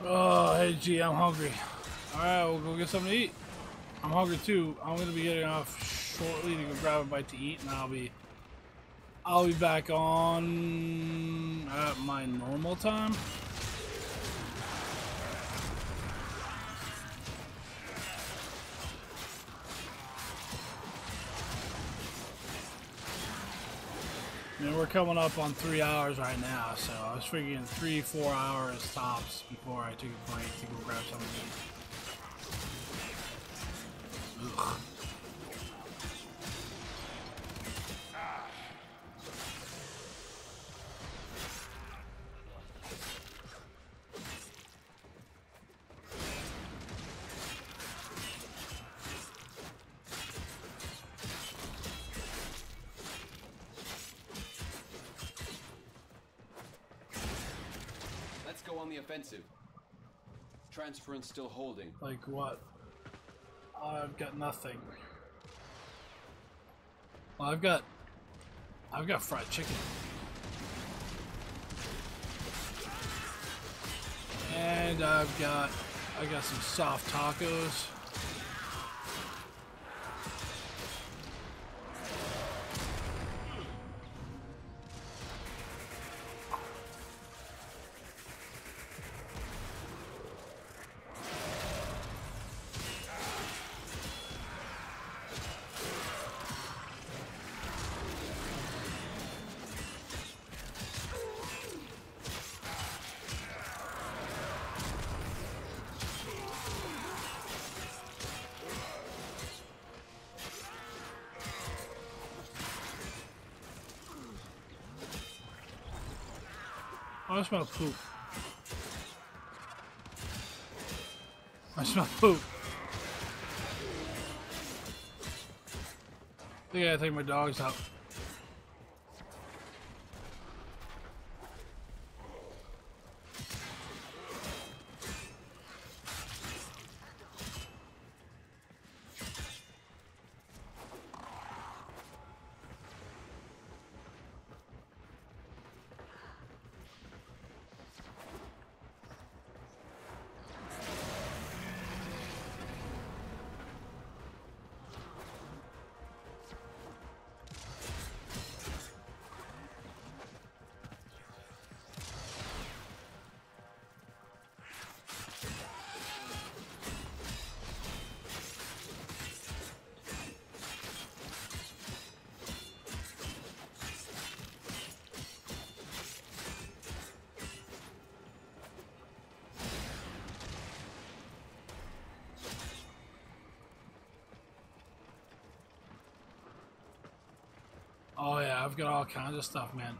Oh, hey, G, I'm hungry. Alright, we'll go get something to eat. I'm hungry too. I'm gonna be getting off shortly to go grab a bite to eat, and I'll be back on at my normal time. I mean, we're coming up on 3 hours right now, so I was figuring 3-4 hours tops before I took a break to go grab something to eat. Ugh. On the offensive. Transference still holding. Like what? I've got nothing. Well, I've got fried chicken. And I got some soft tacos. Oh, I smell poop. I smell poop. I think I gotta take my dogs out. Oh yeah, I've got all kinds of stuff, man.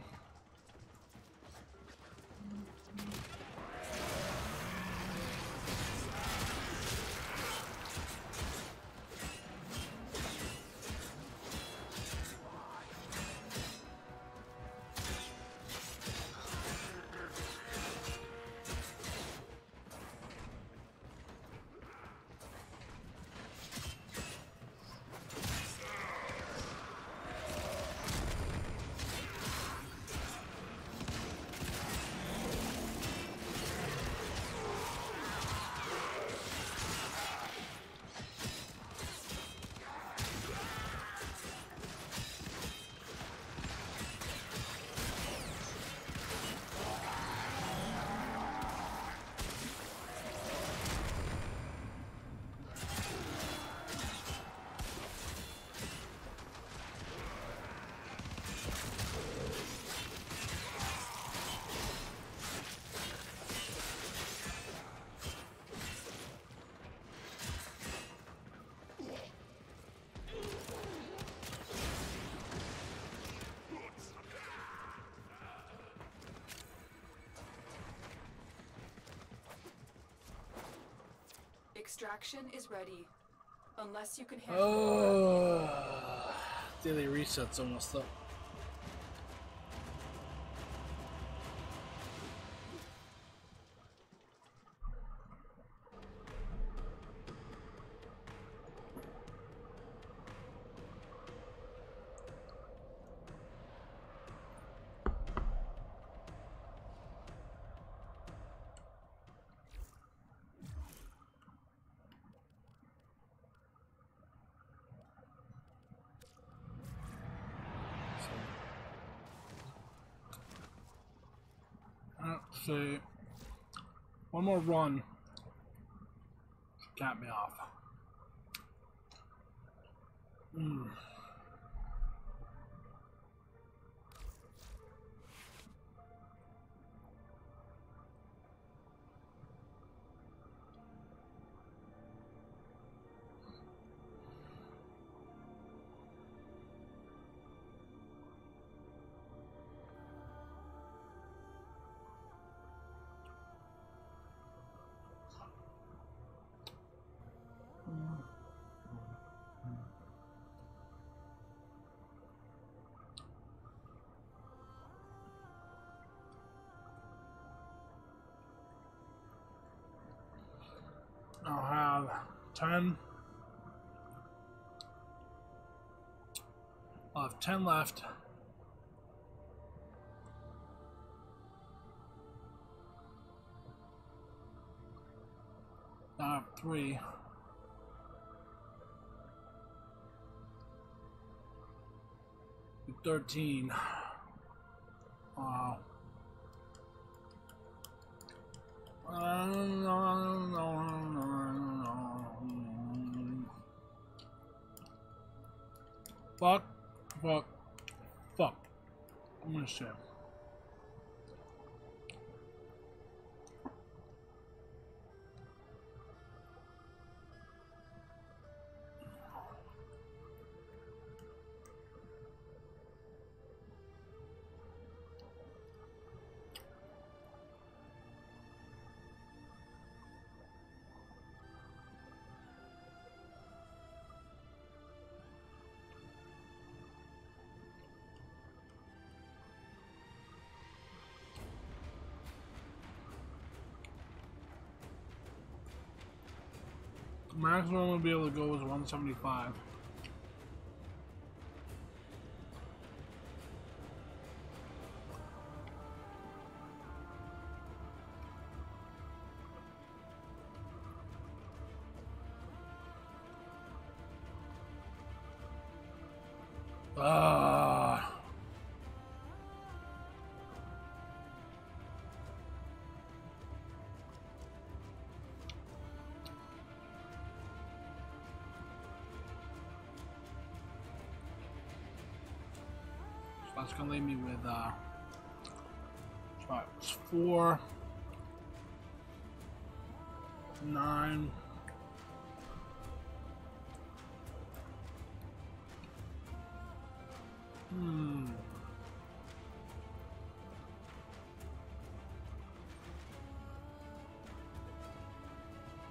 Extraction is ready. Unless you can handle Oh, daily resets almost up. Let's see. One more run. Got me off. I'll have 10. I'll have 10 left. Now I have 3. Be 13. Wow. Fuck. I'm gonna say. Maximum I'm gonna be able to go is 175. That's gonna leave me with it's 4, 9,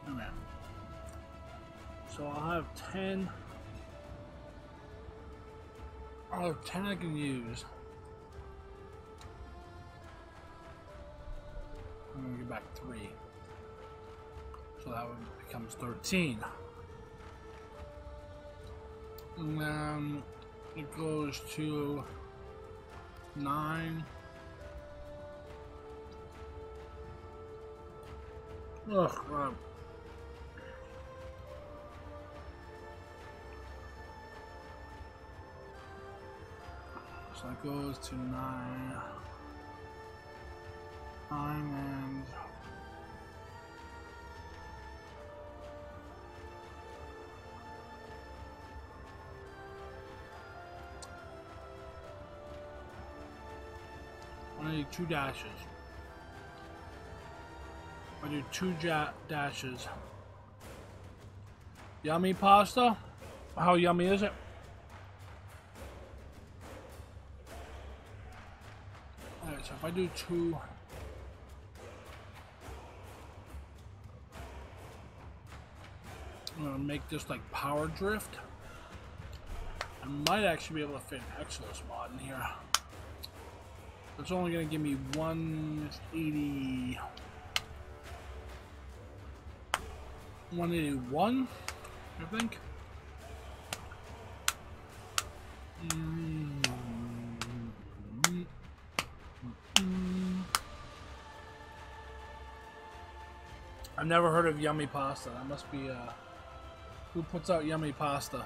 Okay. So I'll have 10. I'll have 10 I can use. I'm gonna get back 3. So that one becomes 13. And then it goes to 9. Ugh, crap. So that goes to 9. 9 and... I need 2 dashes. I do 2 dashes. Yummy pasta? How yummy is it? Alright, so if I do 2... I'm gonna make this like power drift. I might actually be able to fit an Exodus mod in here. It's only gonna give me 180... 181, I think. I've never heard of yummy pasta. That must be who puts out yummy pasta?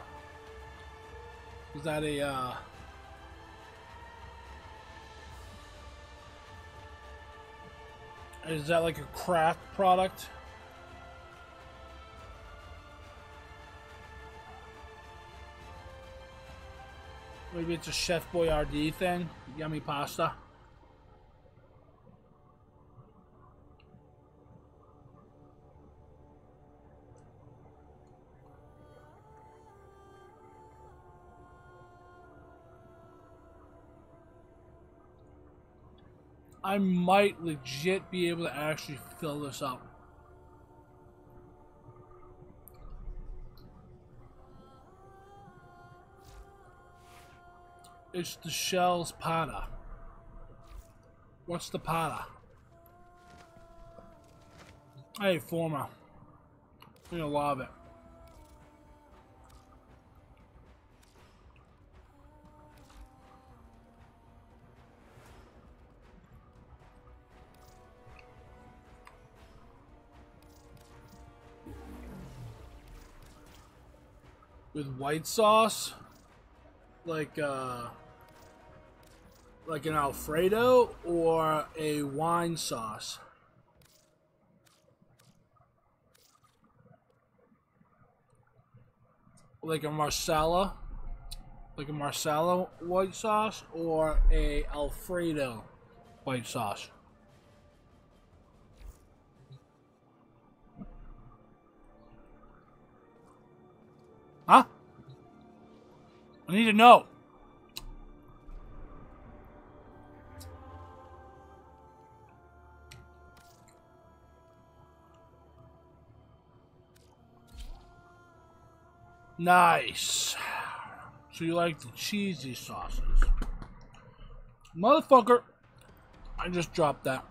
Is that a is that like a craft product? Maybe it's a Chef Boyardee thing. Yummy pasta. I might legit be able to actually fill this up. It's the Shell's Pata. What's the Pata? Hey, Forma. You're gonna love it. With white sauce? Like an Alfredo or a wine sauce? Like a Marsala? Like a Marsala white sauce or a Alfredo white sauce? Huh? I need to know. Nice. So you like the cheesy sauces. Motherfucker. I just dropped that.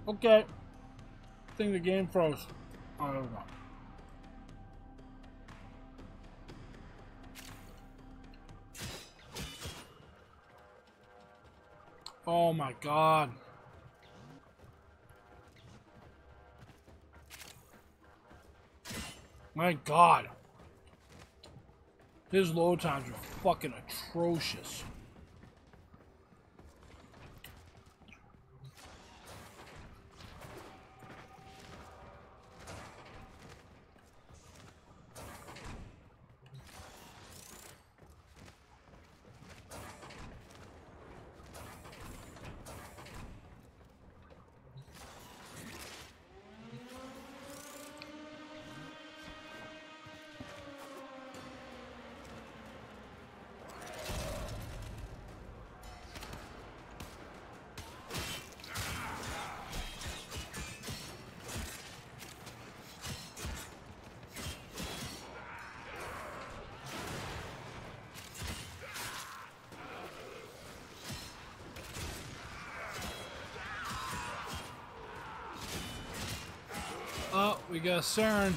Okay. I think the game froze. Oh, there we go. Oh my god. My god. His load times are fucking atrocious. Oh, we got Saren.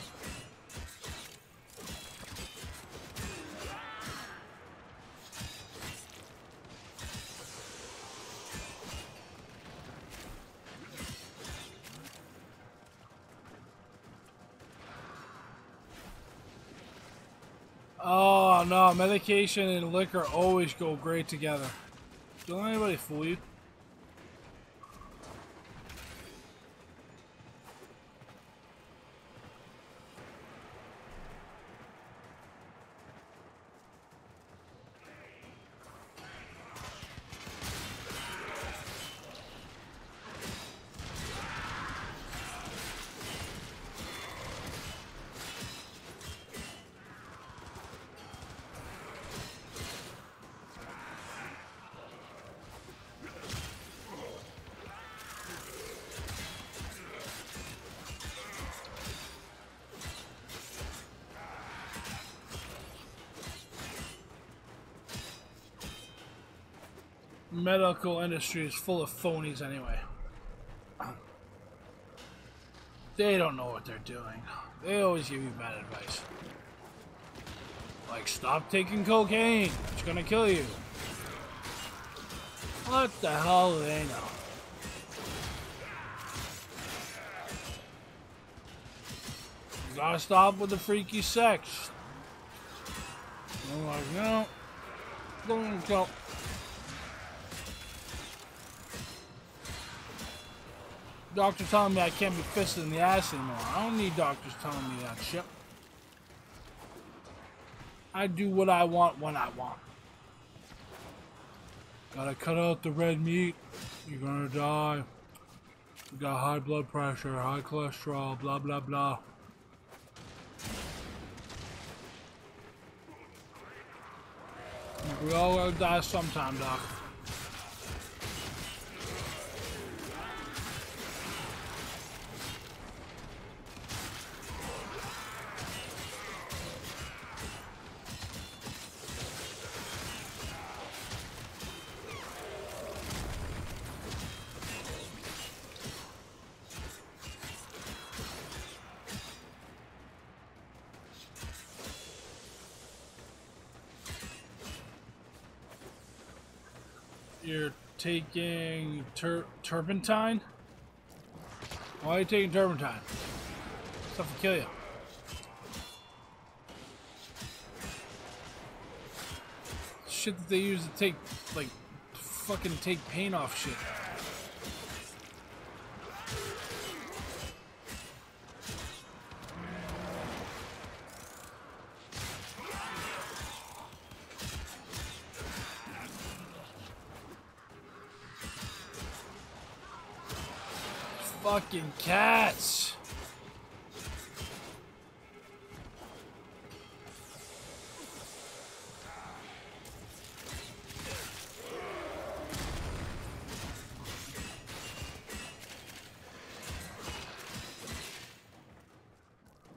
Oh no, medication and liquor always go great together. Don't let anybody fool you. Medical industry is full of phonies anyway. They don't know what they're doing. They always give you bad advice. Like, stop taking cocaine. It's gonna kill you. What the hell do they know? You gotta stop with the freaky sex. I'm like, no. Don't go. Doctor telling me I can't be fisted in the ass anymore. I don't need doctors telling me that shit. I do what I want when I want. Gotta cut out the red meat. You're gonna die. You got high blood pressure, high cholesterol, blah blah blah. We all gotta die sometime, Doc. You're taking turpentine? Why are you taking turpentine? Stuff will kill you. Shit that they use to take, like, fucking take paint off shit. Fucking cats.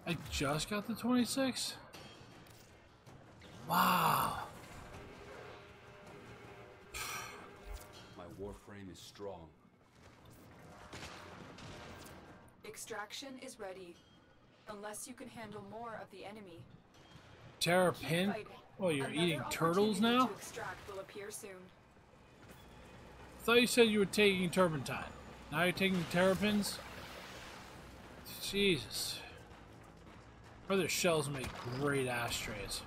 I just got the 26? Wow. My Warframe is strong. Extraction is ready. Unless you can handle more of the enemy. Terrapin? Oh, you're eating turtles now? To extract will appear soon. I thought you said you were taking turpentine. Now you're taking terrapins? Jesus. Other shells make great ashtrays.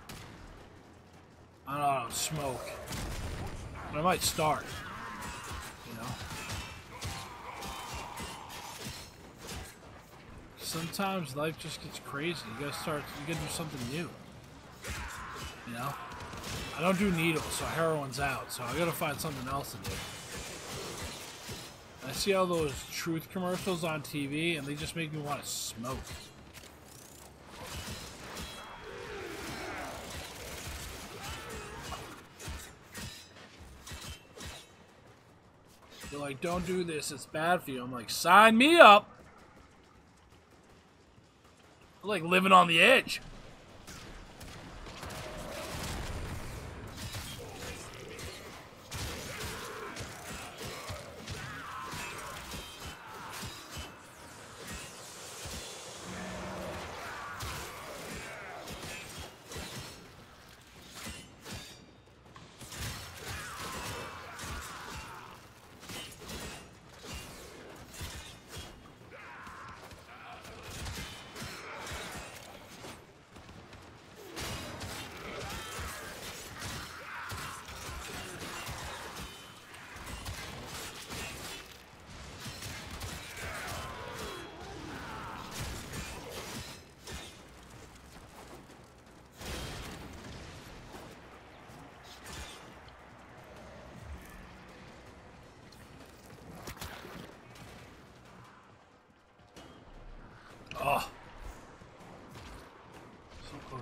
I don't smoke. But I might start. You know? Sometimes life just gets crazy. You gotta do something new. You know? I don't do needles, so heroin's out, so I gotta find something else to do. I see all those truth commercials on TV, and they just make me want to smoke. They're like, don't do this, it's bad for you. I'm like, sign me up! I'm like living on the edge. Oh. So close.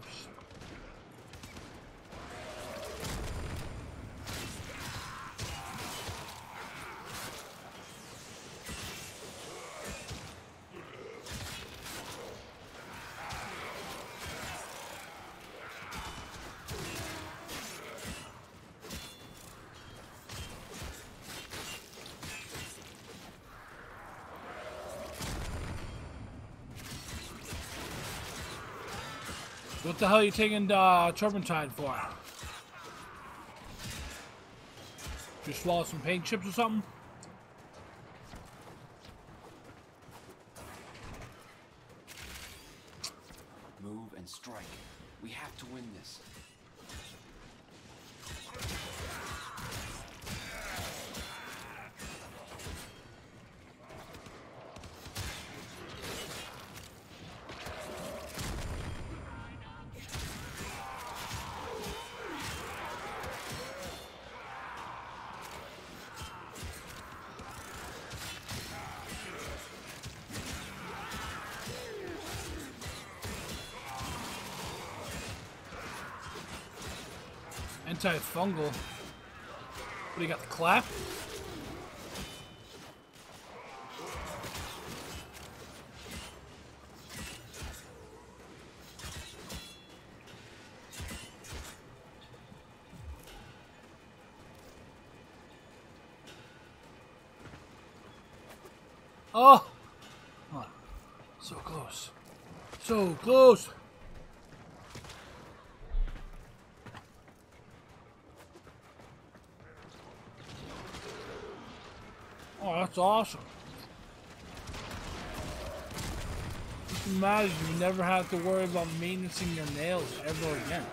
What the hell are you taking turpentine for? You swallow some paint chips or something? Move and strike. We have to win this. Antifungal. What do you got, the clap? Oh! Come on. So close. So close! Oh, that's awesome. Just imagine you never have to worry about maintaining your nails ever again.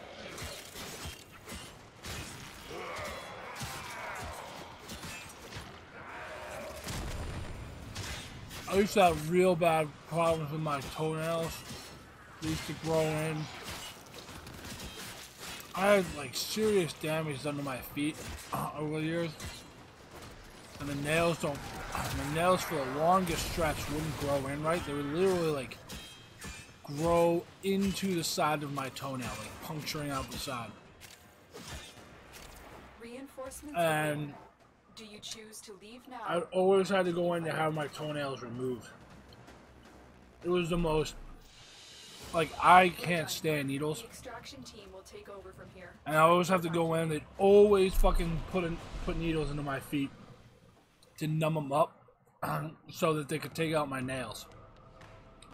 I used to have real bad problems with my toenails. They used to grow in. I had like serious damage done to my feet over the years. And the nails for the longest stretch wouldn't grow in right. They would literally like grow into the side of my toenail, like puncturing out the side. Reinforcements. And do you choose to leave now? I always had to go in to have my toenails removed. It was the most, like, I can't stand needles. The extraction team will take over from here. And I always have to go in. They'd always fucking put needles into my feet to numb them up so that they could take out my nails.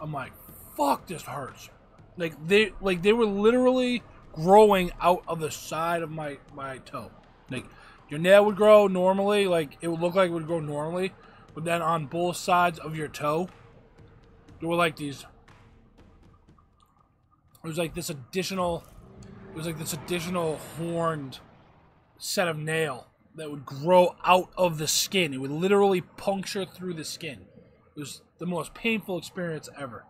I'm like, fuck, this hurts. Like they were literally growing out of the side of my toe. Like your nail would grow normally, like it would look like it would grow normally, but then on both sides of your toe, there were like these. It was like this additional horned set of nail that would grow out of the skin. It would literally puncture through the skin. It was the most painful experience ever.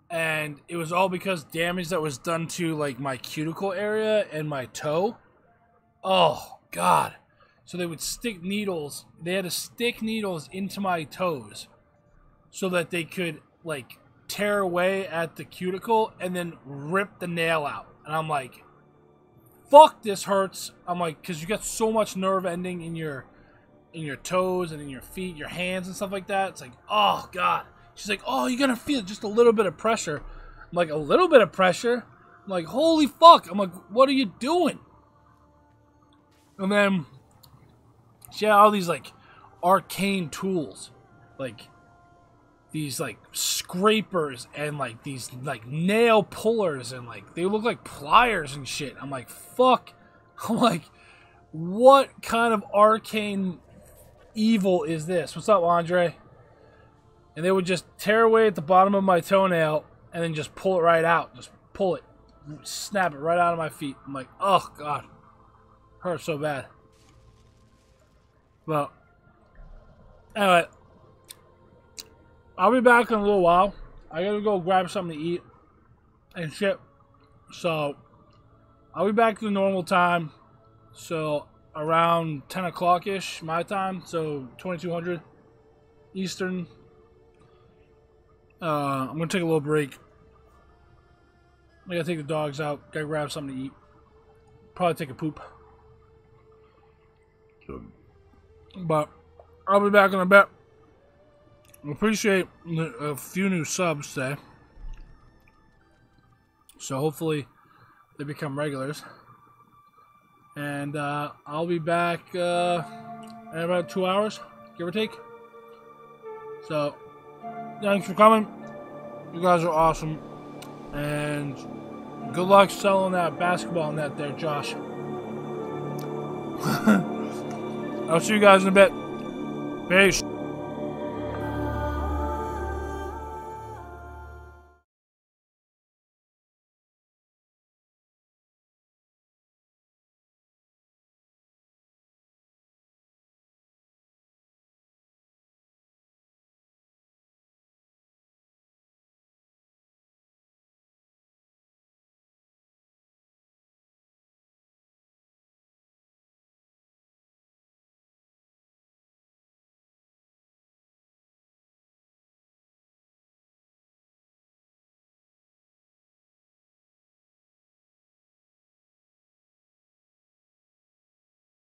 And it was all because damage that was done to like my cuticle area and my toe. Oh God. So they would stick needles. They had to stick needles into my toes so that they could like tear away at the cuticle and then rip the nail out. And I'm like, fuck, this hurts. I'm like, because you got so much nerve ending in your toes and in your feet, your hands and stuff like that. It's like, oh God. She's like, oh, you're gonna feel just a little bit of pressure. I'm like, a little bit of pressure? I'm like, holy fuck. I'm like, what are you doing? And then she had all these like arcane tools, like these like scrapers and like these like nail pullers and like they look like pliers and shit. I'm like, fuck. I'm like, what kind of arcane evil is this? What's up, Andre? And they would just tear away at the bottom of my toenail and then just pull it right out. Just pull it, snap it right out of my feet. I'm like, oh God, hurts so bad. Well, anyway, I'll be back in a little while. I gotta go grab something to eat and shit. So, I'll be back to the normal time. So, around 10 o'clock-ish, my time. So, 2200 Eastern. I'm gonna take a little break. I gotta take the dogs out. Gotta grab something to eat. Probably take a poop. But, I'll be back in a bit. Appreciate a few new subs today. So hopefully they become regulars. And I'll be back in about 2 hours, give or take. So thanks for coming. You guys are awesome. And good luck selling that basketball net there, Josh. I'll see you guys in a bit. Peace.